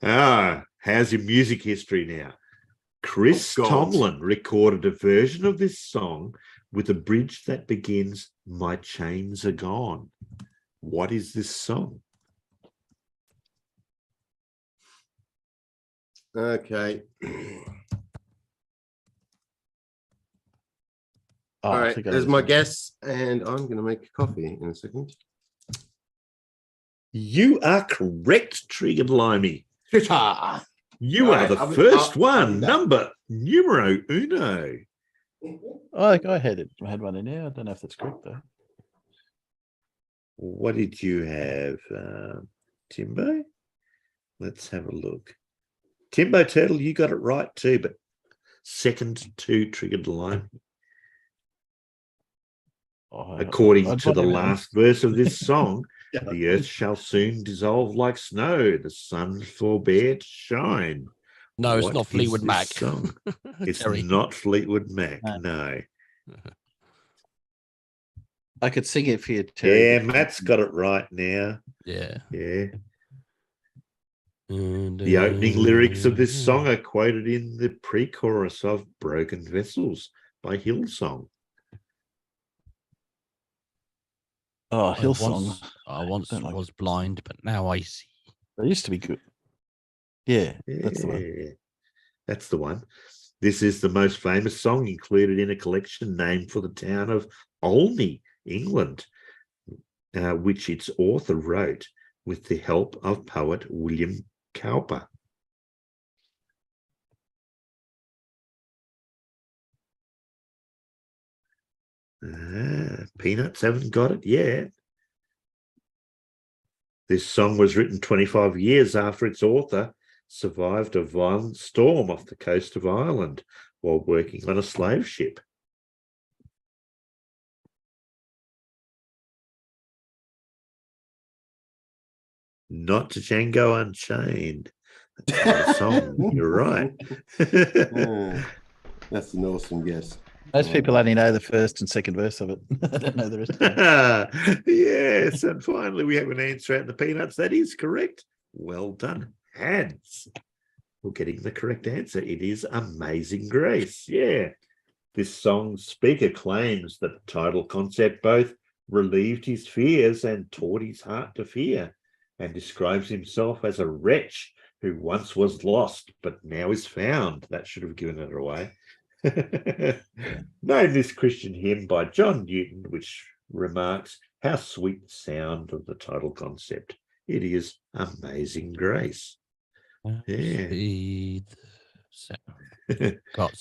How's your music history now? Chris Tomlin recorded a version of this song with a bridge that begins, "My chains are gone." What is this song? Okay. Oh, all right, there's my guess, and I'm going to make coffee in a second. You are correct, Triggered Limey. You All are right, the I'll be- first I'll one, be back. number numero uno. Oh, I had one in there. I don't know if that's correct though. What did you have, Timbo? Let's have a look. Timbo Turtle, you got it right too, but second to Triggered Limey. According to the last verse of this song, the earth shall soon dissolve like snow, the sun forbear to shine. No, it's not Fleetwood Mac. Song? It's Terry. not Fleetwood Mac, no. I could sing it for you, Terry. Yeah, Matt's got it right now. Yeah. Yeah. The opening lyrics of this song are quoted in the pre-chorus of Broken Vessels by Hillsong. Oh, Hillsong. I once was blind, but now I see. They used to be good. Yeah, that's the one. That's the one. This is the most famous song included in a collection named for the town of Olney, England, which its author wrote with the help of poet William Cowper. Peanuts haven't got it yet. This song was written 25 years after its author survived a violent storm off the coast of Ireland while working on a slave ship. Not to Django Unchained. That's the song. You're right. That's an awesome guess. Most people only know the first and second verse of it. I don't know the rest of it. Yes, and finally we have an answer out in the Peanuts. That is correct. Well done, Hads. We're getting the correct answer. It is Amazing Grace. Yeah. This song's speaker claims that the title concept both relieved his fears and taught his heart to fear, and describes himself as a wretch who once was lost but now is found. That should have given it away. Name this Christian hymn by John Newton, which remarks how sweet the sound of the title concept. It is Amazing Grace. Yeah.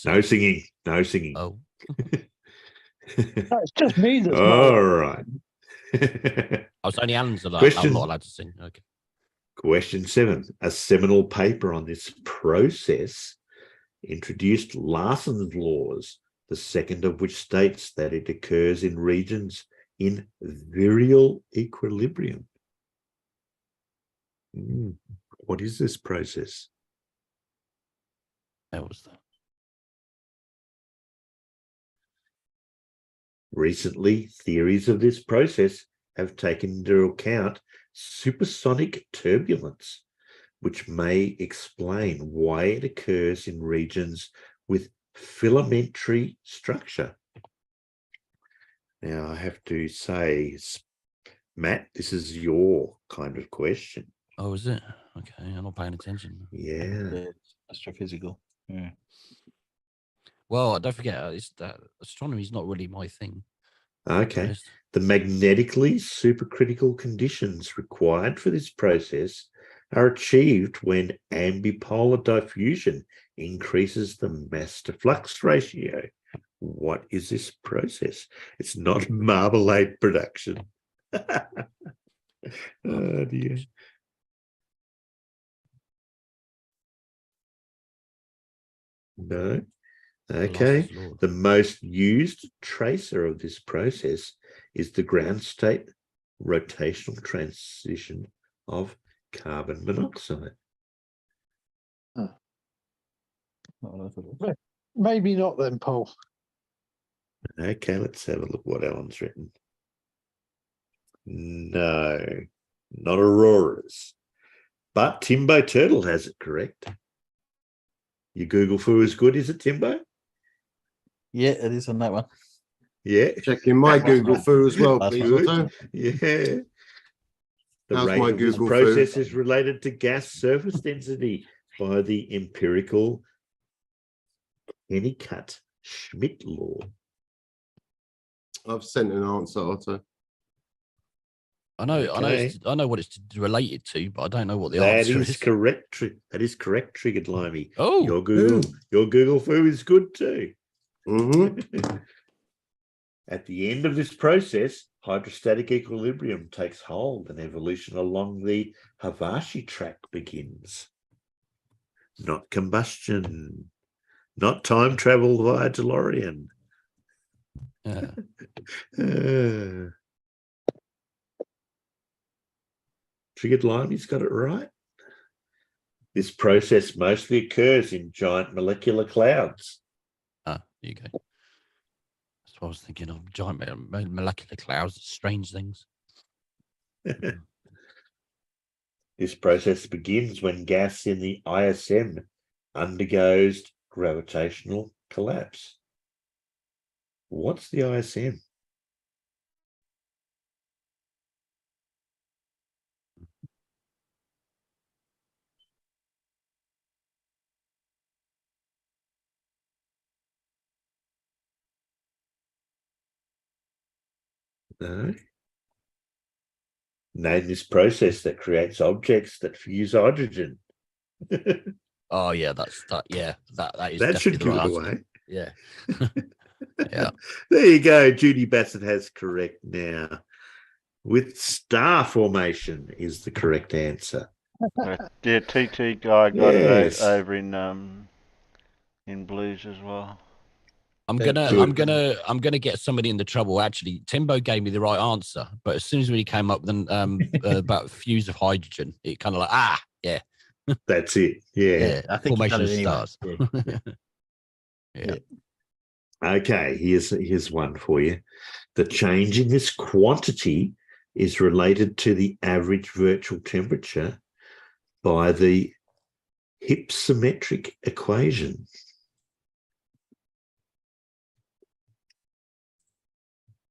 No singing. No singing. Oh. It's just me that's all right. I was only Alan's allowed. I'm not allowed to sing. Okay. Question 7. A seminal paper on this process introduced Larson's laws, the second of which states that it occurs in regions in virial equilibrium. What is this process? That was that. Recently, theories of this process have taken into account supersonic turbulence, which may explain why it occurs in regions with filamentary structure. Now, I have to say, Matt, this is your kind of question. Oh, is it? Okay, I'm not paying attention. Yeah. It's astrophysical. Yeah. Well, don't forget, astronomy is not really my thing. Okay. The magnetically supercritical conditions required for this process are achieved when ambipolar diffusion increases the mass to flux ratio. What is this process? It's not marmalade production. Oh dear. No. Okay. The most used tracer of this process is the ground state rotational transition of carbon monoxide. Huh. Maybe not then, Paul. Okay, let's have a look what Alan's written. No, not auroras. But Timbo Turtle has it correct. Your Google foo is good, is it, Timbo? Yeah, it is on that one. Yeah. Checking my Google foo as well, please, Otto. Yeah. The How's rate my of this Google process foo? is related to gas surface density by the empirical Kennicutt-Schmidt law. I've sent an answer, Otto. I know what it's related to, but I don't know what the answer is. That is correct. That is correct, Triggered Limey. Oh, your Google foo is good too. Mm-hmm. At the end of this process, hydrostatic equilibrium takes hold and evolution along the Havashi track begins. Not combustion, not time travel via DeLorean. Triggered Limey's got it right. This process mostly occurs in giant molecular clouds. There you go. That's what I was thinking of. Giant molecular clouds, strange things. This process begins when gas in the ISM undergoes gravitational collapse. What's the ISM? No. Name this process that creates objects that fuse hydrogen. Oh yeah, that is that should give right it away. Yeah. Yeah. There you go. Judy Bassett has correct now. With star formation is the correct answer. Yeah, TT guy got it over in Blues as well. I'm gonna get somebody into trouble. Actually, Timbo gave me the right answer, but as soon as he came up with about fuse of hydrogen, it kind of like yeah. That's it. Yeah. I think formation of anyway. stars. Yeah. Okay, here's one for you. The change in this quantity is related to the average virtual temperature by the hypsometric equation.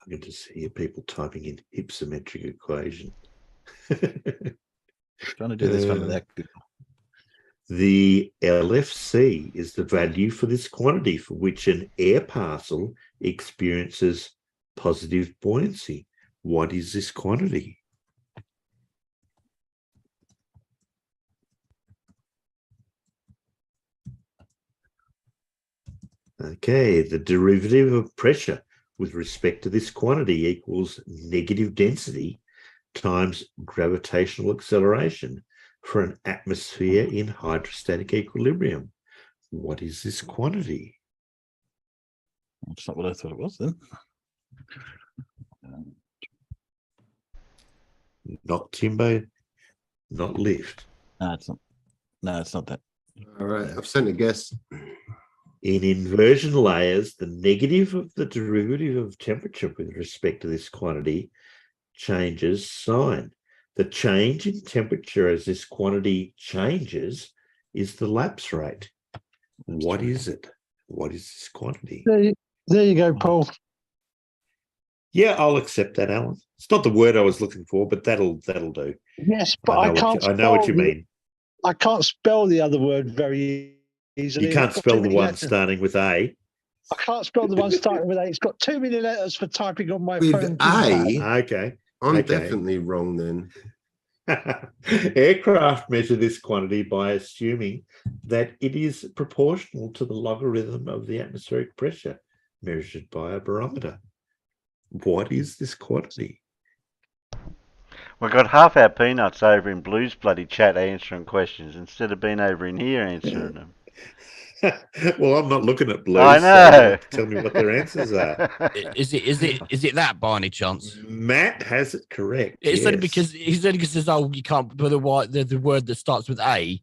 I can just hear people typing in hypsometric equation. Trying to do this one without Google. The LFC is the value for this quantity for which an air parcel experiences positive buoyancy. What is this quantity? Okay, the derivative of pressure with respect to this quantity equals negative density times gravitational acceleration for an atmosphere in hydrostatic equilibrium. What is this quantity? That's not what I thought it was then. Not Timbo, not lift. No, it's not. No, it's not that. All right, I've sent a guess. In inversion layers, the negative of the derivative of temperature with respect to this quantity changes sign. The change in temperature as this quantity changes is the lapse rate. What is it? What is this quantity? There you go, Paul. Yeah, I'll accept that, Alan. It's not the word I was looking for, but that'll do. Yes, but I know what you mean. I can't spell the other word very easily. You can't spell the one starting with A. I can't spell the one starting with A. It's got too many letters for typing on my With phone. A? Okay. I'm definitely wrong then. Aircraft measure this quantity by assuming that it is proportional to the logarithm of the atmospheric pressure measured by a barometer. What is this quantity? We've got half our peanuts over in Blue's bloody chat answering questions instead of being over in here answering them. Well, I'm not looking at Blue. I know. So tell me what their answers are. Is it that by any chance? Matt has it correct. It's yes. only because he says, "Oh, you can't put the word that starts with A."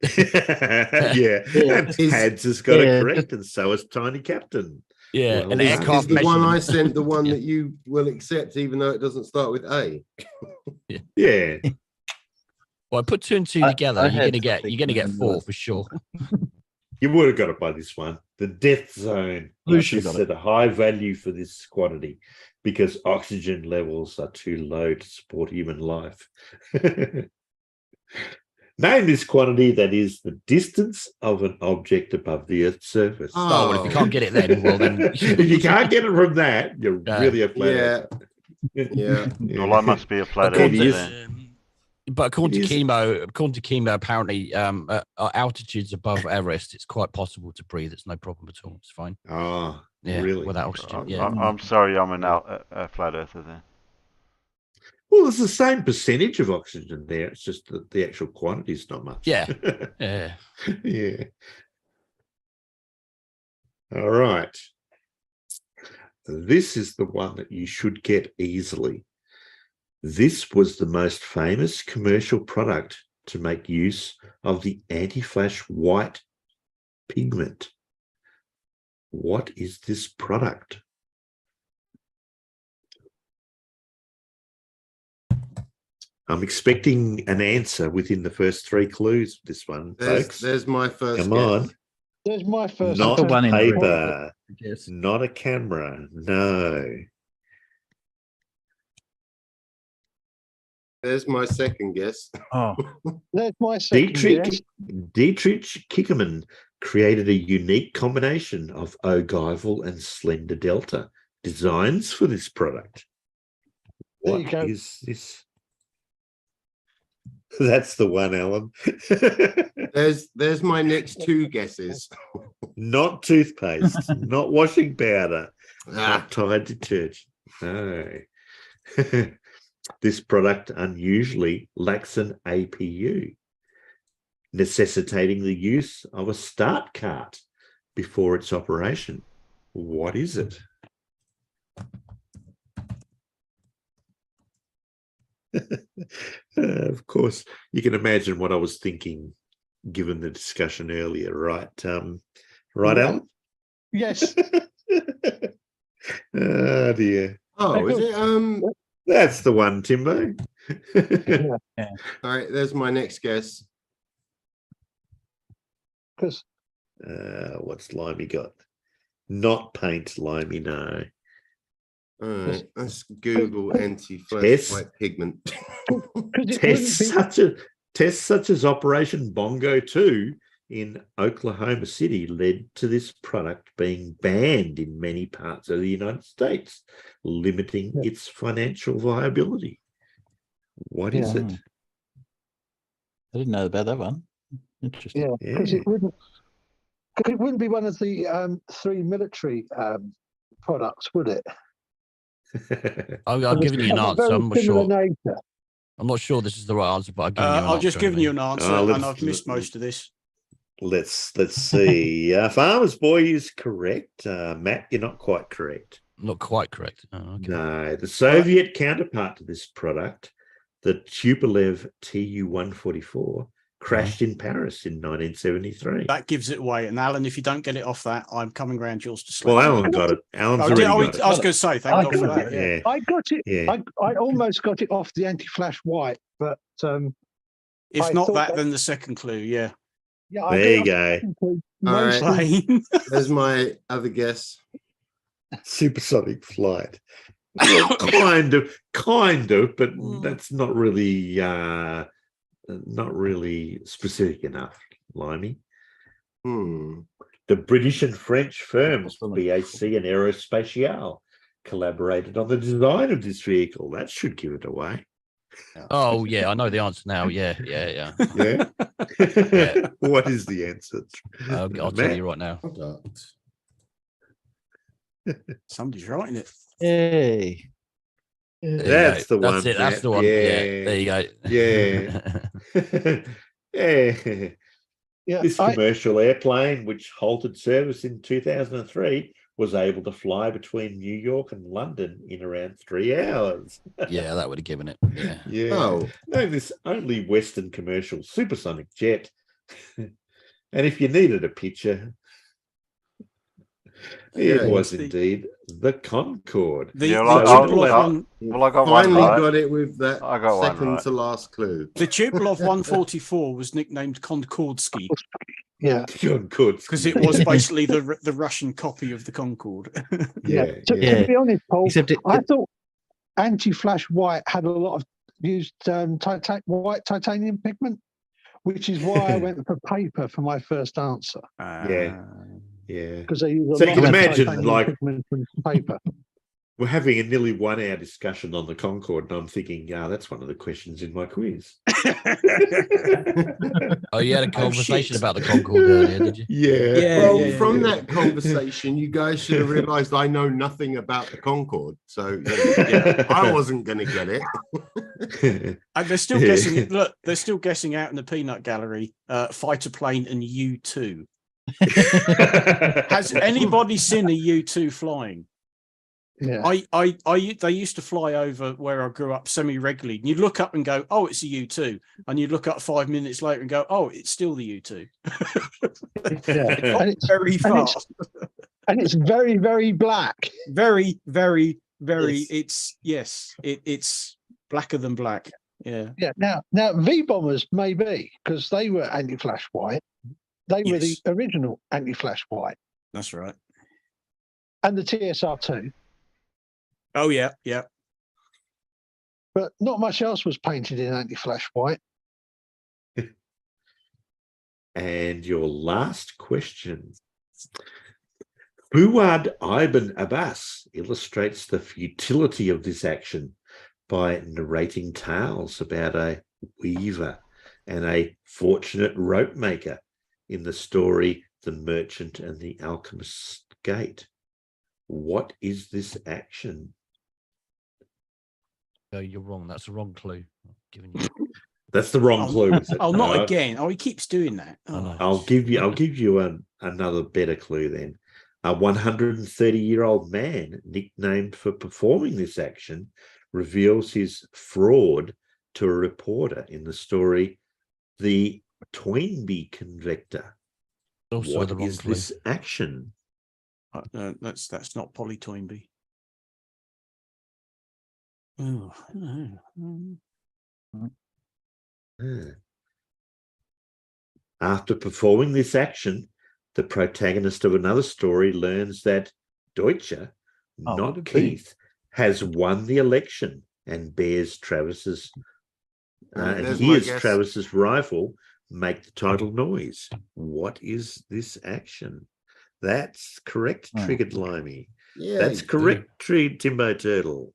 Yeah. And Hads has got it correct, and so has Tiny Captain. Yeah, well, an aircraft. Is the one I sent the one that you will accept, even though it doesn't start with A? Yeah. Well, put two and two together. You're gonna get 4 for sure. You would have got it by this one. The death zone is at a high value for this quantity because oxygen levels are too low to support human life. Name this quantity that is the distance of an object above the Earth's surface. Oh, well, if you can't get it then, well then. If you can't get it from that, you're really a flat earther. Yeah. Well, I must be a flat earther then. But according to chemo, apparently altitudes above Everest, it's quite possible to breathe. It's no problem at all. It's fine. Oh, yeah, really? Without oxygen. Yeah. I'm sorry, I'm a flat earther then. Well, there's the same percentage of oxygen there. It's just that the actual quantity is not much. Yeah. Yeah. Yeah. All right. This is the one that you should get easily. This was the most famous commercial product to make use of the anti-flash white pigment. What is this product? I'm expecting an answer within the first 3 clues with this one, folks. There's my first Come guess. on. There's my first. Not the one in paper. Yes. Not a camera. No. There's my second guess. Oh, There's my second guess. Dietrich Kickerman created a unique combination of ogival and slender delta designs for this product. What is this? That's the one, Alan. There's my next 2 guesses. Not toothpaste, not washing powder, not Tide detergent. No. This product unusually lacks an APU, necessitating the use of a start cart before its operation. What is it? Of course, you can imagine what I was thinking given the discussion earlier, right? Right, Alan? Yes. Oh, dear. Oh, is it? That's the one, Timbo. Yeah. All right, there's my next guess. Because what's Limey got? Not paint, Limey, no. All right, let's Google anti-flash white pigment. Tests such as Operation Bongo 2 in Oklahoma City led to this product being banned in many parts of the United States, limiting its financial viability. What is it? I didn't know about that one. Interesting. Yeah, because it wouldn't be one of the 3 military products, would it? I'm giving you an answer. I'm not sure. I'm not sure this is the right answer, but I've just given you an answer, and I've missed most of this. Let's see. Farmer's Boy is correct. Matt, you're not quite correct. Not quite correct. Oh, okay. No, the Soviet counterpart to this product, the Tupolev Tu-144, crashed in Paris in 1973. That gives it away. And Alan, if you don't get it off that, I'm coming round yours to sleep. Well, Alan got it. Alan's already got it. I was going to say, thank God for that. Yeah. I got it. Yeah. I almost got it off the anti-flash white, but if not that, then the second clue. Yeah. Yeah. There you go. All right. There's my other guess. Supersonic flight. Well, kind of, but that's not really specific enough, Limey. The British and French firms BAC and Aerospatiale collaborated on the design of this vehicle. That should give it away. Oh yeah, I know the answer now. Yeah. Yeah. What is the answer? I'll tell you right now. Somebody's writing it. Hey. That's the one. That's it. That's the one. Yeah. There you go. Yeah. This commercial airplane, which halted service in 2003, was able to fly between New York and London in around 3 hours. Yeah, that would have given it. Yeah. Yeah. Oh. No, this only Western commercial supersonic jet. And if you needed a picture, it was indeed the Concorde. I got one Finally right. got it with that I got one second right. to last clue. The Tupolev 144 was nicknamed Concordsky. Yeah, because it was basically the Russian copy of the Concorde. To be honest, Paul, I thought anti-flash white had a lot of used white titanium pigment, which is why I went for paper for my first answer. Yeah. Because they use a So lot you can of imagine, titanium like, pigment and paper. we're having a nearly 1 hour discussion on the Concorde, and I'm thinking, that's one of the questions in my quiz. Oh, you had a conversation about the Concorde earlier, did you? Yeah. From that conversation, you guys should have realised I know nothing about the Concorde, so I wasn't going to get it. And they're still guessing. Look, they're still guessing out in the peanut gallery. Fighter plane and U2. Has anybody seen a U2 flying? Yeah. They used to fly over where I grew up semi-regularly. And you'd look up and go, oh, it's a U2. And you'd look up 5 minutes later and go, oh, it's still the U2. And it's very fast. And it's very, very black. Very, very, very, it's blacker than black. Yeah. Yeah. Now V-bombers may be, because they were anti-flash white. They were the original anti-flash white. That's right. And the TSR-2. Oh, yeah. But not much else was painted in anti-flash white. And your last question. Fuad Ibn Abbas illustrates the futility of this action by narrating tales about a weaver and a fortunate rope maker in the story The Merchant and the Alchemist's Gate. What is this action? No, you're wrong. That's the wrong clue. I'm giving you. That's the wrong clue. Is it? Oh, not again. Oh, he keeps doing that. Oh. I'll give you another better clue then. A 130-year-old man, nicknamed for performing this action, reveals his fraud to a reporter in the story The Toynbee Convector. Also What the wrong is clue. this action? That's not Polly Toynbee. Oh. After performing this action, the protagonist of another story learns that Deutscher, not Keith, has won the election and bears Travis's and hears Travis's rifle make the title noise. What is this action? That's correct, Triggered Limey. Yeah, that's correct, Timbo Turtle.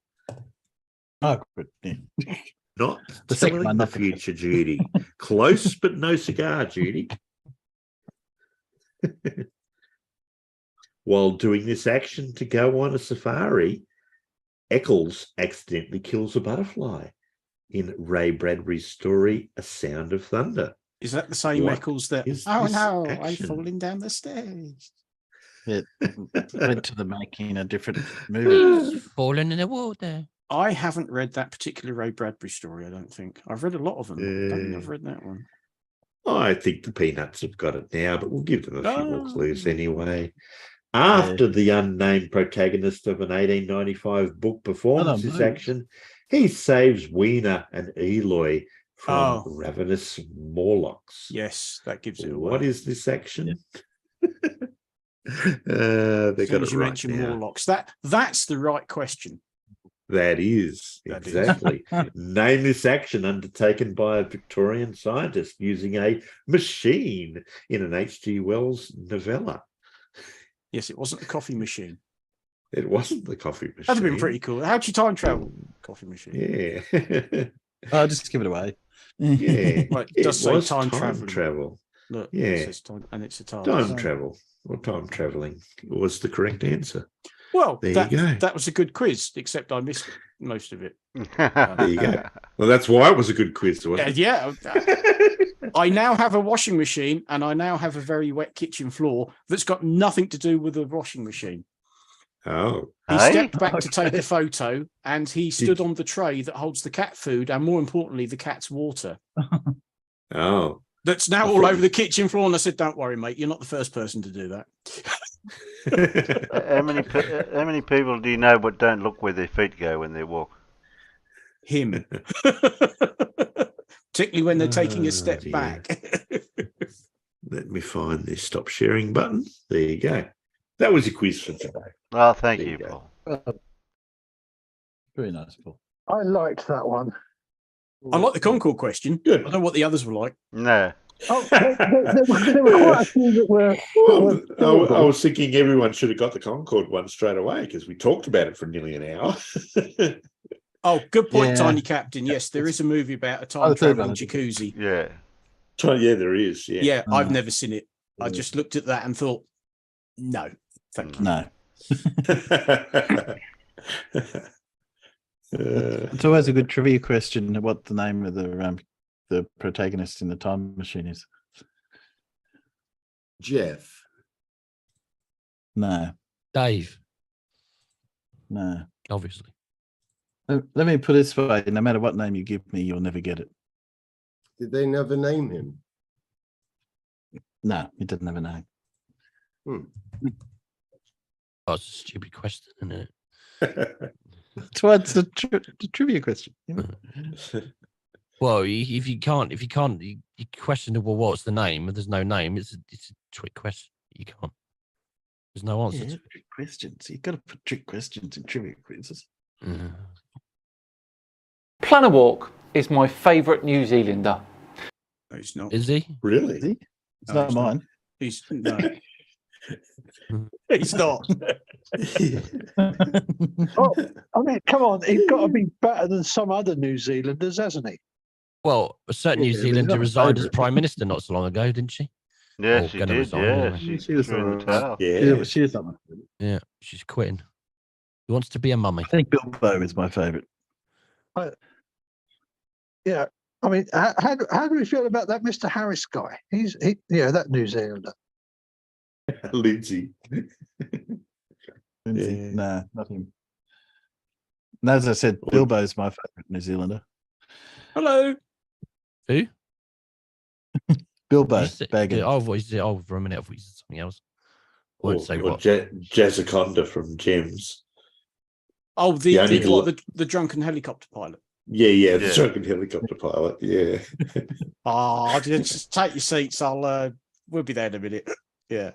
Oh, good. Yeah. Not The second telling one, the not the future, Judy. Close, but no cigar, Judy. While doing this action to go on a safari, Eccles accidentally kills a butterfly in Ray Bradbury's story, A Sound of Thunder. Is that the same What Eccles that, is oh this no, I'm action? falling down the stairs? It went to the making a different movie. Falling in the water. I haven't read that particular Ray Bradbury story, I don't think. I've read a lot of them. I don't think I've read that one. I think the Peanuts have got it now, but we'll give them a few more clues anyway. After the unnamed protagonist of an 1895 book performs this action, he saves Weena and Eloy from ravenous Morlocks. Yes, that gives it away. What is this action? They got it you right mention now. Morlocks, that's the right question. That is, exactly. Name this action undertaken by a Victorian scientist using a machine in an H.G. Wells novella. Yes, it wasn't the coffee machine. It wasn't the coffee machine. That'd have been pretty cool. How'd you time travel? Coffee machine. Yeah. I'll just give it away. Yeah. Right, It does say was time travel. Look, Yeah. it says time, and it's a TARDIS. Time travel or time traveling was the correct answer. Well, there you go. That was a good quiz, except I missed most of it. There you go. Well, that's why it was a good quiz, wasn't it? Yeah. I now have a washing machine, and I now have a very wet kitchen floor that's got nothing to do with the washing machine. Oh. He stepped back to take the photo, and he stood on the tray that holds the cat food, and more importantly, the cat's water. Oh. That's now all over the kitchen floor. And I said, "Don't worry, mate. You're not the first person to do that." How many people do you know but don't look where their feet go when they walk? Him. Particularly when they're taking a step back. Let me find the stop sharing button. There you go. That was your quiz for today. Oh, thank you, Paul. Very nice, Paul. I liked that one. I like the Concord question. Good. I don't know what the others were like. No. Oh, there were quite a few that were. I was thinking everyone should have got the Concorde one straight away because we talked about it for nearly an hour. Oh, good point, Tiny Captain. Yes, there is a movie about a time traveling jacuzzi. Yeah. Yeah, there is. Yeah. Yeah, I've never seen it. I just looked at that and thought, no, thank you. No. It's always a good trivia question what the name of the protagonist in the time machine is. Jeff. No. Dave. No. Obviously. Let me put it this way, no matter what name you give me, you'll never get it. Did they never name him? No, he didn't have a name. Oh, it's a stupid question, isn't it? That's why it's the trivia question. You know? Well, if you can't, you question, well, what's the name? If there's no name, it's a trick question. You can't. There's no answer to it. Trick questions. You've got to put trick questions in trivia quizzes. Planner Walk is my favourite New Zealander. No, he's not. Is he? Really? Is he? It's not mine. He's no. He's not. Oh, I mean, come on, he's got to be better than some other New Zealanders, hasn't he? Well, a certain New Zealander resigned as Prime Minister not so long ago, didn't she? Yeah, Or she gonna did. resign Yeah, anyway. she was threw in the towel. Yeah. She is something. Yeah, she's quitting. He wants to be a mummy. I think Bilbo is my favourite. Yeah. I mean, how do we feel about that Mr. Harris guy? That New Zealander. Lindsay. Yeah. No, not him. And as I said, Bilbo's my favourite New Zealander. Hello. Who? Bilbo Baggins. Oh, for a minute, I thought you said something else. I won't say what. Jazzaconda from Gems. Oh, the drunken helicopter pilot. Yeah, the drunken helicopter pilot. Yeah. Oh, just take your seats. We'll be there in a minute. Yeah.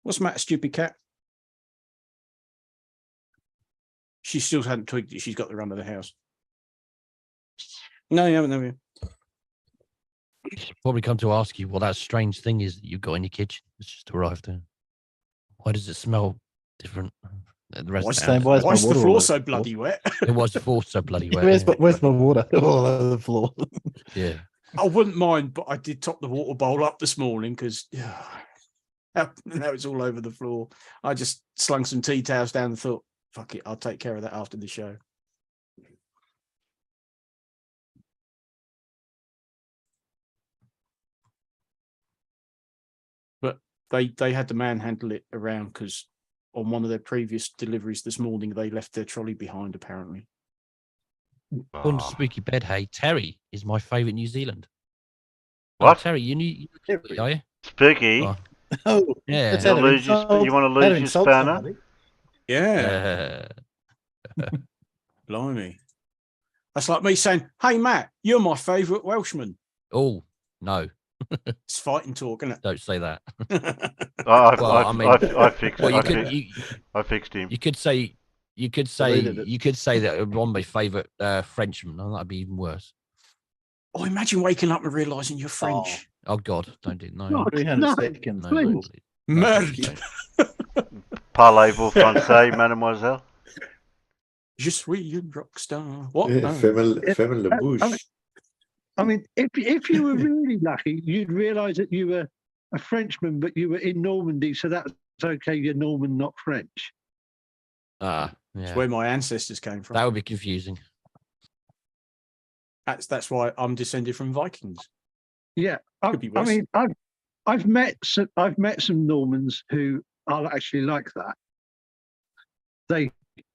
What's the matter, stupid cat? She still hadn't twigged it. She's got the run of the house. No, you haven't, have you? She's probably come to ask you what that strange thing is that you've got in your kitchen. It's just arrived there. Why does it smell different? The rest why is the floor so bloody wet? It was the floor so bloody wet. Where's my water? All over the floor. Yeah. I wouldn't mind, but I did top the water bowl up this morning because now it's all over the floor. I just slung some tea towels down and thought, fuck it, I'll take care of that after the show. But they had to manhandle it around because on one of their previous deliveries this morning, they left their trolley behind, apparently. On Spooky Bed, hey, Terry is my favourite New Zealand. What? Terry, you are you? Spooky? Oh, yeah. You want to lose your spanner? Yeah. Blimey. That's like me saying, "Hey, Matt, you're my favourite Welshman." Oh, no. It's fighting talk, isn't it? Don't say that. I fixed well, I fixed him. You could say that one of my favourite Frenchmen, and that'd be even worse. Oh, imagine waking up and realising you're French. Oh God, don't do no. No, please. Merde. Parlez-vous français, mademoiselle? Je suis une rock star. What? Yeah, Femel Le Bouche. I mean, if you were really lucky, you'd realise that you were a Frenchman, but you were in Normandy, so that's okay. You're Norman, not French. Yeah. It's where my ancestors came from. That would be confusing. That's why I'm descended from Vikings. Yeah, I mean, I've met some Normans who are actually like that.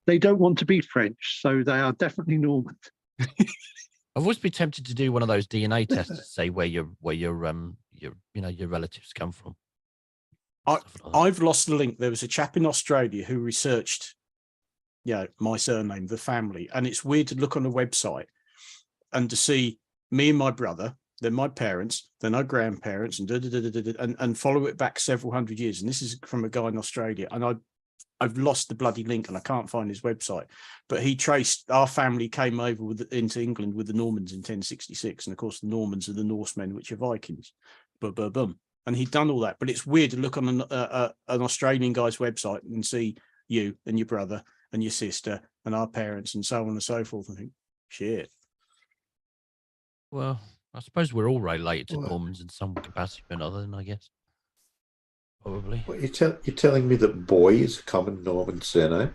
They don't want to be French, so they are definitely Norman. I've always been tempted to do one of those DNA tests to say where your relatives come from. I've lost the link. There was a chap in Australia who researched, my surname, the family, and it's weird to look on a website and to see me and my brother, then my parents, then our grandparents, and follow it back several hundred years. And this is from a guy in Australia, and I've lost the bloody link and I can't find his website. But he traced our family came over into England with the Normans in 1066, and of course the Normans are the Norsemen, which are Vikings. And he'd done all that. But it's weird to look on an Australian guy's website and see you and your brother and your sister and our parents and so on and so forth, and think, shit. Well, I suppose we're all related to Normans in some capacity or another, I guess. Probably. Well, you're telling me that Boy is a common Norman surname?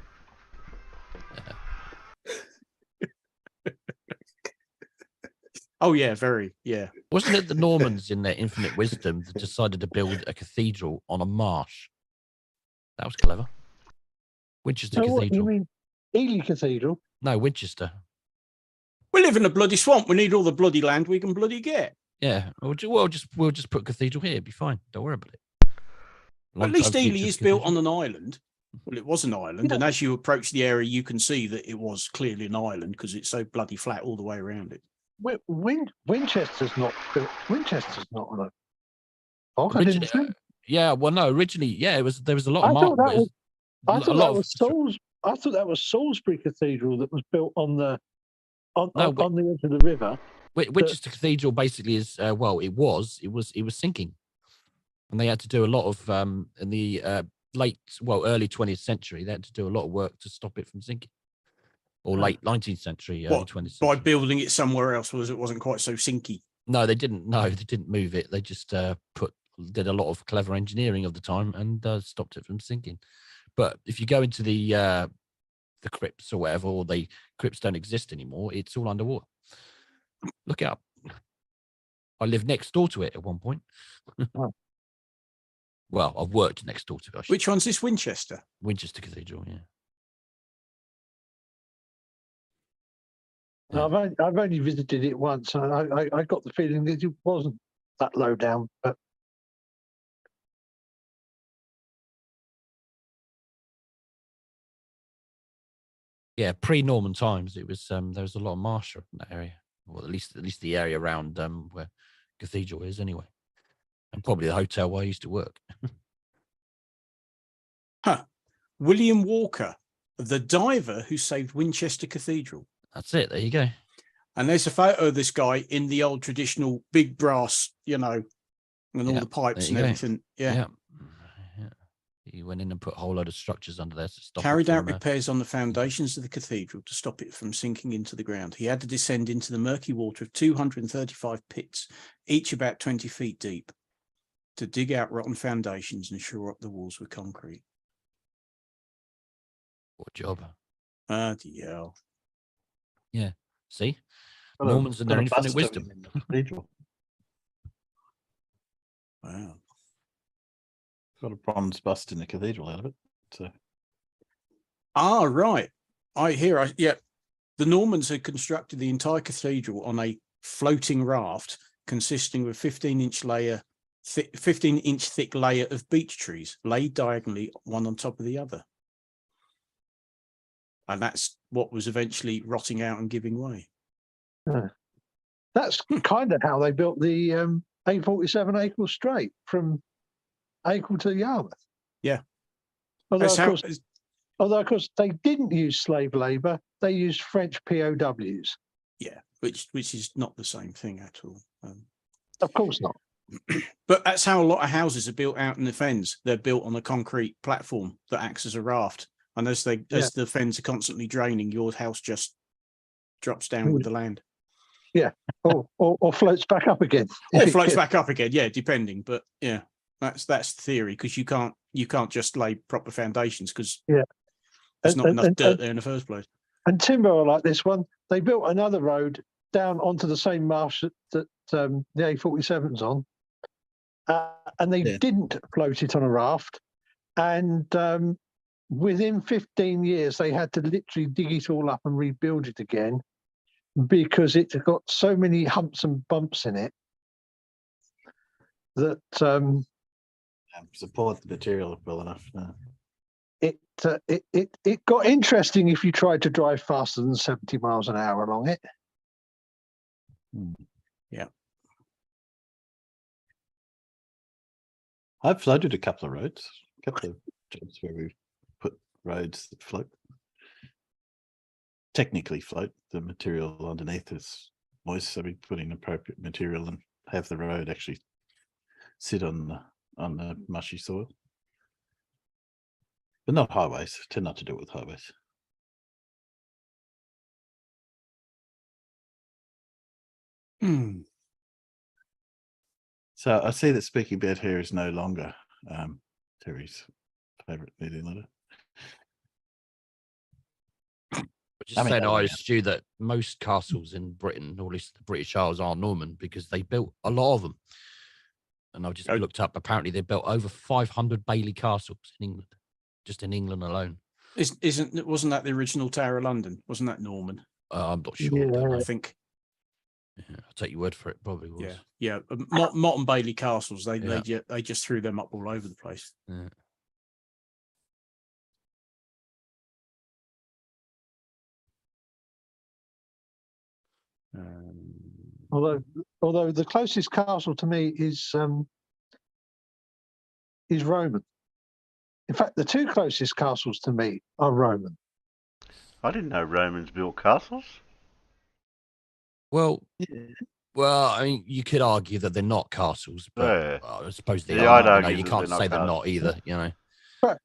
Oh yeah, very, yeah. Wasn't it the Normans in their infinite wisdom that decided to build a cathedral on a marsh? That was clever. Winchester Cathedral. What, you mean Ely Cathedral? No, Winchester. We live in a bloody swamp. We need all the bloody land we can bloody get. Yeah, we'll just put cathedral here. It'd be fine. Don't worry about it. At least Ely is built on an island. Well, it was an island, and as you approach the area, you can see that it was clearly an island because it's so bloody flat all the way around it. Winchester's not built. Winchester's not on a. Yeah, well, no, originally, yeah, it was. There was a lot of. I thought that was Salisbury Cathedral that was built on the on the edge of the river. Winchester Cathedral basically is it was sinking, and they had to do a lot of in the early 20th century. They had to do a lot of work to stop it from sinking, or late 19th century, early 20th century. By building it somewhere else, it wasn't quite so sinky. No, they didn't. No, they didn't move it. They just did a lot of clever engineering of the time and stopped it from sinking. But if you go into the crypts or whatever, or the crypts don't exist anymore, it's all underwater. Look it up. I lived next door to it at one point. Well, I've worked next door to it. Which one's this? Winchester? Winchester Cathedral, yeah. I've only visited it once, and I got the feeling that it wasn't that low down, but. Yeah, pre-Norman times, it was there was a lot of marsh in that area, or at least the area around where Cathedral is, anyway, and probably the hotel where I used to work. William Walker, the diver who saved Winchester Cathedral. That's it. There you go. And there's a photo of this guy in the old traditional big brass, and all the pipes and everything. Yeah. He went in and put a whole load of structures under there to stop. Carried out repairs on the foundations of the cathedral to stop it from sinking into the ground. He had to descend into the murky water of 235 pits, each about 20 feet deep, to dig out rotten foundations and shore up the walls with concrete. What job? Bloody hell. Yeah. See? Normans and their infinite wisdom. Wow. Got a bronze bust in the cathedral out of it. So. Right. The Normans had constructed the entire cathedral on a floating raft consisting of a 15-inch thick layer of beech trees laid diagonally one on top of the other. And that's what was eventually rotting out and giving way. That's kind of how they built the A47 Acle Strait from Acle to Yarmouth. Yeah. Although of course they didn't use slave labour, they used French POWs. Yeah, which is not the same thing at all. Of course not. But that's how a lot of houses are built out in the fens. They're built on a concrete platform that acts as a raft. And as the fens are constantly draining, your house just drops down with the land. Yeah, or floats back up again. Or floats back up again, yeah, depending. But yeah, that's the theory, because you can't just lay proper foundations because there's not enough dirt there in the first place. And timber are like this one. They built another road down onto the same marsh that the A47's on, and they didn't float it on a raft. And within 15 years, they had to literally dig it all up and rebuild it again because it's got so many humps and bumps in it that support the material well enough. It got interesting if you tried to drive faster than 70 miles an hour along it. Yeah. I've floated a couple of roads, a couple of jobs where we put roads that float. Technically float, the material underneath is moist, so we put in appropriate material and have the road actually sit on the mushy soil. But not highways. Tend not to do it with highways. So I see that Speaking Bed here is no longer Terry's favourite meeting letter. Just saying, I assume that most castles in Britain, or at least the British Isles, are Norman because they built a lot of them. And I've just looked up. Apparently, they built over 500 Bailey castles in England, just in England alone. Wasn't that the original Tower of London? Wasn't that Norman? I'm not sure. But I think. Yeah, I'll take your word for it. Probably was. Yeah. Mott and Bailey castles. They just threw them up all over the place. Yeah. Although the closest castle to me is Roman. In fact, the two closest castles to me are Roman. I didn't know Romans built castles. Well, I mean, you could argue that they're not castles, but I suppose they are. I'd argue you can't say they're not either. You know,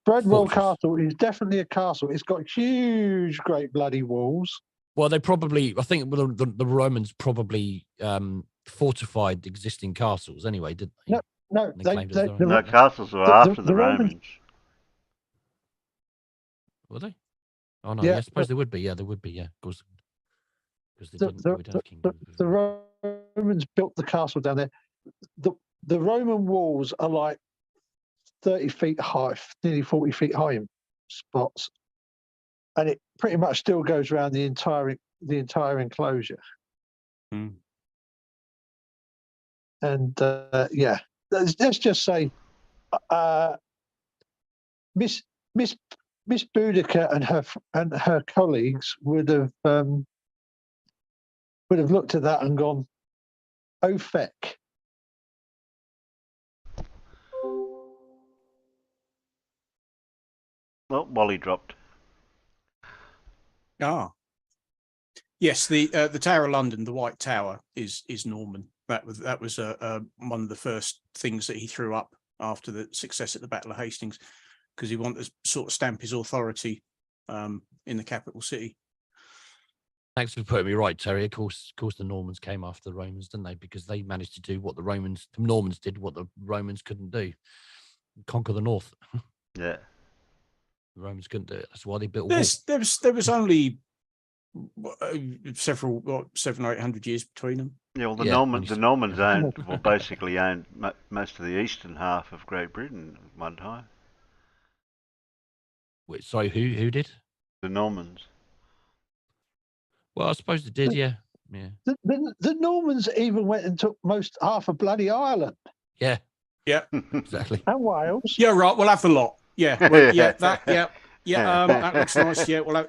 Bradwell Castle is definitely a castle. It's got huge, great bloody walls. Well, I think the Romans probably fortified existing castles anyway, didn't they? No, castles were after the Romans. Were they? Oh no, I suppose they would be. Yeah, they would be. Yeah, because the Romans built the castle down there. The Roman walls are like 30 feet high, nearly 40 feet high in spots, and it pretty much still goes around the entire enclosure. And let's just say, Miss Boudica and her colleagues would have looked at that and gone, "Oh feck." Well, Wally dropped. Yes, the Tower of London, the White Tower, is Norman. That was one of the first things that he threw up after the success at the Battle of Hastings, because he wanted to sort of stamp his authority in the capital city. Thanks for putting me right, Terry. Of course, the Normans came after the Romans, didn't they? Because they managed to do what the Normans did, what the Romans couldn't do: conquer the north. Yeah, the Romans couldn't do it. That's why they built walls. There was only several 700 or 800 years between them. Yeah, well, the Normans basically owned most of the eastern half of Great Britain at one time. Wait, sorry, who did? The Normans. Well, I suppose it did. Yeah. The Normans even went and took half of bloody Ireland. Yeah. Yeah. Exactly. And Wales. Yeah, right. We'll have the lot. Yeah. Well, yeah. That. Yeah. Yeah. That looks nice. Yeah. Well.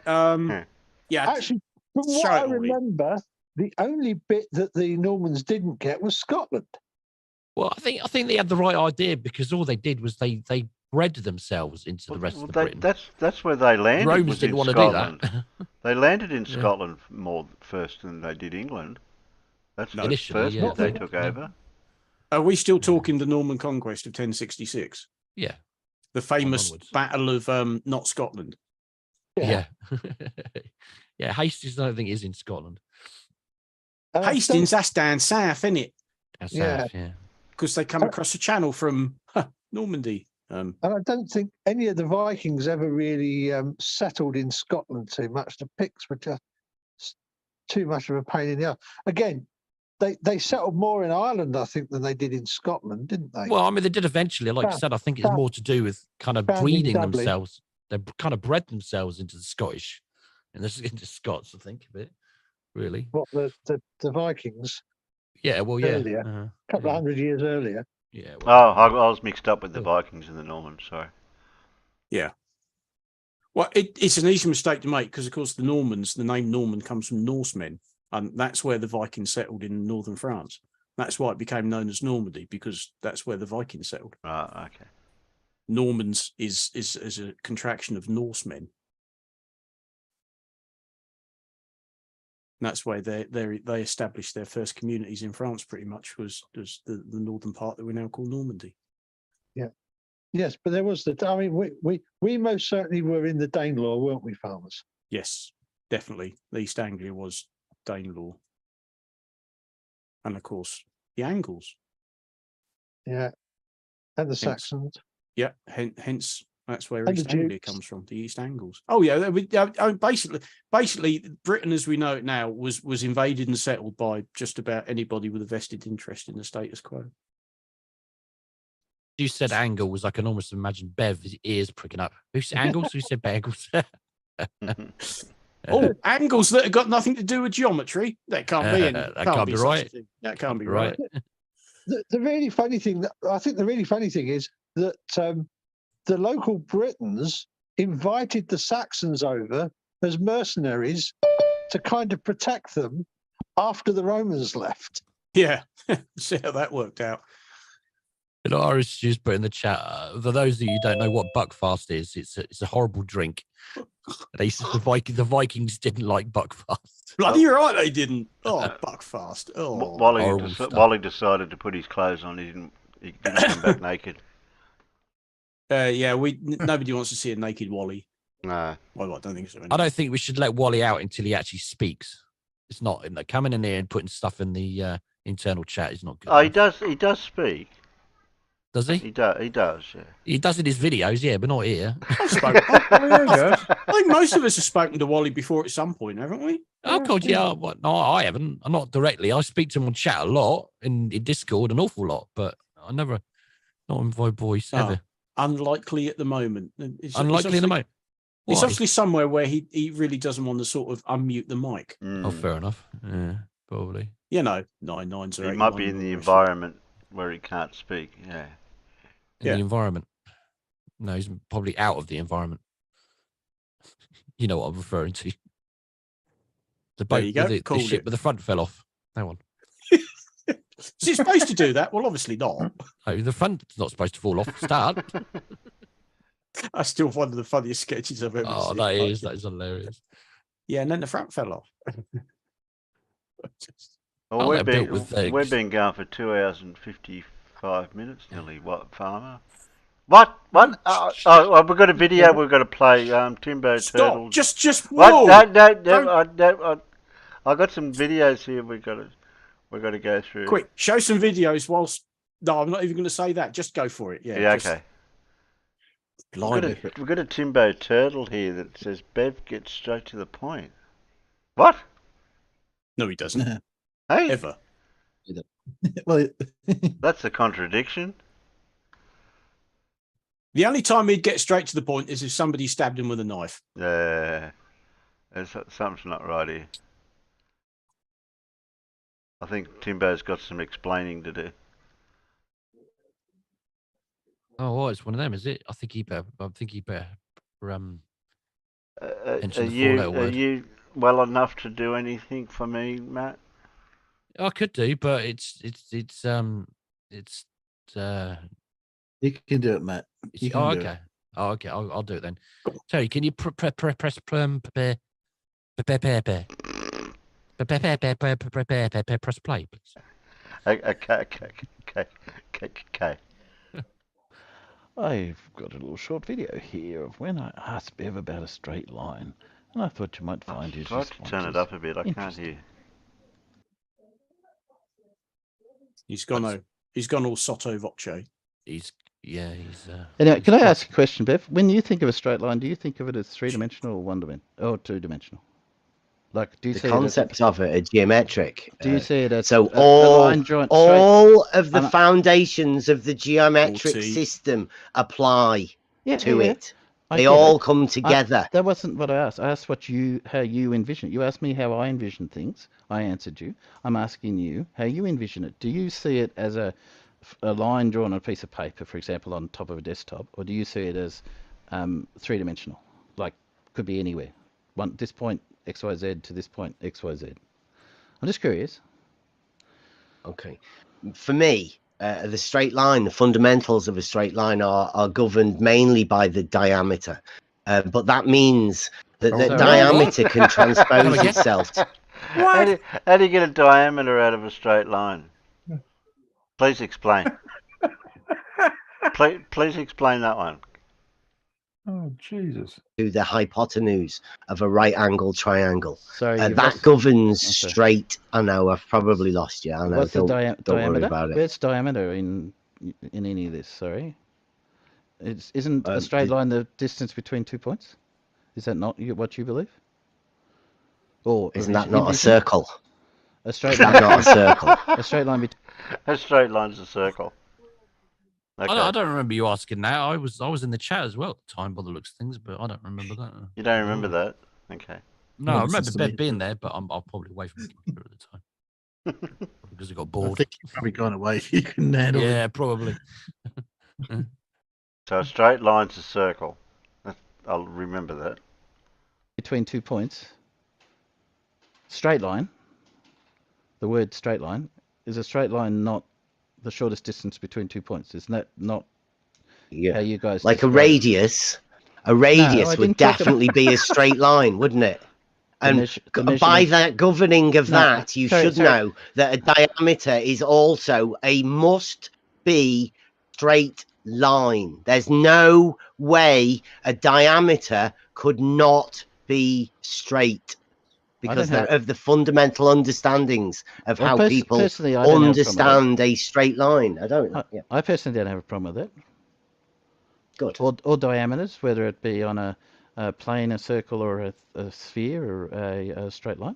Yeah. Actually, from what I remember, the only bit that the Normans didn't get was Scotland. Well, I think they had the right idea, because all they did was they bred themselves into the rest of Britain. That's where they landed. The Romans was didn't in want Scotland. to do that. They landed in Scotland more first than they did England. That's the first bit they took over. Are we still talking the Norman conquest of 1066? Yeah. The famous Battle of not Scotland. Yeah. Yeah. Hastings, I don't think, is in Scotland. Hastings, that's down south, isn't it? Down south, yeah. Because they come across the channel from Normandy. And I don't think any of the Vikings ever really settled in Scotland too much. The Picts were just too much of a pain in the ass. Again, they settled more in Ireland, I think, than they did in Scotland, didn't they? Well, I mean, they did eventually. Like I said, I think it's more to do with kind of breeding themselves. They kind of bred themselves into the Scottish, and this is into Scots, I think, a bit, really. What, the Vikings? Yeah, well, yeah. Earlier, a couple of 100 years earlier. Yeah. Well, I was mixed up with the Vikings and the Normans, sorry. Yeah. Well, it's an easy mistake to make because, of course, the Normans, the name Norman comes from Norsemen, and that's where the Vikings settled in northern France. That's why it became known as Normandy, because that's where the Vikings settled. Right, okay. Normans is a contraction of Norsemen. And that's why they established their first communities in France. Pretty much was the northern part that we now call Normandy. Yeah, yes, but there was I mean, we most certainly were in the Danelaw, weren't we, farmers? Yes, definitely. East Anglia was Danelaw, and of course the Angles. Yeah, and the Saxons. Yeah, hence. That's where East Anglia comes from, the East Angles. Oh yeah, basically, Britain as we know it now was invaded and settled by just about anybody with a vested interest in the status quo. You said Angles, I can almost imagine Bev, his ears pricking up. Who said Angles? Who said Bangles? Oh, angles that have got nothing to do with geometry. That can't be. That can't be right. That can't be right. The really funny thing, is that the local Britons invited the Saxons over as mercenaries to kind of protect them after the Romans left. Yeah, see how that worked out. You know, Irish just put in the chat, for those of you who don't know what Buckfast is, it's a horrible drink. They said the Vikings didn't like Buckfast. Bloody right, they didn't. Oh, Buckfast. Oh, Wally decided to put his clothes on. He didn't come back naked. Yeah, nobody wants to see a naked Wally. No. Well, I don't think so. Anyway. I don't think we should let Wally out until he actually speaks. It's not coming in here and putting stuff in the internal chat is not good. Oh, enough. He does speak. Does he? He does, yeah. He does in his videos, yeah, but not here. I think most of us have spoken to Wally before at some point, haven't we? Oh, God, yeah. No, I haven't. Not directly. I speak to him on chat a lot, in Discord an awful lot, but I never, not in voice ever. Unlikely at the moment. Unlikely at the moment. It's obviously somewhere where he really doesn't want to sort of unmute the mic. Oh, fair enough. Yeah, probably. You know, 99s or he might be in the environment where he can't speak. Yeah. In the environment. No, he's probably out of the environment. You know what I'm referring to. The boat, the ship with the front fell off. That one. Is it supposed to do that? Well, obviously not. No, the front's not supposed to fall off. Start. That's still one of the funniest sketches I've ever seen. Oh, that is hilarious. Yeah, and then the front fell off. Well, we've been going for 2 hours and 55 minutes nearly. What, Farmer? What? We've got a video. We've got to play. Timbo Turtle. Just whoa. No. I got some videos here. We've got to go through. Quick, show some videos whilst. No, I'm not even going to say that. Just go for it. Yeah. Okay. We've got a Timbo Turtle here that says Bev gets straight to the point. What? No, he doesn't. Hey. Ever. Well, that's a contradiction. The only time he'd get straight to the point is if somebody stabbed him with a knife. Something's not right here. I think Timbo's got some explaining to do. Oh, well, it's one of them, is it? I think he better. Are you well enough to do anything for me, Matt? I could do, but it's You can do it, Matt. You can do okay. it. Oh, okay. I'll do it then. Terry, can you press play, please? Okay. I've got a little short video here of when I asked Bev about a straight line, and I thought you might find his Try to turn it up a bit. I can't hear. He's gone all sotto voce. He's. Anyway, can I ask a question, Bev? When you think of a straight line, do you think of it as 3-dimensional or 1-dimensional or 2-dimensional? Like, do you the see concept of it as geometric? Do you see it as so a line drawn all of the foundations of the geometric system apply to it? They all come together. That wasn't what I asked. I asked how you envision it. You asked me how I envision things. I answered you. I'm asking you how you envision it. Do you see it as a line drawn on a piece of paper, for example, on top of a desktop, or do you see it as 3-dimensional? Like, could be anywhere. This point XYZ to this point XYZ. I'm just curious. Okay, for me, the straight line, the fundamentals of a straight line are governed mainly by the diameter, but that means that the diameter can transpose itself. How do you get a diameter out of a straight line? Please explain. Please explain that one. Oh, Jesus. To the hypotenuse of a right-angled triangle. Sorry, that governs straight. I know, I've probably lost you. I know. What's don't diameter? worry about it. Where's diameter in any of this? Sorry. Isn't a straight line the distance between 2 points? Is that not what you believe? Or isn't that not a circle? A straight line. Not a circle. A straight line. A straight line's a circle. Okay. I don't remember you asking that. I was in the chat as well at the time by the looks of things, but I don't remember that. You don't remember that? Okay. No, I remember Bev being there, but I'm probably away from the computer at the time because I got bored. I think you've probably gone away. You can handle it. Yeah, probably. So a straight line's a circle. I'll remember that. Between 2 points. Straight line. The word straight line is a straight line, not the shortest distance between 2 points. Isn't that not how you guys like a radius? A radius would definitely be a straight line, wouldn't it? And by that governing of that, you should know that a diameter is also a must-be straight line. There's no way a diameter could not be straight because of the fundamental understandings of how people understand a straight line. I personally don't have a problem with it. Good. Or diameters, whether it be on a plane, a circle, or a sphere, or a straight line.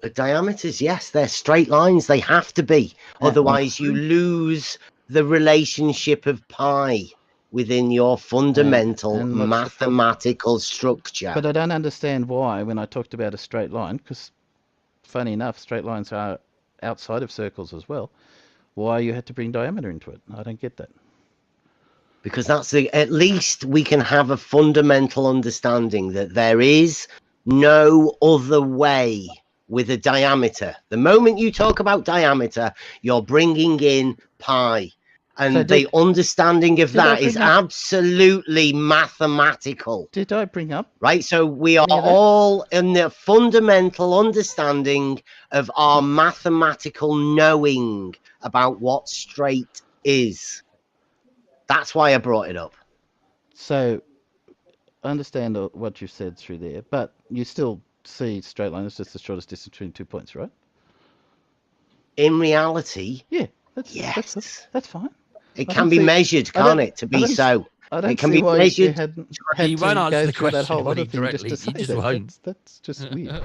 The diameters, yes, they're straight lines. They have to be. Otherwise, you lose the relationship of pi within your fundamental mathematical structure. But I don't understand why, when I talked about a straight line, because funny enough, straight lines are outside of circles as well, why you had to bring diameter into it. I don't get that. Because at least we can have a fundamental understanding that there is no other way with a diameter. The moment you talk about diameter, you're bringing in pi. And the understanding of that is absolutely mathematical. Did I bring up? Right, so we are all in the fundamental understanding of our mathematical knowing about what straight is. That's why I brought it up. So, I understand what you said through there, but you still see straight line as just the shortest distance between 2 points, right? In reality, yeah, that's fine. It can be measured, can't it? To be so. It can be measured. He won't answer the question. That whole other thing just to say that. That's just weird.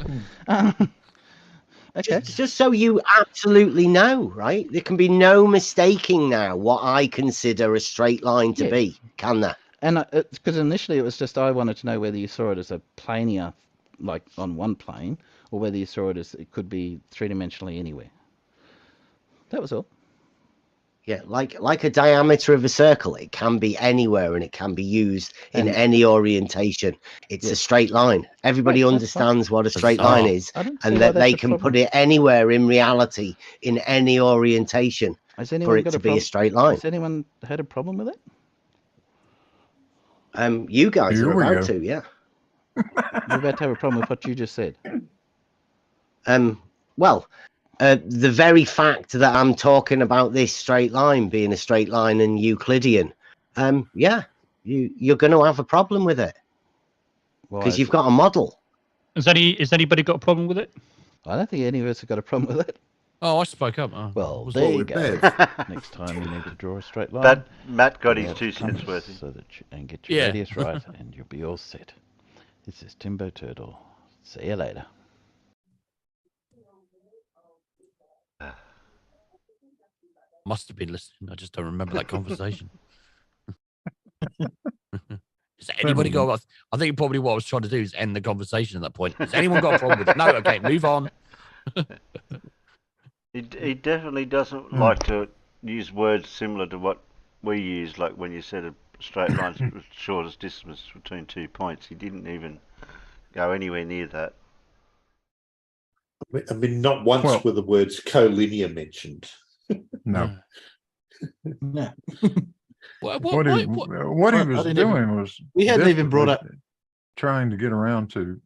Okay. Just so you absolutely know, right? There can be no mistaking now what I consider a straight line to be, can there? And because initially it was just I wanted to know whether you saw it as a planar, like on one plane, or whether you saw it as it could be three-dimensionally anywhere. That was all. Yeah, like a diameter of a circle, it can be anywhere and it can be used in any orientation. It's a straight line. Everybody understands what a straight line is, and that they can put it anywhere in reality in any orientation for it to be a straight line. Has anyone had a problem with it? You guys are about to, yeah. You're about to have a problem with what you just said. Well, the very fact that I'm talking about this straight line being a straight line and Euclidean, yeah, you're going to have a problem with it because you've got a model. Has anybody got a problem with it? I don't think any of us have got a problem with it. Oh, I spoke up. Oh, well, there you go. Next time you need to draw a straight line. But Matt got his 2 cents worth. So that and get your radius right, and you'll be all set. This is Timbo Turtle. See you later. Must have been listening. I just don't remember that conversation. Has anybody got? I think probably what I was trying to do is end the conversation at that point. Has anyone got a problem with it? No. Okay, move on. He definitely doesn't like to use words similar to what we use, like when you said a straight line's the shortest distance between 2 points. He didn't even go anywhere near that. I mean, not once were the words collinear mentioned. No. No. What he was doing was we hadn't even brought up trying to get around to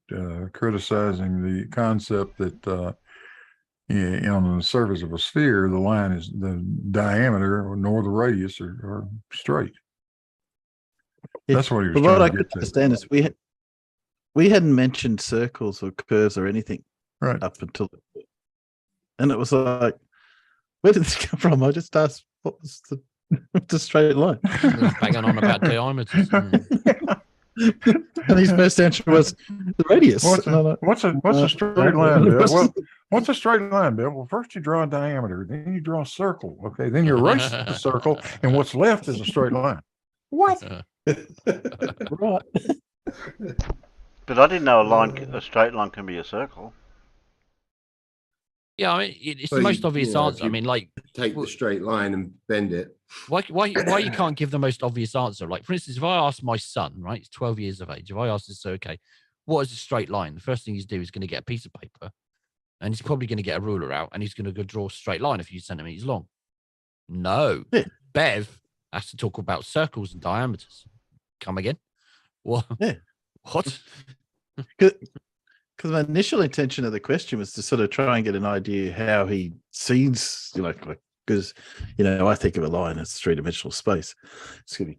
criticizing the concept that on the surface of a sphere, the line is the diameter nor the radius are straight. That's what he was trying to get to. What I could understand is we hadn't mentioned circles or curves or anything up until, and it was like, where did this come from? I just asked, what was the straight line? Banging on about diameters. And his first answer was the radius. What's a straight line, Bill? Well, what's a straight line, Bill? Well, first you draw a diameter, then you draw a circle. Okay, then you erase the circle, and what's left is a straight line. What? Right. But I didn't know a straight line can be a circle. Yeah, I mean, it's the most obvious answer. I mean, like, take the straight line and bend it. Why you can't give the most obvious answer? Like, for instance, if I ask my son, right, he's 12 years of age, if I ask him, so, okay, what is a straight line? The first thing he's do is going to get a piece of paper, and he's probably going to get a ruler out, and he's going to go draw a straight line a few centimeters long. No. Yeah. Bev has to talk about circles and diameters. Come again? What? Yeah. What? Because my initial intention of the question was to sort of try and get an idea how he sees, because, I think of a line as three-dimensional space. Excuse me.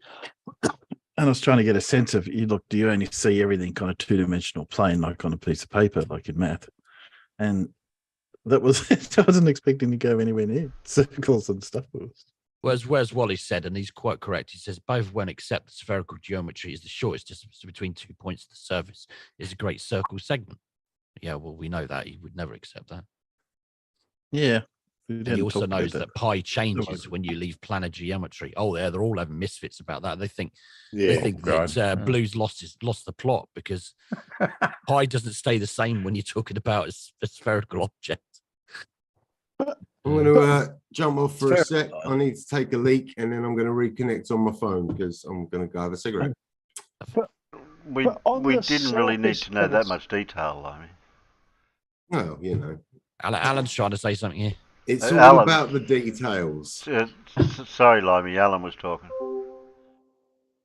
And I was trying to get a sense of, do you only see everything kind of two-dimensional plane, like on a piece of paper, like in math? And that was, I wasn't expecting to go anywhere near circles and stuff. Whereas Wally said, and he's quite correct, he says, both when accept the spherical geometry is the shortest distance between 2 points of the surface is a great circle segment. Yeah, well, we know that. He would never accept that. Yeah. He also knows that pi changes when you leave planar geometry. Oh, yeah, they're all having misfits about that. They think that Blue's lost the plot because pi doesn't stay the same when you're talking about a spherical object. I'm going to jump off for a sec. I need to take a leak, and then I'm going to reconnect on my phone because I'm going to go have a cigarette. We didn't really need to know that much detail, I mean. Well, Alan's trying to say something here. It's all about the details. Sorry, Limey. Alan was talking.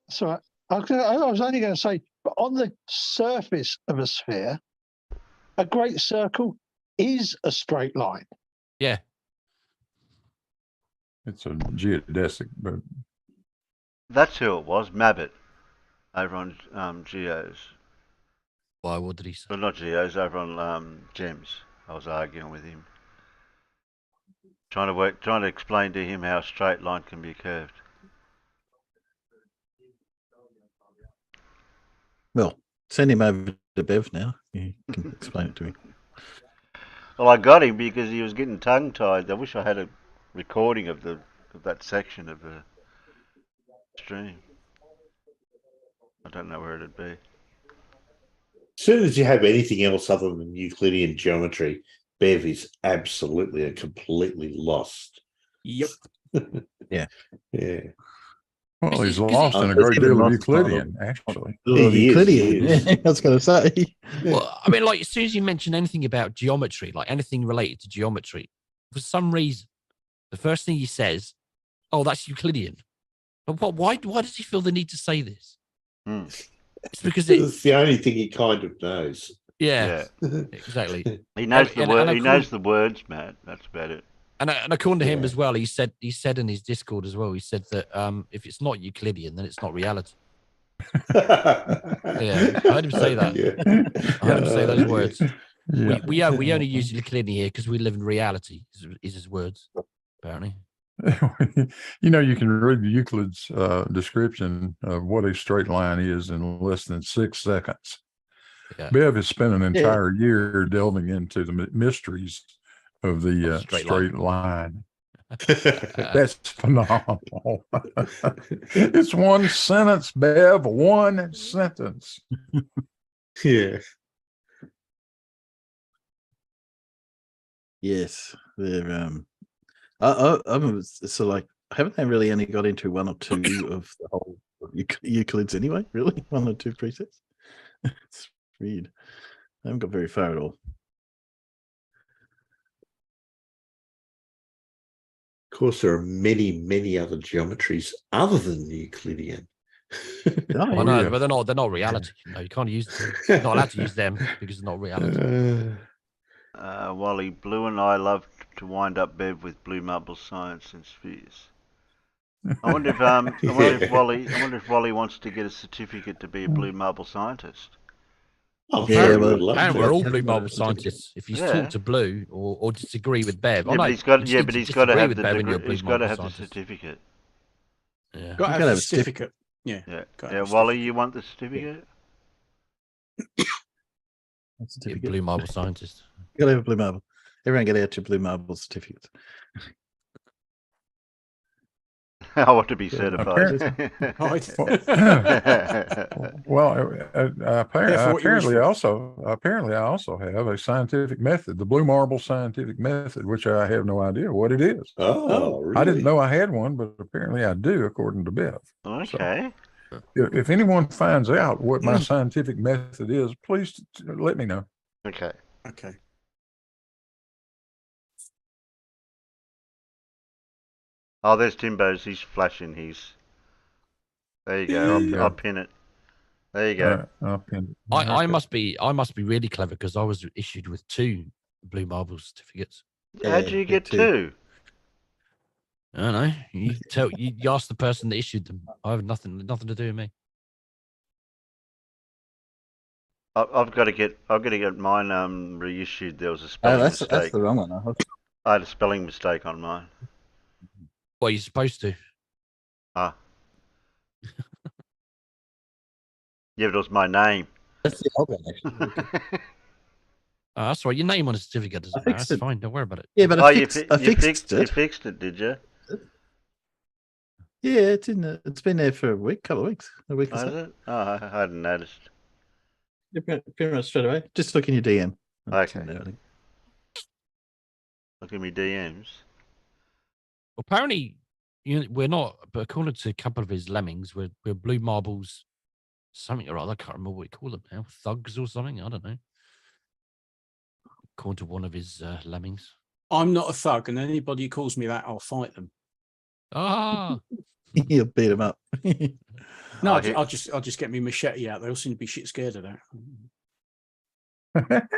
That's all right. I was only going to say, but on the surface of a sphere, a great circle is a straight line. Yeah. It's a geodesic, but that's who it was, Mabbott, over on Geos. Why? What did he say? Well, not Geos, over on Gems. I was arguing with him, trying to explain to him how a straight line can be curved. Well, send him over to Bev now. You can explain it to him. Well, I got him because he was getting tongue-tied. I wish I had a recording of that section of the stream. I don't know where it'd be. soon as you have anything else other than Euclidean geometry, Bev is absolutely and completely lost. Yep. Yeah. Yeah. Well, he's lost in a great deal of Euclidean, actually. Euclidean. Yeah, I was going to say. Well, I mean, like, as soon as you mention anything about geometry, like anything related to geometry, for some reason, the first thing he says, "Oh, that's Euclidean." But why does he feel the need to say this? It's because it's the only thing he kind of knows. Yeah. Exactly. He knows the word. He knows the words, Matt. That's about it. And according to him as well, he said in his Discord as well, he said that if it's not Euclidean, then it's not reality. Yeah, I heard him say that. Yeah. I heard him say those words. Yeah. We only use Euclidean here because we live in reality. Is his words apparently? You can read Euclid's description of what a straight line is in less than 6 seconds. Yeah. Bev has spent an entire year delving into the mysteries of the straight line. That's phenomenal. It's one sentence, Bev. One sentence. Yeah. Yes, they're so like, haven't they really only got into one or two of the whole Euclid's anyway? Really, 1 or 2 presets? It's weird. I haven't got very far at all. Of course, there are many, many other geometries other than Euclidean. I know, but they're not reality. No, you can't use them. You're not allowed to use them because they're not reality. Wally, Blue and I love to wind up Bev with blue marble science and spheres. I wonder if Wally wants to get a certificate to be a blue marble scientist. Oh, yeah, and we're all blue marble scientists. If you talk to Blue or disagree with Bev, but he's got to have the degree. He's got to have the certificate. Yeah, got to have a certificate. Yeah. Wally, you want the certificate? Certificate. Blue marble scientist. You gotta have a blue marble. Everyone get out your blue marble certificates. I want to be certified. Well, apparently I also have a scientific method, the blue marble scientific method, which I have no idea what it is. Really? I didn't know I had one, but apparently I do, according to Bev. Okay. So, if anyone finds out what my scientific method is, please let me know. Okay. Okay. Oh, there's Timbo's. He's flashing his. There you go. I'll pin it. There you go. I'll pin it. I must be really clever because I was issued with 2 blue marble certificates. How'd you get 2? I don't know. You ask the person that issued them. I have nothing to do with me. I've got to get mine reissued. There was a spelling mistake. That's the wrong one. I had a spelling mistake on mine. Well, you're supposed to. Ah. Yeah, but it was my name. That's the old one, actually. That's right. Your name on a certificate doesn't matter. That's fine. Don't worry about it. Yeah, but I fixed it. You fixed it, did you? Yeah, it's in. It's been there for a couple of weeks. A week or so. Is it? Oh, I hadn't noticed. Pretty much straight away. Just look in your DM. Okay. Look at me DMs. Apparently, we're not. But according to a couple of his lemmings, we're blue marbles, something or other. I can't remember what we call them now. Thugs or something. I don't know. According to one of his lemmings. I'm not a thug, and anybody who calls me that, I'll fight them. Ah. You'll beat them up. No, I'll just get me machete out. They all seem to be shit scared of that.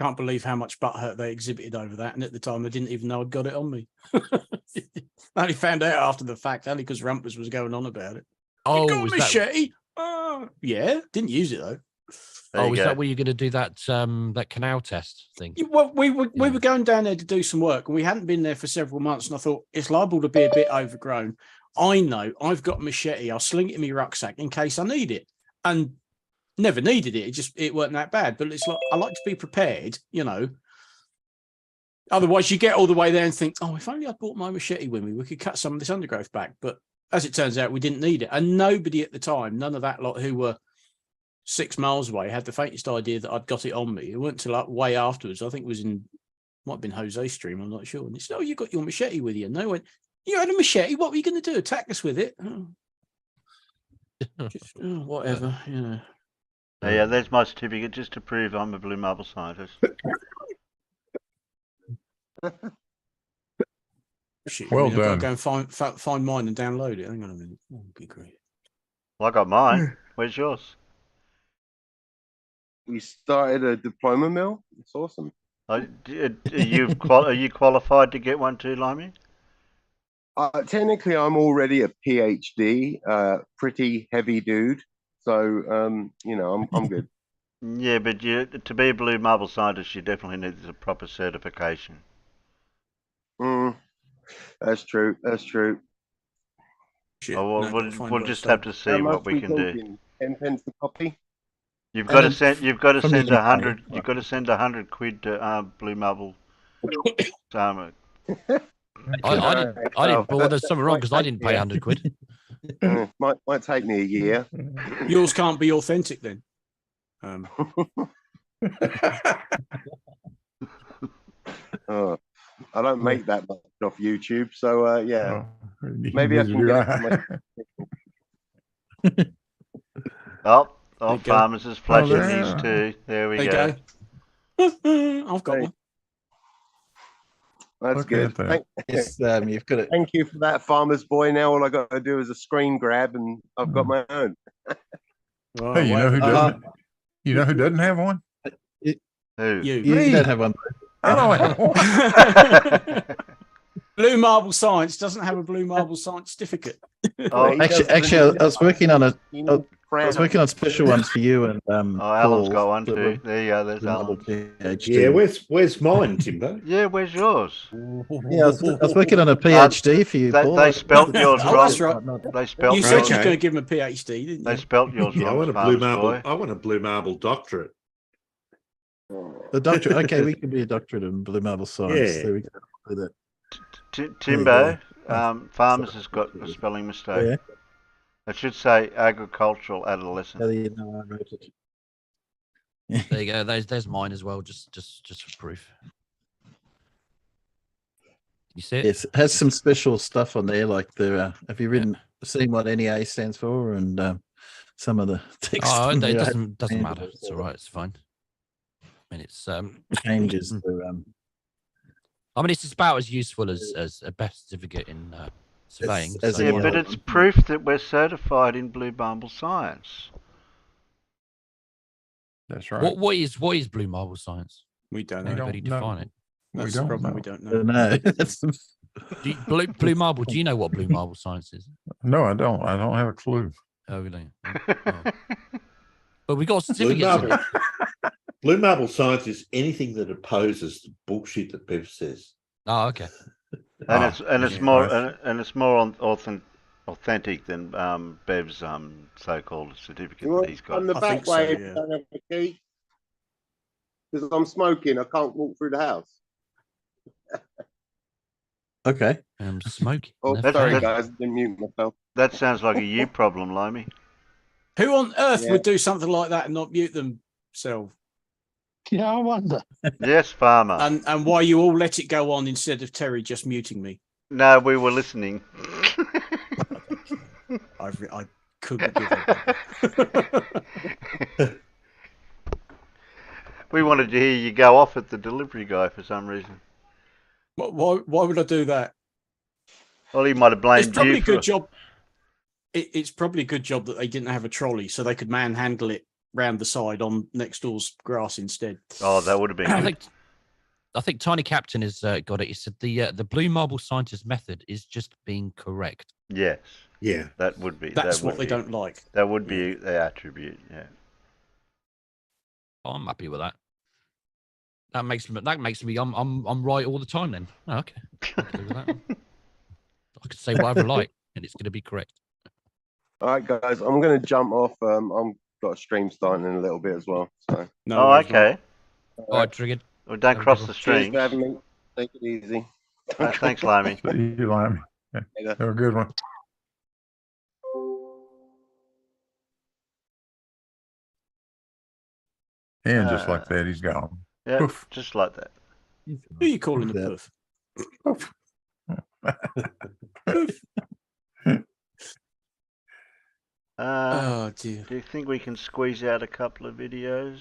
Can't believe how much butthurt they exhibited over that, and at the time they didn't even know I'd got it on me. I only found out after the fact, only because Rumpus was going on about it. Oh, you got a machete? Yeah, didn't use it though. Is that where you're going to do that that canal test thing? Well, we were going down there to do some work, and we hadn't been there for several months, and I thought it's liable to be a bit overgrown. I know I've got a machete. I'll sling it in my rucksack in case I need it, and never needed it. It wasn't that bad. But it's like I like to be prepared, you know. Otherwise, you get all the way there and think, oh, if only I'd brought my machete with me, we could cut some of this undergrowth back. But as it turns out, we didn't need it, and nobody at the time, none of that lot who were 6 miles away, had the faintest idea that I'd got it on me. It wasn't until like way afterwards. I think it was might have been Jose stream. I'm not sure. And he said, "Oh, you got your machete with you?" And they went, "You had a machete? What were you going to do? Attack us with it?" Oh. Just, whatever. Yeah. Yeah, there's my certificate just to prove I'm a blue marble scientist. Shit, Well I've got to done. go and find mine and download it. Hang on a minute. Oh, good grief. Well, I got mine. Where's yours? We started a diploma mill. It's awesome. Are you qualified to get one too, Limey? Technically, I'm already a PhD, pretty heavy dude. So, you know, I'm good. Yeah, but to be a blue marble scientist, you definitely need a proper certification. That's true. That's true. Shit, Oh, well, we'll just have to see what we can do. 10 pence a copy. You've got to send 100. You've got to send 100 quid to Blue Marble. I didn't. Well, there's something wrong because I didn't pay 100 quid. Might take me a year. Yours can't be authentic then. I don't make that much off YouTube, so yeah. Maybe I can get it. Farmers is flashing these too. There we go. I've got one. That's good. Yes, you've got it. Thank you for that, Farmer's Boy. Now all I got to do is a screen grab, and I've got my own. Hey, you know who doesn't? You know who doesn't have one? Who? You don't have one. I don't have one. Blue Marble Science doesn't have a Blue Marble Science certificate. Actually, I was working on I was working on special ones for you and Alan's got one too. There you go. There's Alan. Yeah, where's mine, Timbo? Yeah, where's yours? Yeah, I was working on a PhD for you, Paul. They spelt yours wrong. That's right. They spelt. You said you were going to give him a PhD, didn't you? They spelt yours wrong. I want a blue marble. I want a blue marble doctorate. The doctorate. Okay, we can be a doctorate in blue marble science. Yeah. There we go. With it. Timbo, Farmers has got a spelling mistake. Oh, yeah. It should say agricultural adolescent. How do you know I wrote it? There you go. There's mine as well. Just for proof. You see it? Yes, it has some special stuff on there, like the. Have you seen what NEA stands for, and some of the text? Oh, it doesn't matter. It's all right. It's fine. I mean, it's changes to. I mean, it's about as useful as a best certificate in surveying. Yeah, but it's proof that we're certified in blue marble science. That's right. What is blue marble science? We don't know. Anybody define it? That's the problem. We don't know. No. Blue marble. Do you know what blue marble science is? No, I don't. I don't have a clue. Oh, really? Oh. But we got certificates. Blue marble science is anything that opposes the bullshit that Bev says. Oh, okay. And it's more authentic than Bev's so-called certificate that he's got. On the back way, I don't have a key because I'm smoking. I can't walk through the house. Okay. I'm smoking. Oh, sorry, guys. I didn't mute myself. That sounds like a you problem, Limey. Who on earth would do something like that and not mute themselves? Yeah, I wonder. Yes, Farmer. And why you all let it go on instead of Terry just muting me? No, we were listening. I couldn't give up. We wanted to hear you go off at the delivery guy for some reason. Why would I do that? Well, he might have blamed you. It's probably a good job. It's probably a good job that they didn't have a trolley, so they could manhandle it round the side on next door's grass instead. Oh, that would have been good. I think Tiny Captain has got it. He said the blue marble scientist method is just being correct. Yes. Yeah. That would be. That's what they don't like. That would be their attribute. Yeah. Oh, I'm happy with that. That makes me. I'm right all the time then. Oh, okay. I can do with that. I can say whatever I like, and it's going to be correct. All right, guys. I'm going to jump off. I'm got a stream starting in a little bit as well. So. No, okay. All right, triggered. Well, don't cross the streams. Cheers for having me. Take it easy. Thanks, Limey. You, Limey. Have a good one. And just like that, he's gone. Yeah, Poof. just like that. Who are you calling a puff? Poof. Oh dear. Do you think we can squeeze out a couple of videos?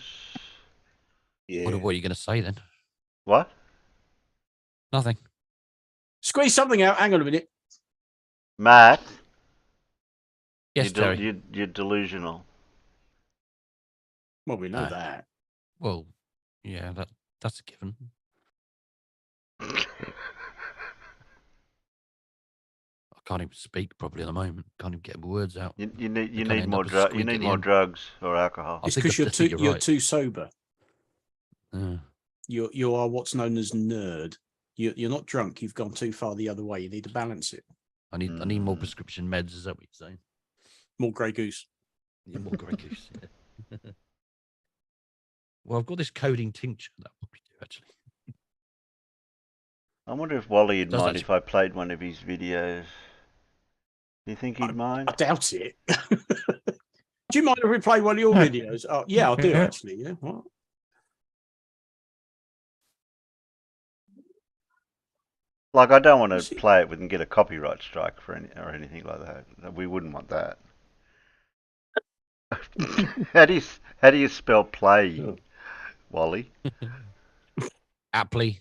Yeah. What are you going to say then? What? Nothing. Squeeze something out. Hang on a minute. Matt? Yes, Terry. You're delusional. Well, we know that. Well, yeah, that's a given. I can't even speak properly at the moment. Can't even get my words out. You need more drugs. You need more drugs or alcohol. It's because you're too sober. Yeah. You are what's known as nerd. You're not drunk. You've gone too far the other way. You need to balance it. I need more prescription meds. Is that what you're saying? More Grey Goose. Yeah, more Grey Goose. Yeah. Well, I've got this codeine tincture that will probably do actually. I wonder if Wally would Does mind actually. if I played one of his videos. Do you think he'd mind? I doubt it. Do you mind if we play one of your videos? Oh, yeah, I'll do it actually. Yeah. What? Like, I don't want to play it with and get a copyright strike for or anything like that. We wouldn't want that. How do you spell play, Wally? Aptly,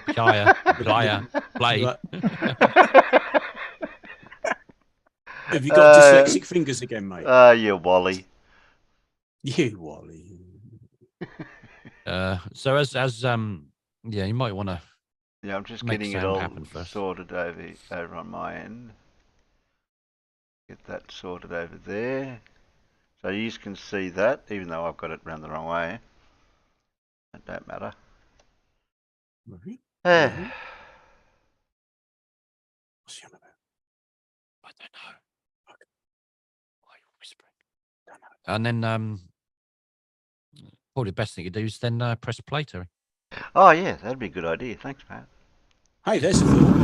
Playa, play. Have you got dyslexic fingers again, mate? Yeah, Wally. You, Wally. So as yeah, you might want to. Yeah, I'm just getting it all first. sorted over on my end. Get that sorted over there. So you can see that, even though I've got it round the wrong way. That don't matter. Mm-hmm. What's he on about? I don't know. Why are you whispering? Don't know. And then probably the best thing to do is then press play, Terry. Oh yeah, that'd be a good idea. Thanks, Matt. Hey, there's a film.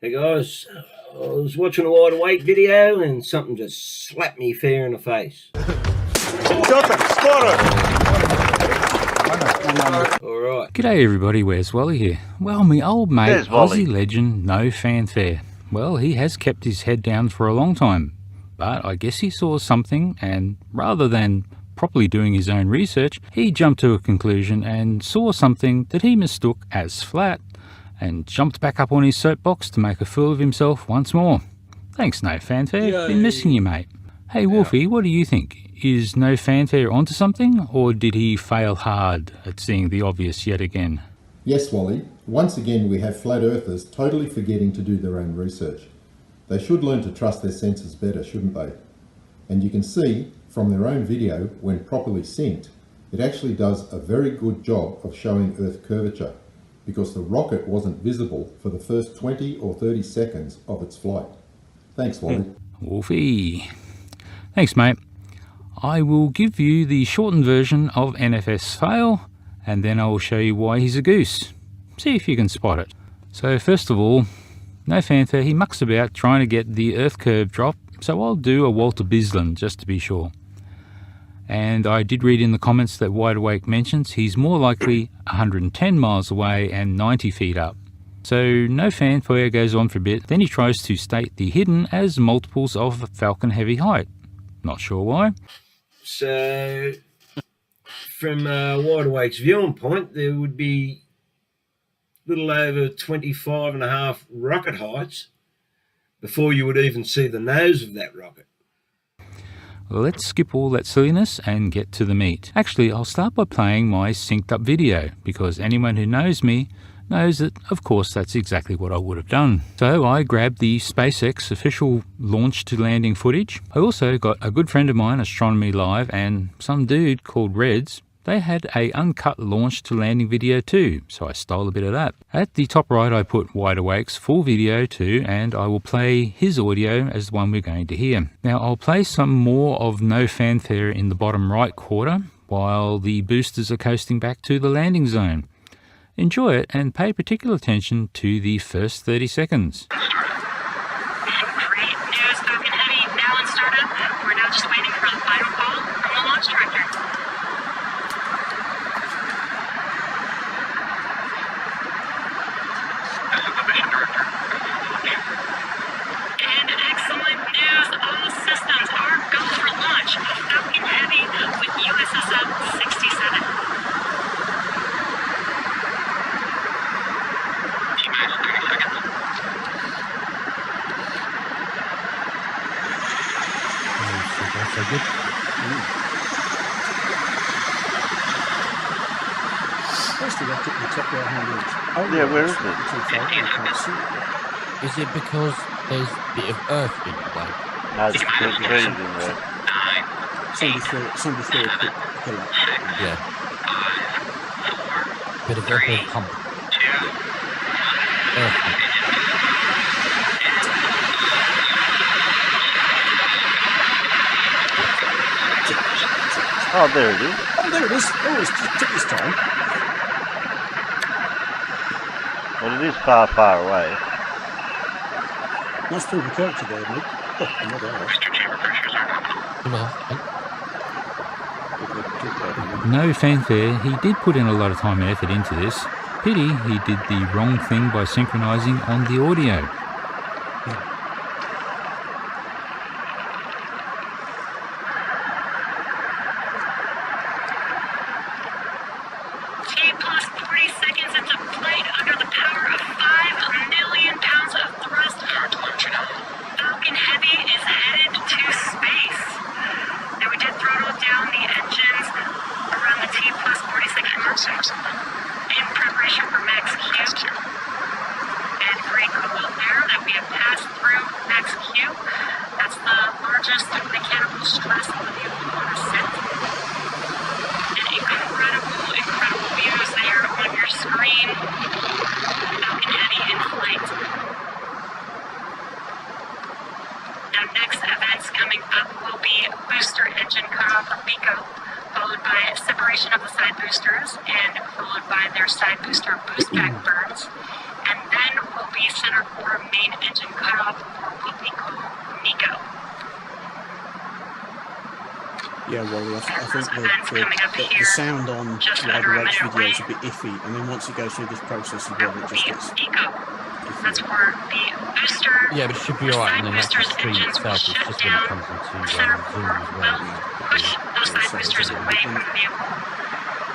Hey guys, I was watching a wide awake video and something just slapped me fair in the face. Alright. G'day everybody, where's Wally here? Well, me old mate, There's Wally. Aussie legend, No Fanfare. Well, he has kept his head down for a long time, but I guess he saw something and rather than properly doing his own research, he jumped to a conclusion and saw something that he mistook as flat and jumped back up on his soapbox to make a fool of himself once more. Thanks, No Fanfare. Yay. Been missing you, mate. Hey, Wolfie, what do you think? Is No Fanfare onto something, or did he fail hard at seeing the obvious yet again? Yes, Wally. Once again, we have flat earthers totally forgetting to do their own research. They should learn to trust their senses better, shouldn't they? And you can see from their own video, when properly synced, it actually does a very good job of showing Earth curvature, because the rocket wasn't visible for the first 20 or 30 seconds of its flight. Thanks, Wally. Wolfie. Thanks, mate. I will give you the shortened version of NFS fail, and then I will show you why he's a goose. See if you can spot it. So first of all, No Fanfare, he mucks about trying to get the Earth curve drop, so I'll do a Walter Bisland just to be sure. And I did read in the comments that Wide Awake mentions he's more likely 110 miles away and 90 feet up. So No Fanfare goes on for a bit, then he tries to state the hidden as multiples of Falcon Heavy height. Not sure why. So, from Wide Awake's viewing point, there would be a little over 25 and a half rocket heights before you would even see the nose of that rocket. Let's skip all that silliness and get to the meat. Actually, I'll start by playing my synced up video, because anyone who knows me knows that, of course, that's exactly what I would have done. So I grabbed the SpaceX official launch to landing footage. I also got a good friend of mine, Astronomy Live, and some dude called Reds. They had a uncut launch to landing video too, so I stole a bit of that. At the top right I put Wide Awake's full video too, and I will play his audio as the one we're going to hear. Now I'll play some more of No Fanfare in the bottom right quarter, while the boosters are coasting back to the landing zone. Enjoy it and pay particular attention to the first 30 seconds. Three, two, where hand is. Oh, Yeah, where is it? Is it because there's a bit of earth in the way? No, there's trees in there. Somebody threw a quick hill up. Yeah. Bit of a hump. Earth hump. Oh, there it is. Oh, there it is. Oh, it took this time. Well, it is far, far away. Nice little character there, mate. Oh, No fanfare, he did put in a lot of time and effort into this. Pity he did the wrong thing by synchronising on the audio. The sound on Wide Awake's video is a bit iffy, and then once it goes through this process again, it just gets. Yeah, but it should be alright, and then that's the stream itself. It's just when it comes into Zoom as well. Those side boosters away from the vehicle.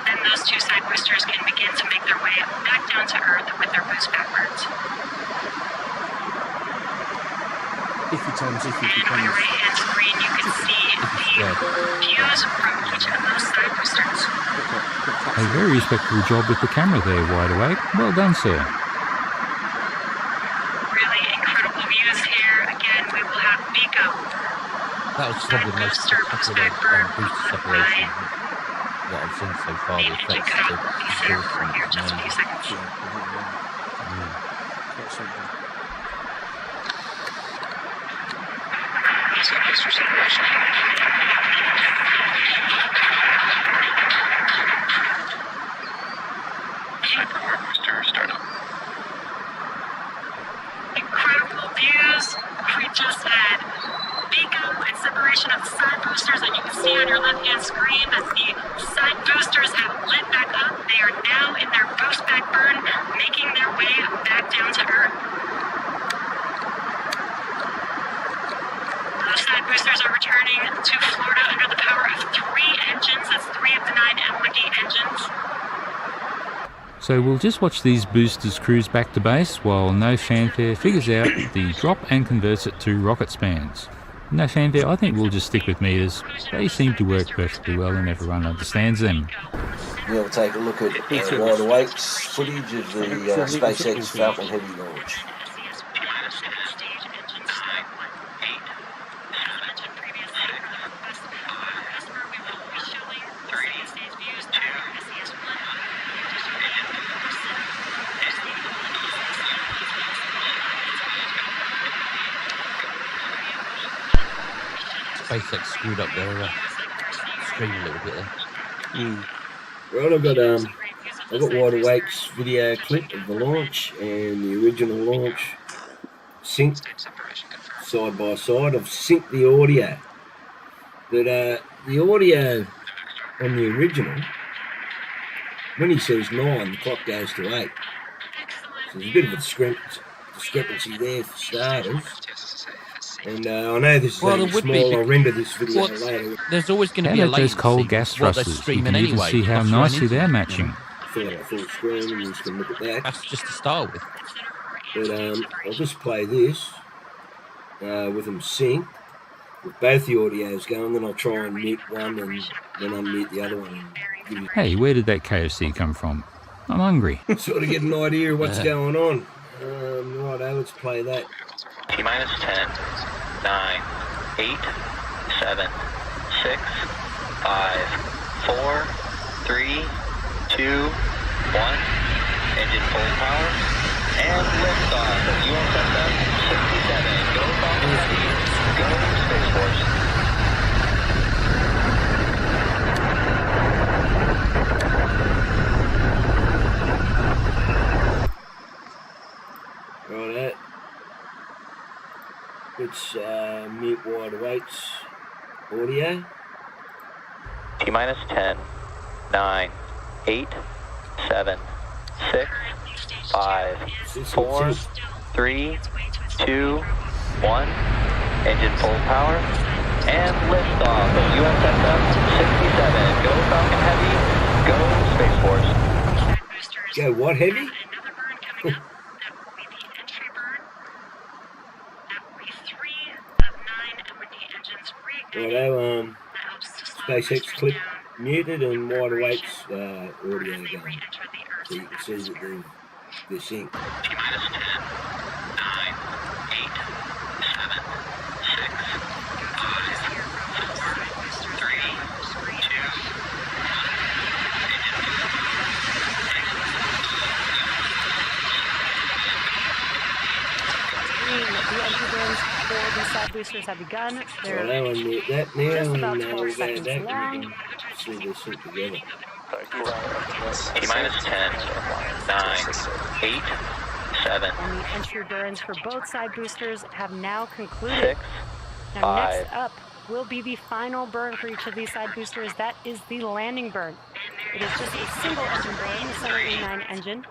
Then those two side boosters can begin to make their way back down to Earth with their boost backwards. Iffy times iffy and on your right-hand screen, you can see the views from each of those side boosters. A very respectable job with the camera there, Wide Awake. Well done, sir. Really incredible views here. Again, we will have Miko. That was probably the most spectacular booster separation that I've seen so far. The effects of the Incredible views. We just had Miko and separation of the side boosters, and you can see on your left-hand screen that the side boosters have lit back up. They are now in their boost back burn, making their way back down to Earth. Those side boosters are returning to Florida under the power of 3 engines. That's 3 of the 9 M1D engines. So we'll just watch these boosters cruise back to base while No Fanfare figures out the drop and converts it to rocket spans. No Fanfare, I think we'll just stick with meters. They seem to work perfectly well and everyone understands them. We'll take a look at Wide Awake's footage of the SpaceX Falcon Heavy launch. SpaceX screwed up their screen a little bit there. Right, I've got Wide Awake's video clip of the launch and the original launch synced side by side. I've synced the audio, but the audio on the original, when he says 9, the clock goes to 8. So there's a bit of a discrepancy there for starters. And I know this is only small. I'll render this video later. There's always going to How be a about those latency. cold gas thrusters? You can even see how nicely they're matching. Full screen, and you just can look at that. That's just to start with. But I'll just play this with them synced, with both the audios going, then I'll try and mute one and then unmute the other one. Hey, where did that KFC come from? I'm hungry. Sort of get an idea of what's going on. Righto, let's play that. T-minus 10, 9, 8, 7, 6, 5, 4, 3, 2, 1. Engine full power. And liftoff of USS 67. Go Falcon Heavy. Go Space Force. Right, let's mute wide awaits audio. T-minus 10, 9, 8, 7, 6, 5, 4, 3, 2, 1. Engine full power. And liftoff of USS 67. Go Falcon Heavy. Go Space Force. Go what heavy? Righto, SpaceX clip muted and wide awaits audio going. So you can see that they're synced. T-minus 10, 9, 8, 7, 6, 5, 4, 3, 2, 1. The entry burns for the side boosters have begun. They're Righto, unmute that now just about and 12 we'll go seconds back long. and see this sync together. T-minus 10, 9, 8, 7, And the entry burns for both side boosters have now concluded. 6, Now 5. next up will be the final burn for each of these side boosters. That is the landing burn. It is just a single engine burn, the 789 engine.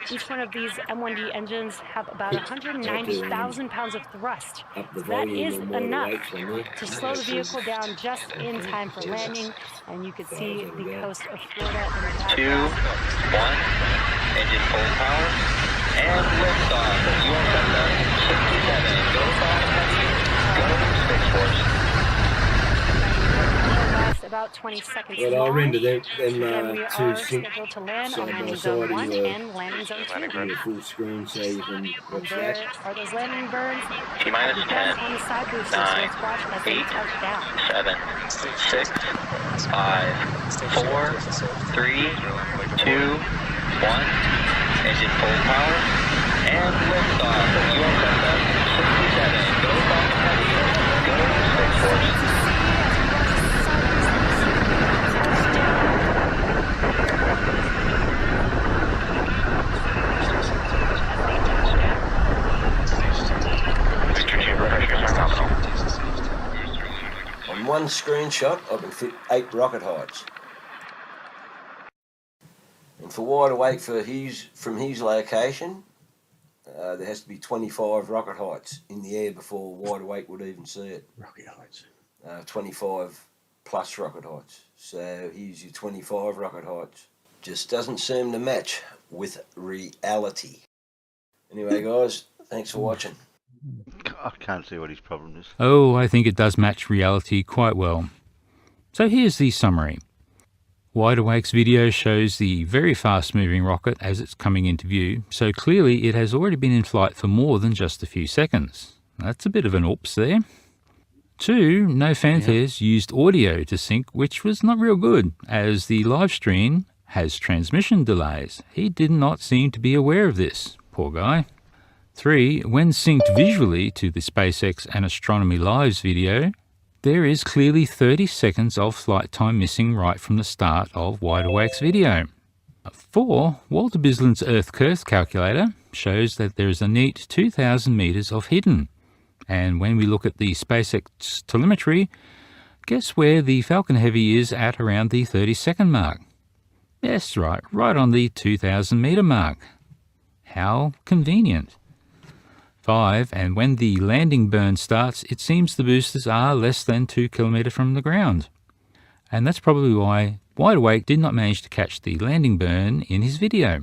Each one of these M1D engines have about 190,000 pounds of thrust. So that is enough to slow the vehicle down just in time for landing. And you can see the coast of Florida in the 2, 1. background. Engine full power. And liftoff of USS 67. Go Falcon Heavy. Go Space Force. Last about 20 seconds Well, I'll long. render them And we to are sync scheduled to land side on by landing side zone in 1 the and landing zone 2. full screen so you can watch There that. are those landing burns. T-minus Begun 10, on the side boosters. 9, Let's watch as they 8, touch down. 7, 6, 5, 4, 3, 2, 1. Engine full power. And liftoff of USS 67. Go Falcon Heavy. Go Space Force. On one screenshot, I can fit 8 rocket heights. And for wide awake from his location, there has to be 25 rocket heights in the air before wide awake would even see it. Rocket heights. 25 plus rocket heights. So here's your 25 rocket heights. Just doesn't seem to match with reality. Anyway, guys, thanks for watching. I can't see what his problem is. Oh, I think it does match reality quite well. So here's the summary. Wide Awake's video shows the very fast-moving rocket as it's coming into view, so clearly it has already been in flight for more than just a few seconds. That's a bit of an oops there. 2, No Fanfares used audio to sync, which was not real good, as the live stream has transmission delays. He did not seem to be aware of this, poor guy. 3, when synced visually to the SpaceX and Astronomy Live's video, there is clearly 30 seconds of flight time missing right from the start of Wide Awake's video. 4, Walter Bislin's Earth Curve calculator shows that there is a neat 2,000 meters of hidden. And when we look at the SpaceX telemetry, guess where the Falcon Heavy is at around the 30-second mark? Yes, right on the 2,000 meter mark. How convenient. 5, and when the landing burn starts, it seems the boosters are less than 2 kilometers from the ground. And that's probably why Wide Awake did not manage to catch the landing burn in his video.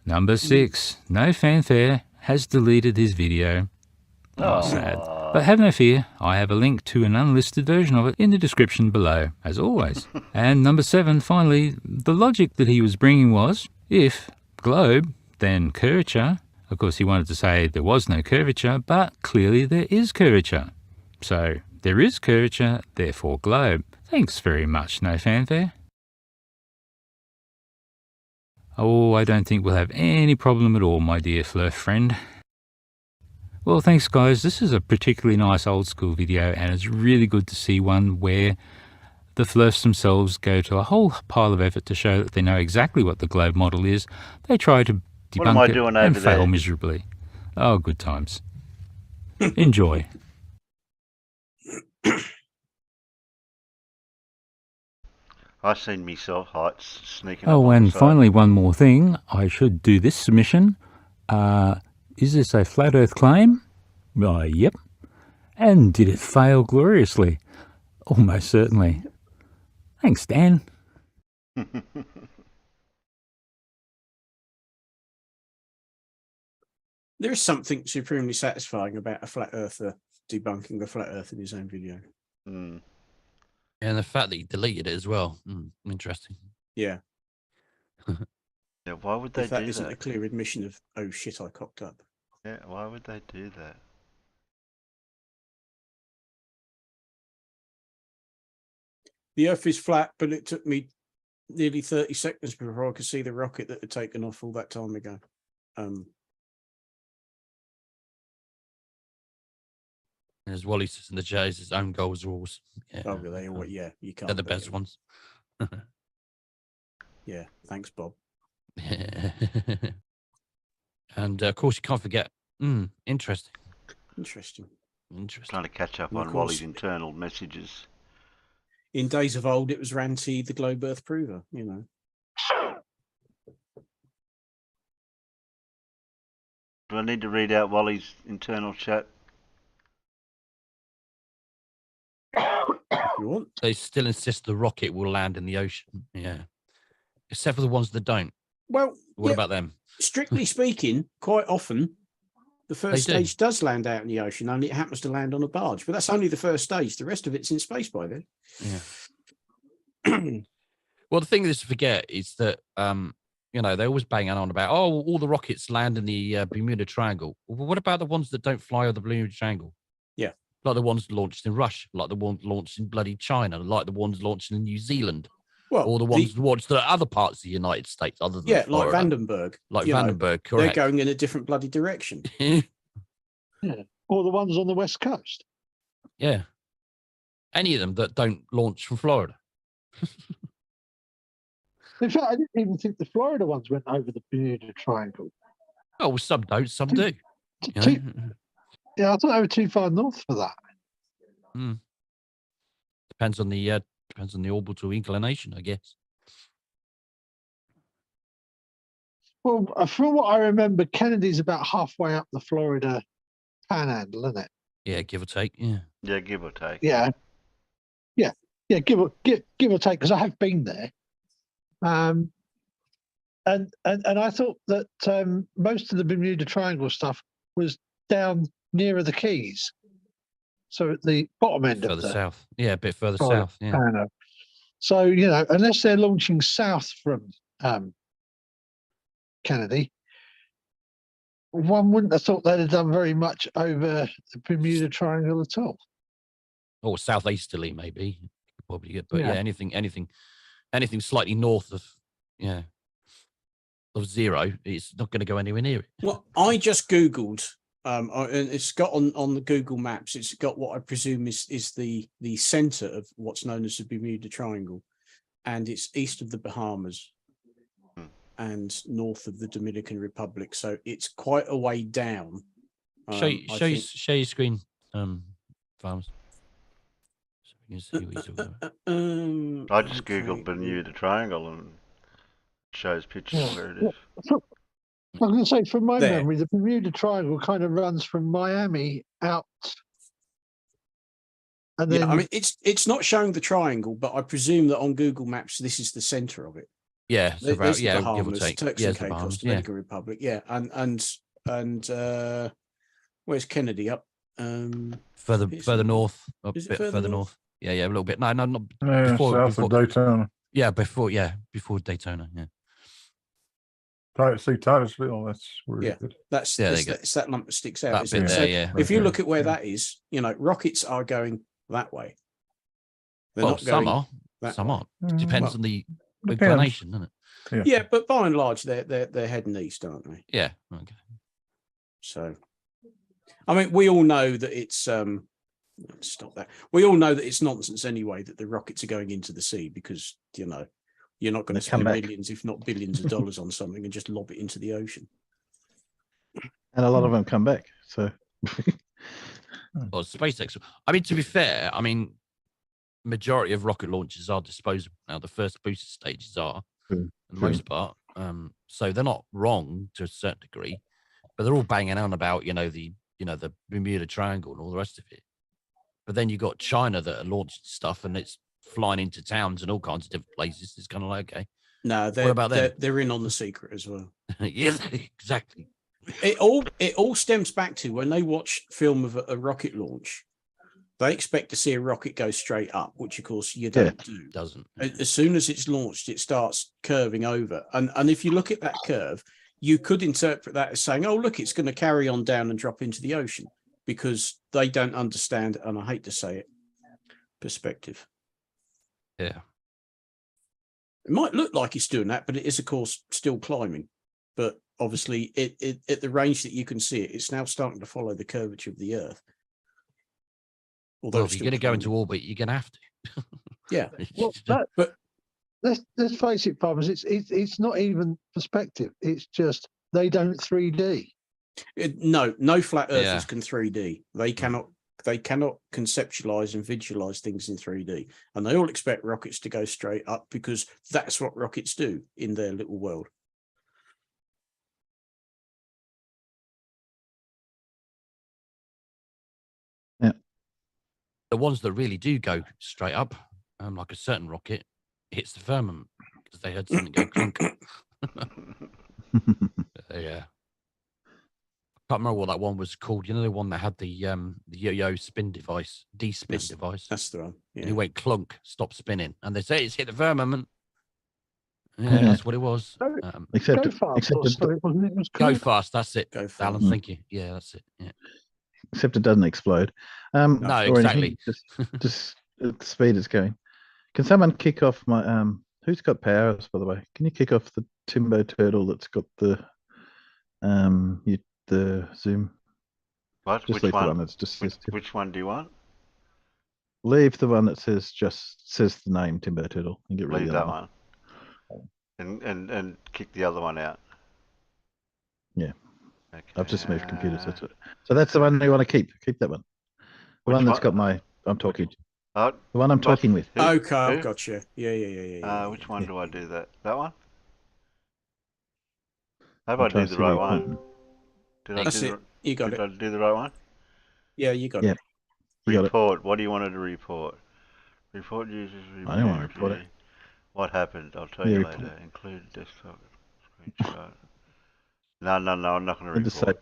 Number 6, No Fanfare has deleted his video. Oh, sad. But have no fear, I have a link to an unlisted version of it in the description below, as always. And number 7, finally, the logic that he was bringing was, If globe, then curvature. Of course, he wanted to say there was no curvature, but clearly there is curvature. So there is curvature, therefore globe. Thanks very much, no fanfare. Oh, I don't think we'll have any problem at all, my dear Flurf friend. Well, thanks guys. This is a particularly nice old school video, and it's really good to see one where the Flurfs themselves go to a whole pile of effort to show that they know exactly what the globe model is. They try to debunk it and fail miserably. Oh, good times. Enjoy. I seen myself heights sneaking up Oh, on and the side. finally, one more thing. I should do this submission. Is this a flat Earth claim? Yep. And did it fail gloriously? Almost certainly. Thanks, Dan. There is something supremely satisfying about a flat earther debunking the flat earth in his own video. Mm. And the fact that he deleted it as well. Interesting. Yeah. Yeah, why would they If that do isn't that? a clear admission of, oh shit, I cocked up. Yeah, why would they do that? The earth is flat, but it took me nearly 30 seconds before I could see the rocket that had taken off all that time ago. There's Wally says in the Jays, his own goals rules. Yeah. Oh, yeah, you can't. They're the best ones. Yeah, thanks, Bob. And of course, you can't forget. Interesting. Interesting. Trying to catch up And of on course- Wally's internal messages. In days of old, it was Ranty, the globe earth prover, you know. Do I need to read out Wally's internal chat? If you want. They still insist the rocket will land in the ocean. Yeah. Except for the ones that don't. Well, What yeah, about them? strictly speaking, quite often, the first They do. stage does land out in the ocean, only it happens to land on a barge. But that's only the first stage. The rest of it's in space by then. Yeah. Well, the thing is to forget is that, they always bang on about, all the rockets land in the Bermuda Triangle. Well, what about the ones that don't fly over the Bermuda Triangle? Yeah. Like the ones launched in Russia, like the ones launched in bloody China, like the ones launched in New Zealand. Well, or the ones launched in other parts of the United States other than like Florida. Vandenberg. Like you know, Vandenberg, correct. They're going in a different bloody direction. Yeah. Or the ones on the West Coast. Yeah. Any of them that don't launch from Florida. In fact, I didn't even think the Florida ones went over the Bermuda Triangle. Oh, well, some don't, some do. You Too- know? Yeah, I thought they were too far north for that. Depends on the orbital inclination, I guess. Well, from what I remember, Kennedy's about halfway up the Florida panhandle, isn't it? Yeah, give or take. Yeah. Yeah, give or take. Yeah, give or take, because I have been there. And I thought that most of the Bermuda Triangle stuff was down nearer the Keys, so at the bottom end Further of the south. Yeah, a bit further Florida south. Yeah. panhandle. So unless they're launching south from Kennedy, one wouldn't have thought they'd have done very much over the Bermuda Triangle at all. Or southeasterly, maybe. Probably get, but Yeah. anything slightly north of zero, it's not going to go anywhere near it. Well, I just Googled, and it's got on the Google Maps, it's got what I presume is the center of what's known as the Bermuda Triangle, and it's east of the Bahamas and north of the Dominican Republic. So it's quite a way down. Show your screen, farmers. So we can see what he's talking about. I just googled Bermuda Triangle and shows pictures of where it is. I was going to say, from my There. memory, the Bermuda Triangle kind of runs from Miami out, and then Yeah, I mean, it's not showing the triangle, but I presume that on Google Maps, this is the center of it. Yeah, so There's the give or Bahamas, take. Turks Yeah, and it's the Caicos, Bahamas, Dominican Republic. Yeah, and where's Kennedy up? Further north, a Is it bit further further north? north. Yeah, a little bit. No, not Yeah, south of Daytona. Yeah, before Daytona. Yeah. See Titusville. That's where. Yeah, that's it's that lump that sticks out. That bit there, So yeah. if you look at where that is, rockets are going that way. They're not some going are. that Some way. aren't. Depends on the depends. inclination, doesn't it? Yeah, but by and large, they're heading east, aren't they? Yeah. Okay. So, I mean, we all know that it's stop that. We all know that it's nonsense anyway that the rockets are going into the sea because you're not going to spend millions, if not billions, of dollars on something and just lob it into the ocean. And a lot of them come back. So, Well, SpaceX. I mean, to be fair, majority of rocket launches are disposable now. The first booster stages are, for the most part. So they're not wrong to a certain degree, but they're all banging on about the Bermuda Triangle and all the rest of it. But then you got China that are launching stuff and it's flying into towns and all kinds of different places. It's kind of like, okay, no, what about them? They're in on the secret as well. Yeah, exactly. It all stems back to when they watch film of a rocket launch. They expect to see a rocket go straight up, which of course you don't do. Doesn't. As soon as it's launched, it starts curving over. And if you look at that curve, you could interpret that as saying, oh, look, it's going to carry on down and drop into the ocean, because they don't understand, and I hate to say it, perspective. Yeah. It might look like it's doing that, but it is, of course, still climbing. But obviously, it at the range that you can see it, it's now starting to follow the curvature of the Earth. Although if you're going to go into orbit, you're going to have to. Yeah. Well, but let's face it, farmers. It's not even perspective. It's just they don't 3D. No flat earthers can 3D. They cannot conceptualize and visualize things in 3D, and they all expect rockets to go straight up because that's what rockets do in their little world. Yeah, the ones that really do go straight up, like a certain rocket, hits the firmament because they heard something go clunk. Yeah. I can't remember what that one was called. You know, the one that had the yo-yo spin device, D-spin device. That's the one. Yeah. And it went clunk, stopped spinning, and they say it's hit the firmament. Yeah, that's what it was. Except Go fast. That's it. Go fast. Alan, thank you. Yeah, that's it. Yeah. Except it doesn't explode. No, exactly. Just at the speed it's going. Can someone kick off my who's got powers, by the way? Can you kick off the Timbo Turtle that's got the Zoom? What? Just Which leave one? the one that's just which one do you want? Leave the one that says the name Timbo Turtle and get rid of Leave the that other one. And kick the other one out. Yeah. Okay. I've just moved computers. That's it. So that's the one you want to keep. Keep that one. The one that's got I'm talking to. Oh, the one I'm talking with. Okay, I've got you. Yeah. Which one do I do that? That one? Have I do the right one? That's it. You got it. Did I do the right one? Yeah, you got it. Report. What do you want to report? Report users. I don't want to report it. What happened? I'll tell you later. Include desktop screenshot. No, I'm not going to report.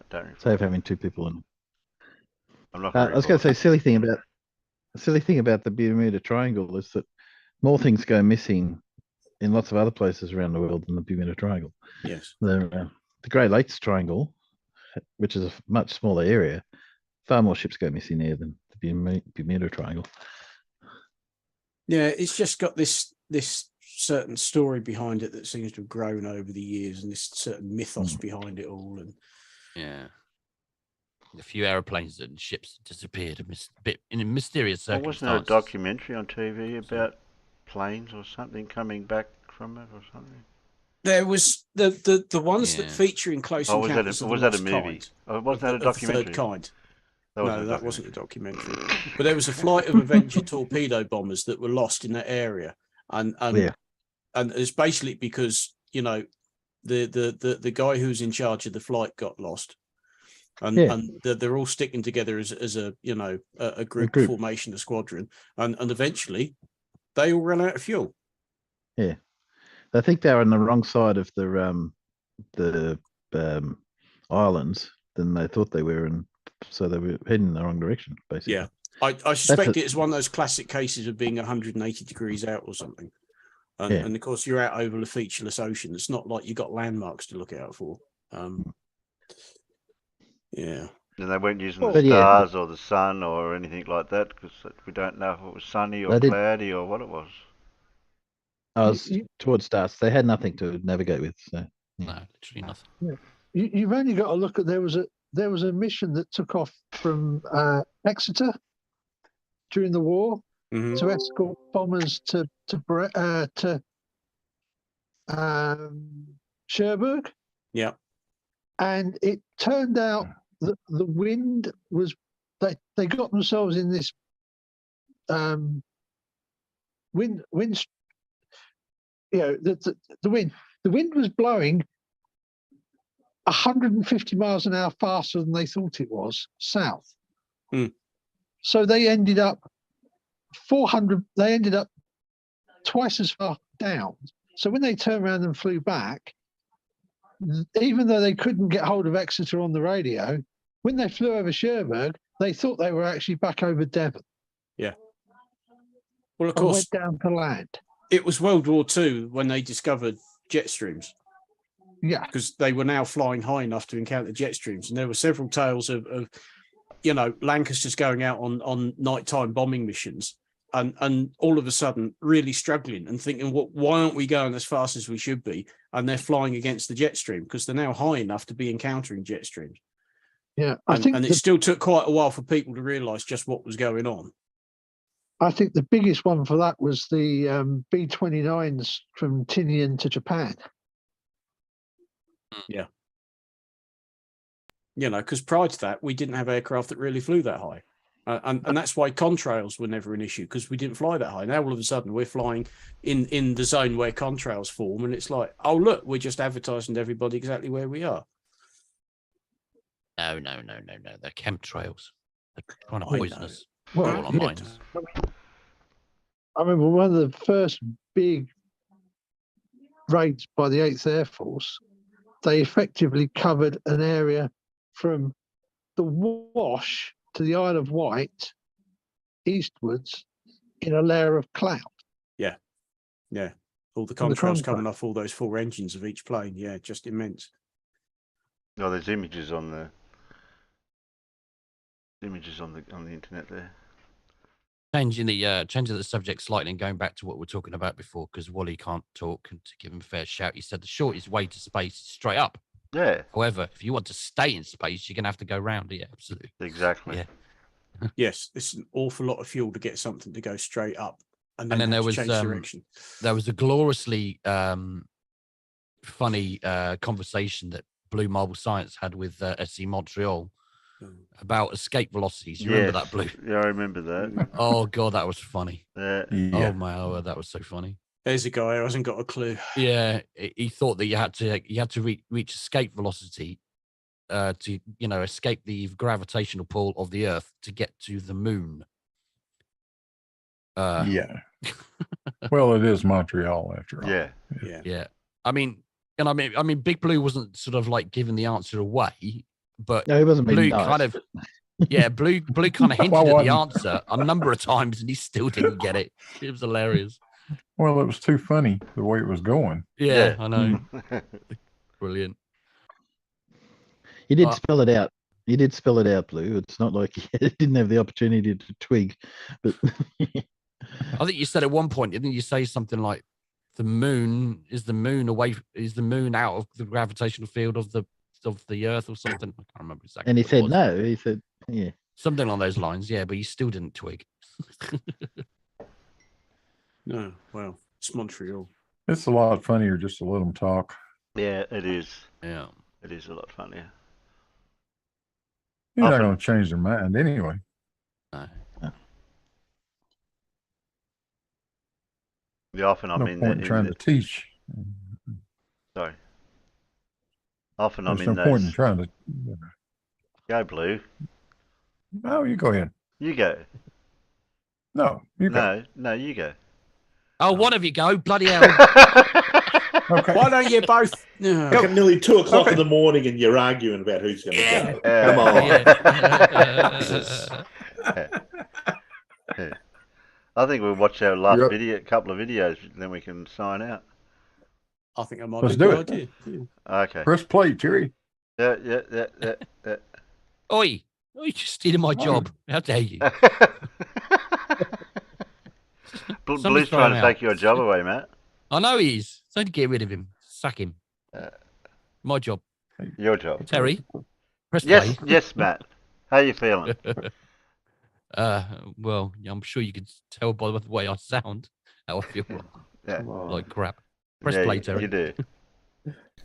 Don't report. Save having two people in. I'm not I was going to say silly thing about the Bermuda Triangle is that more things go missing in lots of other places around the world than the Bermuda Triangle. Yes. The Great Lakes Triangle, which is a much smaller area, far more ships go missing there than the Bermuda Triangle. Yeah, it's just got this certain story behind it that seems to have grown over the years, and this certain mythos behind it all. And yeah, a few aeroplanes and ships disappeared in a mysterious circumstance. Wasn't there a documentary on TV about planes or something coming back from it or something? There was the ones that feature in Close Encounters. Was that a movie? Wasn't that a documentary? Third kind. That wasn't a documentary. documentary. But there was a flight of Avenger torpedo bombers that were lost in that area, and it's basically because the guy who's in charge of the flight got lost, and they're all sticking together as a group formation, a squadron, and eventually they all ran out of fuel. Yeah, I think they were on the wrong side of the islands than they thought they were, and so they were heading in the wrong direction, basically. Yeah, I suspect it's one of those classic cases of being 180 degrees out or something. And of course, you're out over the featureless ocean. It's not like you got landmarks to look out for. Yeah. And they weren't using the stars or the sun or anything like that because we don't know if it was sunny or cloudy or what it was. I was towards stars. They had nothing to navigate with. So. No, literally nothing. Yeah. You've only got to look at there was a mission that took off from Exeter during the war to escort bombers to Cherbourg. Yeah. And it turned out that the wind was they got themselves in this wind. You know, the wind was blowing 150 miles an hour faster than they thought it was south. So they ended up 400. They ended up twice as far down. So when they turned around and flew back, even though they couldn't get hold of Exeter on the radio, when they flew over Cherbourg, they thought they were actually back over Devon. Yeah. Well, of course, went down to land. It was World War II when they discovered jet streams. Yeah, because they were now flying high enough to encounter jet streams, and there were several tales of Lancasters going out on nighttime bombing missions, and all of a sudden really struggling and thinking, why aren't we going as fast as we should be? And they're flying against the jet stream because they're now high enough to be encountering jet streams. Yeah, and it still took quite a while for people to realise just what was going on. I think the biggest one for that was the B-29s from Tinian to Japan. Yeah. Because prior to that, we didn't have aircraft that really flew that high. And that's why contrails were never an issue, because we didn't fly that high. Now, all of a sudden, we're flying in the zone where contrails form, and it's like, oh, look, we're just advertising to everybody exactly where we are. No. They're chemtrails. They're trying to poison us. Well, All our minds. I remember one of the first big raids by the 8th Air Force, they effectively covered an area from the Wash to the Isle of Wight eastwards in a layer of cloud. Yeah. All the contrails coming off all those 4 engines of each plane. Yeah, just immense. Oh, there's images on the internet there. Changing the subject slightly and going back to what we were talking about before, because Wally can't talk, and to give him a fair shout, he said the shortest way to space is straight up. Yeah. However, if you want to stay in space, you're going to have to go round it. Absolutely. Exactly. Yeah. Yes, it's an awful lot of fuel to get something to go straight up, and then there was change direction. There was a gloriously funny conversation that Blue Marble Science had with SC Montreal about escape velocities. You remember that, Blue? Yeah, I remember that. Oh god, that was funny. Yeah. Oh my, that was so funny. There's a guy who hasn't got a clue. Yeah, he thought that you had to reach escape velocity to escape the gravitational pull of the Earth to get to the moon. Yeah. Well, it is Montreal after all. Yeah. I mean, Big Blue wasn't sort of like giving the answer away, but no, he wasn't. Blue nice. kind of, Blue kind of hinted at the answer a number of times, and he still didn't get it. It was hilarious. Well, it was too funny the way it was going. Yeah. I know. Brilliant. You did spell it out. You did spell it out, Blue. It's not like you didn't have the opportunity to twig, but I think you said at one point, didn't you say something like is the moon out of the gravitational field of the Earth or something? I can't remember exactly. And he said no. He said something along those lines. Yeah, but you still didn't twig. No, well, it's Montreal. It's a lot funnier just to let them talk. Yeah, it is. Yeah, it is a lot funnier. You're not going to change their mind anyway. No. Often I'm in trying to teach. Sorry. Often I'm in no point in trying to. Go, Blue. No, you go ahead. You go. No, you go. No, you go. Oh, one of you go. Bloody hell. Okay. Why don't you both? It's nearly 2 o'clock in the morning and you're arguing about who's going to go. Come on. I think we'll watch our last couple of videos, then we can sign out. I think that might Let's be a do good it. idea. Okay. Press play, Terry. Yeah. Oi! Oh, you're just stealing my job. How dare you? Blue's trying to take your job away, Matt. I know he is. So to get rid of him. Sack him. My job. Your job. Terry, press yes, play. Yes, Matt. How you feeling? Well, I'm sure you can tell by the way I sound how I feel like crap. Press play, Terry. You do.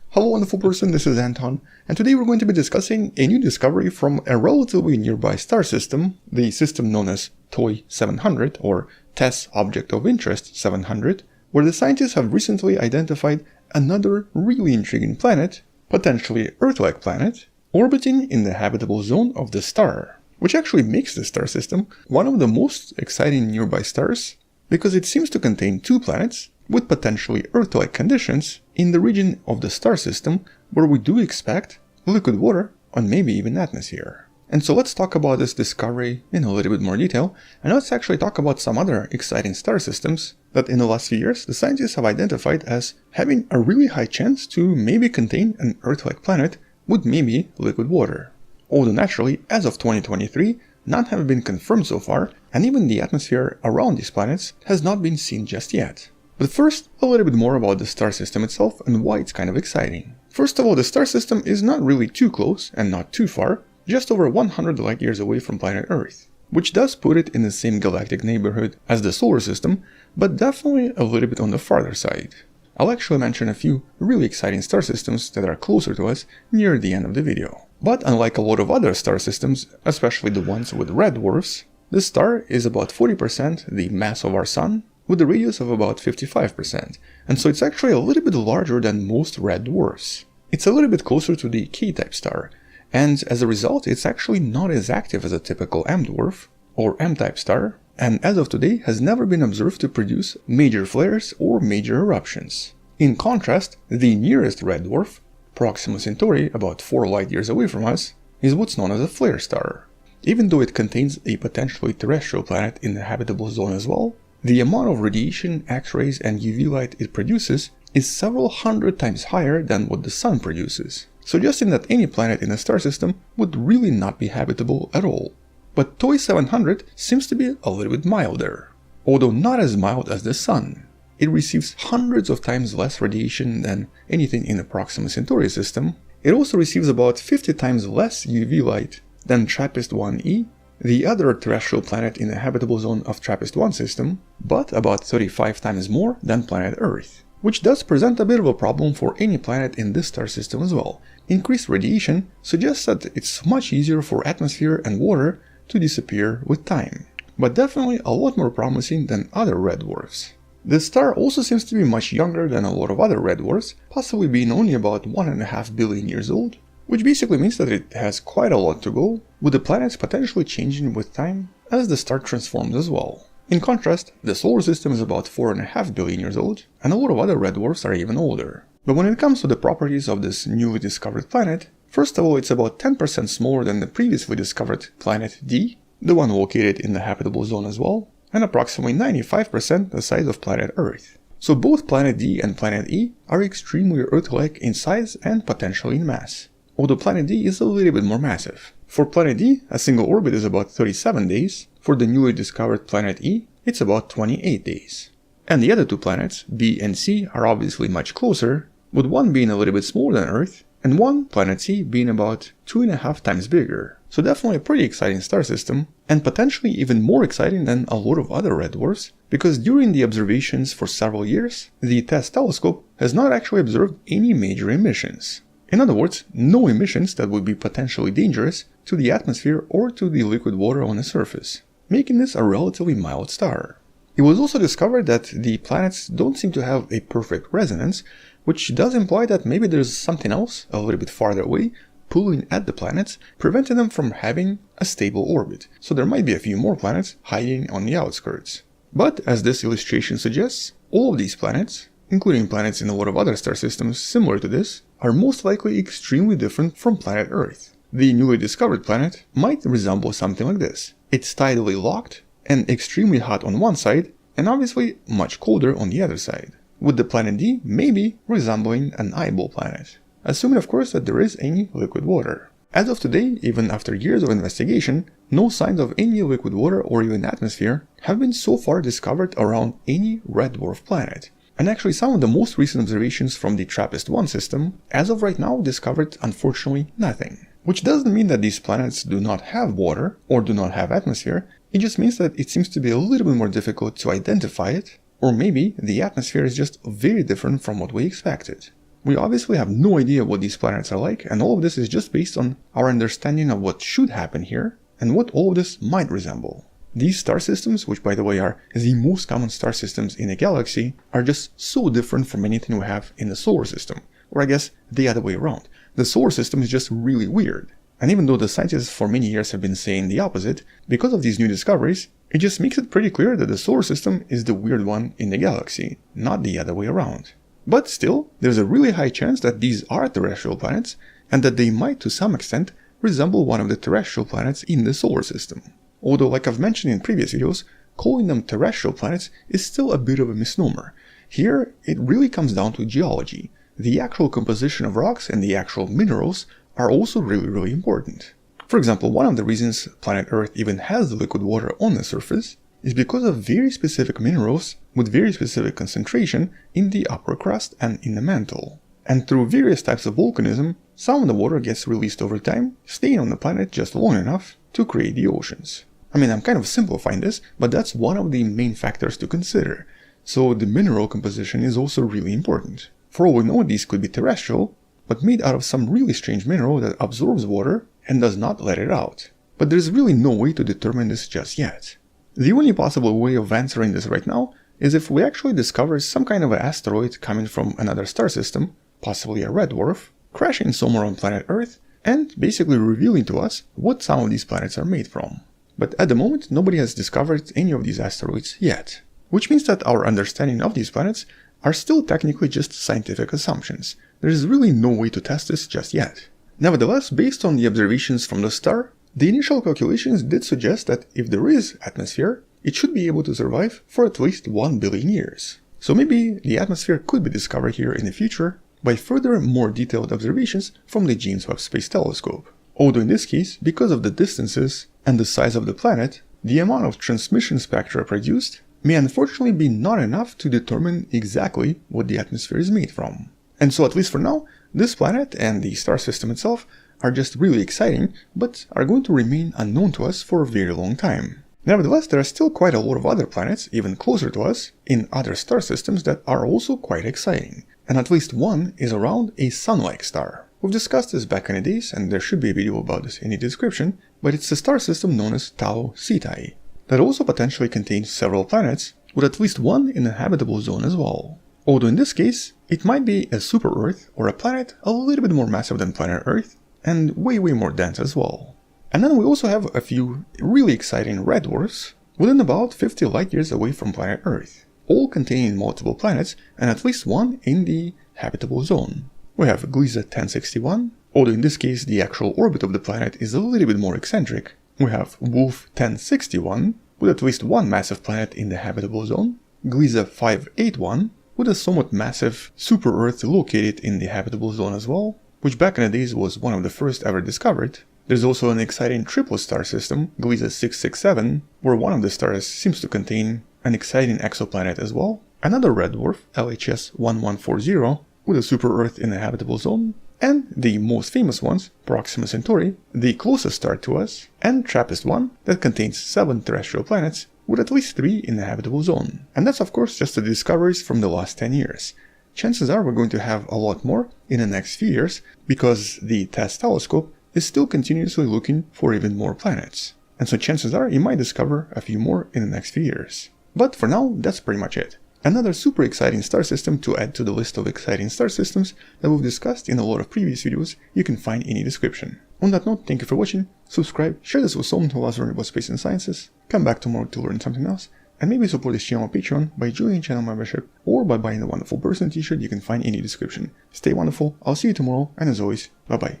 Hello, wonderful person. This is Anton, and today we're going to be discussing a new discovery from a relatively nearby star system, the system known as TOI 700 or TESS Object of Interest 700, where the scientists have recently identified another really intriguing planet, potentially Earth-like planet, orbiting in the habitable zone of the star, which actually makes the star system one of the most exciting nearby stars because it seems to contain two planets with potentially Earth-like conditions in the region of the star system where we do expect liquid water and maybe even atmosphere. And so let's talk about this discovery in a little bit more detail, and let's actually talk about some other exciting star systems that in the last few years the scientists have identified as having a really high chance to maybe contain an Earth-like planet with maybe liquid water. Although naturally, as of 2023, none have been confirmed so far, and even the atmosphere around these planets has not been seen just yet. But first, a little bit more about the star system itself and why it's kind of exciting. First of all, the star system is not really too close and not too far, just over 100 light years away from planet Earth, which does put it in the same galactic neighborhood as the solar system, but definitely a little bit on the farther side. I'll actually mention a few really exciting star systems that are closer to us near the end of the video. But unlike a lot of other star systems, especially the ones with red dwarfs, this star is about 40% the mass of our Sun, with a radius of about 55%, and so it's actually a little bit larger than most red dwarfs. It's a little bit closer to the K-type star, and as a result it's actually not as active as a typical M dwarf, or M-type star, and as of today has never been observed to produce major flares or major eruptions. In contrast, the nearest red dwarf, Proxima Centauri, about 4 light years away from us, is what's known as a flare star. Even though it contains a potentially terrestrial planet in the habitable zone as well, the amount of radiation, X-rays and UV light it produces is several hundred times higher than what the Sun produces, suggesting that any planet in the star system would really not be habitable at all. But TOI 700 seems to be a little bit milder, although not as mild as the Sun. It receives hundreds of times less radiation than anything in the Proxima Centauri system. It also receives about 50 times less UV light than TRAPPIST-1e, the other terrestrial planet in the habitable zone of TRAPPIST-1 system, but about 35 times more than planet Earth, which does present a bit of a problem for any planet in this star system as well. Increased radiation suggests that it's much easier for atmosphere and water to disappear with time, but definitely a lot more promising than other red dwarfs. This star also seems to be much younger than a lot of other red dwarfs, possibly being only about 1.5 billion years old, which basically means that it has quite a lot to go, with the planets potentially changing with time as the star transforms as well. In contrast, the solar system is about 4.5 billion years old, and a lot of other red dwarfs are even older. But when it comes to the properties of this newly discovered planet, first of all it's about 10% smaller than the previously discovered planet D, the one located in the habitable zone as well, and approximately 95% the size of planet Earth. So both planet D and planet E are extremely Earth-like in size and potentially in mass, although planet D is a little bit more massive. For planet D, a single orbit is about 37 days, for the newly discovered planet E, it's about 28 days. And the other two planets, B and C, are obviously much closer, with one being a little bit smaller than Earth, and one, planet C, being about 2.5 times bigger. So definitely a pretty exciting star system, and potentially even more exciting than a lot of other red dwarfs, because during the observations for several years, the TESS telescope has not actually observed any major emissions. In other words, no emissions that would be potentially dangerous to the atmosphere or to the liquid water on the surface, making this a relatively mild star. It was also discovered that the planets don't seem to have a perfect resonance, which does imply that maybe there's something else a little bit farther away pulling at the planets, preventing them from having a stable orbit. So there might be a few more planets hiding on the outskirts. But as this illustration suggests, all of these planets, including planets in a lot of other star systems similar to this, are most likely extremely different from planet Earth. The newly discovered planet might resemble something like this. It's tidally locked, and extremely hot on one side, and obviously much colder on the other side, with the planet D maybe resembling an eyeball planet, assuming of course that there is any liquid water. As of today, even after years of investigation, no signs of any liquid water or even atmosphere have been so far discovered around any red dwarf planet. And actually some of the most recent observations from the TRAPPIST-1 system, as of right now, discovered unfortunately nothing. Which doesn't mean that these planets do not have water or do not have atmosphere, it just means that it seems to be a little bit more difficult to identify it, or maybe the atmosphere is just very different from what we expected. We obviously have no idea what these planets are like, and all of this is just based on our understanding of what should happen here, and what all of this might resemble. These star systems, which by the way are the most common star systems in a galaxy, are just so different from anything we have in the solar system, or I guess the other way around. The solar system is just really weird, and even though the scientists for many years have been saying the opposite, because of these new discoveries, it just makes it pretty clear that the solar system is the weird one in the galaxy, not the other way around. But still, there's a really high chance that these are terrestrial planets, and that they might to some extent resemble one of the terrestrial planets in the solar system. Although, like I've mentioned in previous videos, calling them terrestrial planets is still a bit of a misnomer. Here, it really comes down to geology. The actual composition of rocks and the actual minerals are also really important. For example, one of the reasons planet Earth even has liquid water on the surface is because of very specific minerals with very specific concentration in the upper crust and in the mantle. And through various types of volcanism, some of the water gets released over time, staying on the planet just long enough to create the oceans. I mean, I'm kind of simplifying this, but that's one of the main factors to consider. So the mineral composition is also really important. For all we know, these could be terrestrial, but made out of some really strange mineral that absorbs water and does not let it out. But there's really no way to determine this just yet. The only possible way of answering this right now is if we actually discover some kind of an asteroid coming from another star system, possibly a red dwarf, crashing somewhere on planet Earth, and basically revealing to us what some of these planets are made from. But at the moment, nobody has discovered any of these asteroids yet, which means that our understanding of these planets are still technically just scientific assumptions. There is really no way to test this just yet. Nevertheless, based on the observations from the star, the initial calculations did suggest that if there is atmosphere, it should be able to survive for at least 1 billion years. So maybe the atmosphere could be discovered here in the future by further more detailed observations from the James Webb Space Telescope. Although in this case, because of the distances and the size of the planet, the amount of transmission spectra produced may unfortunately be not enough to determine exactly what the atmosphere is made from. And so at least for now, this planet and the star system itself are just really exciting, but are going to remain unknown to us for a very long time. Nevertheless, there are still quite a lot of other planets, even closer to us, in other star systems that are also quite exciting. And at least one is around a sun-like star. We've discussed this back in the days, and there should be a video about this in the description, but it's a star system known as Tau Ceti, that also potentially contains several planets, with at least one in a habitable zone as well. Although in this case, it might be a super-Earth or a planet a little bit more massive than planet Earth, and way more dense as well. And then we also have a few really exciting red dwarfs within about 50 light years away from planet Earth, all containing multiple planets and at least one in the habitable zone. We have Gliese 1061, although in this case the actual orbit of the planet is a little bit more eccentric. We have Wolf 1061, with at least one massive planet in the habitable zone, Gliese 581, with a somewhat massive super-Earth located in the habitable zone as well, which back in the days was one of the first ever discovered. There's also an exciting triple star system, Gliese 667, where one of the stars seems to contain an exciting exoplanet as well, another red dwarf, LHS 1140, with a super-Earth in the habitable zone, and the most famous ones, Proxima Centauri, the closest star to us, and TRAPPIST-1, that contains 7 terrestrial planets, with at least 3 in the habitable zone. And that's of course just the discoveries from the last 10 years. Chances are we're going to have a lot more in the next few years, because the TESS telescope is still continuously looking for even more planets. And so chances are you might discover a few more in the next few years. But for now, that's pretty much it. Another super exciting star system to add to the list of exciting star systems that we've discussed in a lot of previous videos you can find in the description. On that note, thank you for watching, subscribe, share this with someone who loves learning about space and sciences, come back tomorrow to learn something else, and maybe support this channel on Patreon by joining channel membership or by buying the Wonderful Person t-shirt you can find in the description. Stay wonderful, I'll see you tomorrow, and as always, bye bye.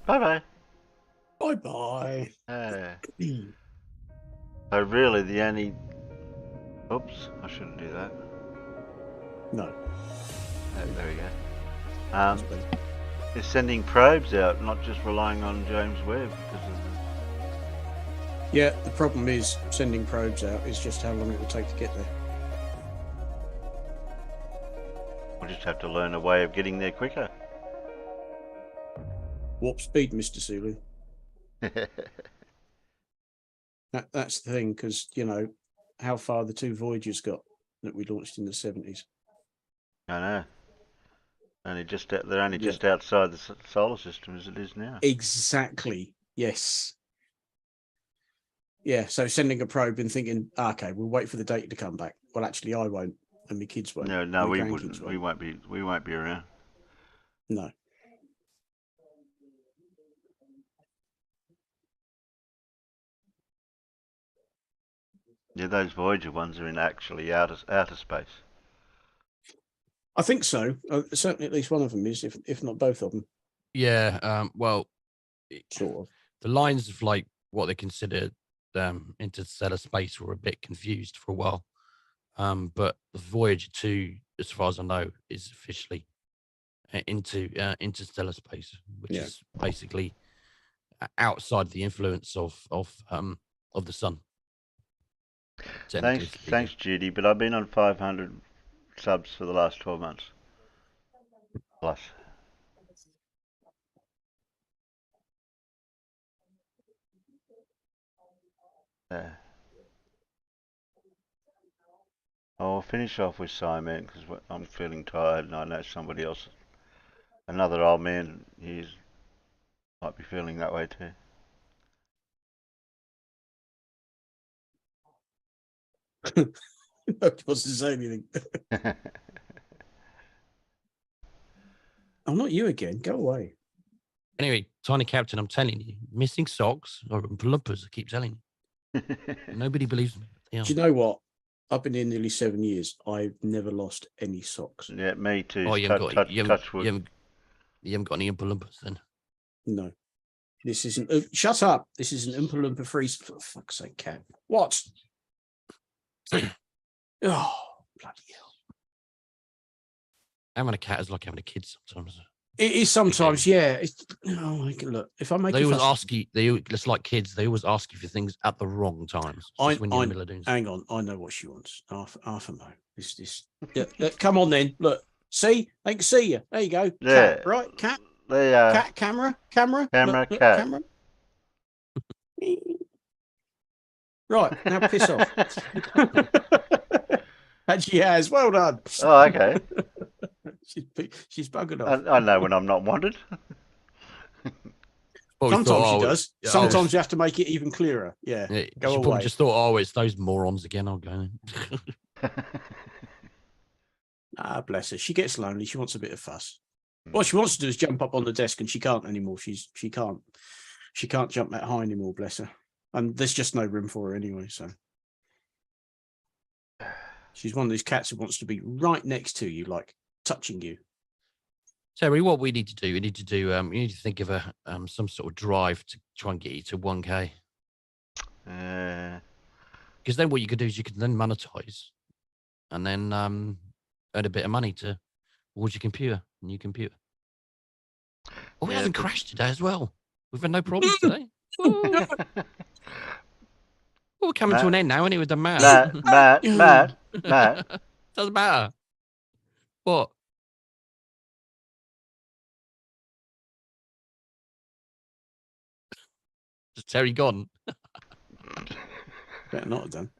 Bye bye. Bye bye. So really, the only... Oops, I shouldn't do that. No. Oh, there we go. Is sending probes out, not just relying on James Webb. Because of Yeah, the problem is sending probes out is just how long it will take to get there. We'll just have to learn a way of getting there quicker. Warp speed, Mr. Seeley. That's the thing, because, you know, how far the 2 Voyagers got that we launched in the 70s. I know. They're only just outside the solar system as it is now. Exactly. Yes. Yeah. So sending a probe and thinking, okay, we'll wait for the data to come back. Well, actually, I won't, and my kids won't. No, we wouldn't. We won't be around. No. Yeah, those Voyager ones are in actually outer space. I think so. Certainly, at least one of them is, if not both of them. Yeah. Well, sort of. The lines of like what they consider interstellar space were a bit confused for a while. But the Voyager 2, as far as I know, is officially into interstellar space, which is basically outside the influence of the sun. Thanks, Judy. But I've been on 500 subs for the last 12 months. Plus. I'll finish off with Simon because I'm feeling tired, and I know somebody else, another old man, might be feeling that way too. Nobody wants to say anything. I'm not you again. Go away. Anyway, Tiny Captain, I'm telling you, missing socks or plumpers. I keep telling you. Nobody believes me. Do you know what? I've been here nearly 7 years. I've never lost any socks. Yeah, me too. Oh, you haven't got any Oompa Loompas then? No. This isn't... shut up. This is an Oompa Loompa free... For fuck's sake, Cat. What? Oh, bloody hell. Having a cat is like having a kid sometimes. It is sometimes, yeah. Look, if I make they always ask you, it's like kids, they always ask you for things at the wrong times. Hang on, I know what she wants. Half a mo. Come on then. Look, see? They can see you. There you go. Yeah. Cat, right? Cat. Cat, camera. Camera, look, cat. Camera. Right, now piss off. And she has. Well done. Oh, okay. She's buggered off. I know when I'm not wanted. Sometimes she does. Sometimes you have to make it even clearer. Yeah. She Go away. probably just thought, oh, it's those morons again. I'll go. Bless her. She gets lonely. She wants a bit of fuss. What she wants to do is jump up on the desk, and she can't anymore. She can't jump that high anymore. Bless her. And there's just no room for her anyway. So she's one of these cats who wants to be right next to you, like touching you. Terry, what we need to do, you need to think of a some sort of drive to try and get you to 1K. Because then what you could do is you could then monetize, and then earn a bit of money towards your new computer. Oh, it hasn't crashed today as well. We've had no problems today. We're coming to an end now, anyway. It doesn't matter. Matt. Doesn't matter. What? Is Terry gone? Better not have done.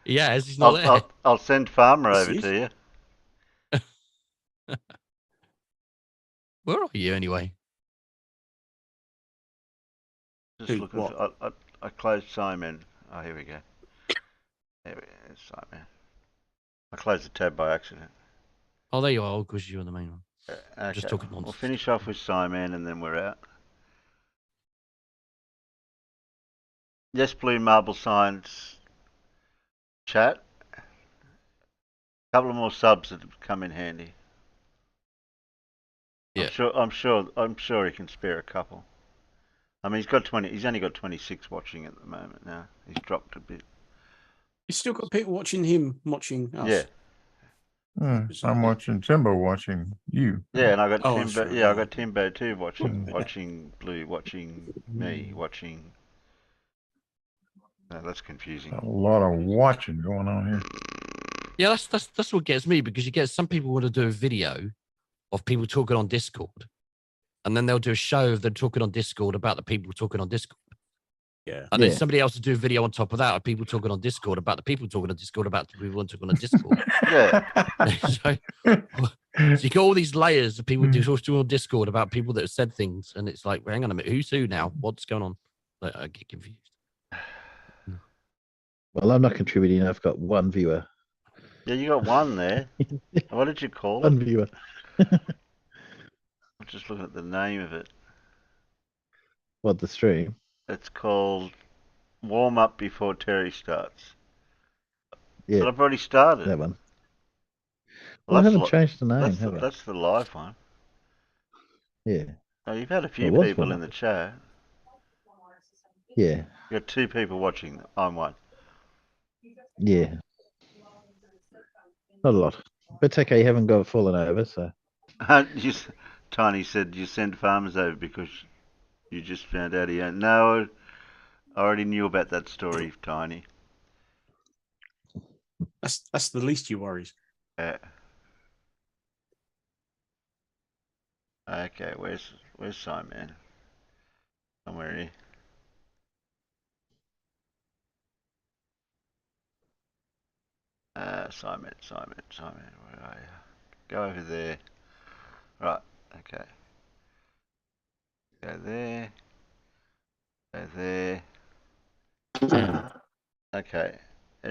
Yeah, he's not there. I'll send Farmer over to you. Where are you anyway? Just looking for, I closed Simon. Oh, here we go. There we go, Simon. I closed the tab by accident. Oh, there you are, because you're the main one. Okay. Just talking nonsense. We'll finish off with Simon and then we're out. Yes, Blue Marble Science chat. A couple of more subs that have come in handy. Yeah. I'm sure he can spare a couple. I mean, he's got 20. He's only got 26 watching at the moment now. He's dropped a bit. He's still got people watching him, watching us. Yeah. I'm watching Timbo watching you. Yeah, and I got Oh, Timbo. sure, Yeah, I yeah. got Timbo too watching Blue, watching me, watching. No, that's confusing. A lot of watching going on here. Yeah, that's what gets me, because you get some people want to do a video of people talking on Discord, and then they'll do a show of them talking on Discord about the people talking on Discord. Yeah. And then somebody else will do a video on top of that of people talking on Discord about the people talking on Discord about the people talking on Discord. so you got all these layers of people talking on Discord about people that have said things, and it's like, well, hang on a minute, who's who now? What's going on? Like, I get confused. Well, I'm not contributing. I've got one viewer. Yeah, you got one there. What did you call One it? viewer. I'm just looking at the name of it. What, the stream? It's called Warm Up Before Terry Starts. Yeah. But I've already started. That one. Well, I haven't changed the name, have I? That's the live one. Yeah. Oh, you've had a few It was people Warm in the chat. Yeah. You got 2 people watching. I'm one. Yeah. Not a lot. But it's okay, you haven't got fallen over, so. Tiny said you send farmers over because you just found out he owned. No, I already knew about that story, Tiny. That's the least of your worries. Yeah. Okay, where's Simon? Somewhere here. Simon, where are you? Go over there. Right, okay. Go there. Go there. Okay.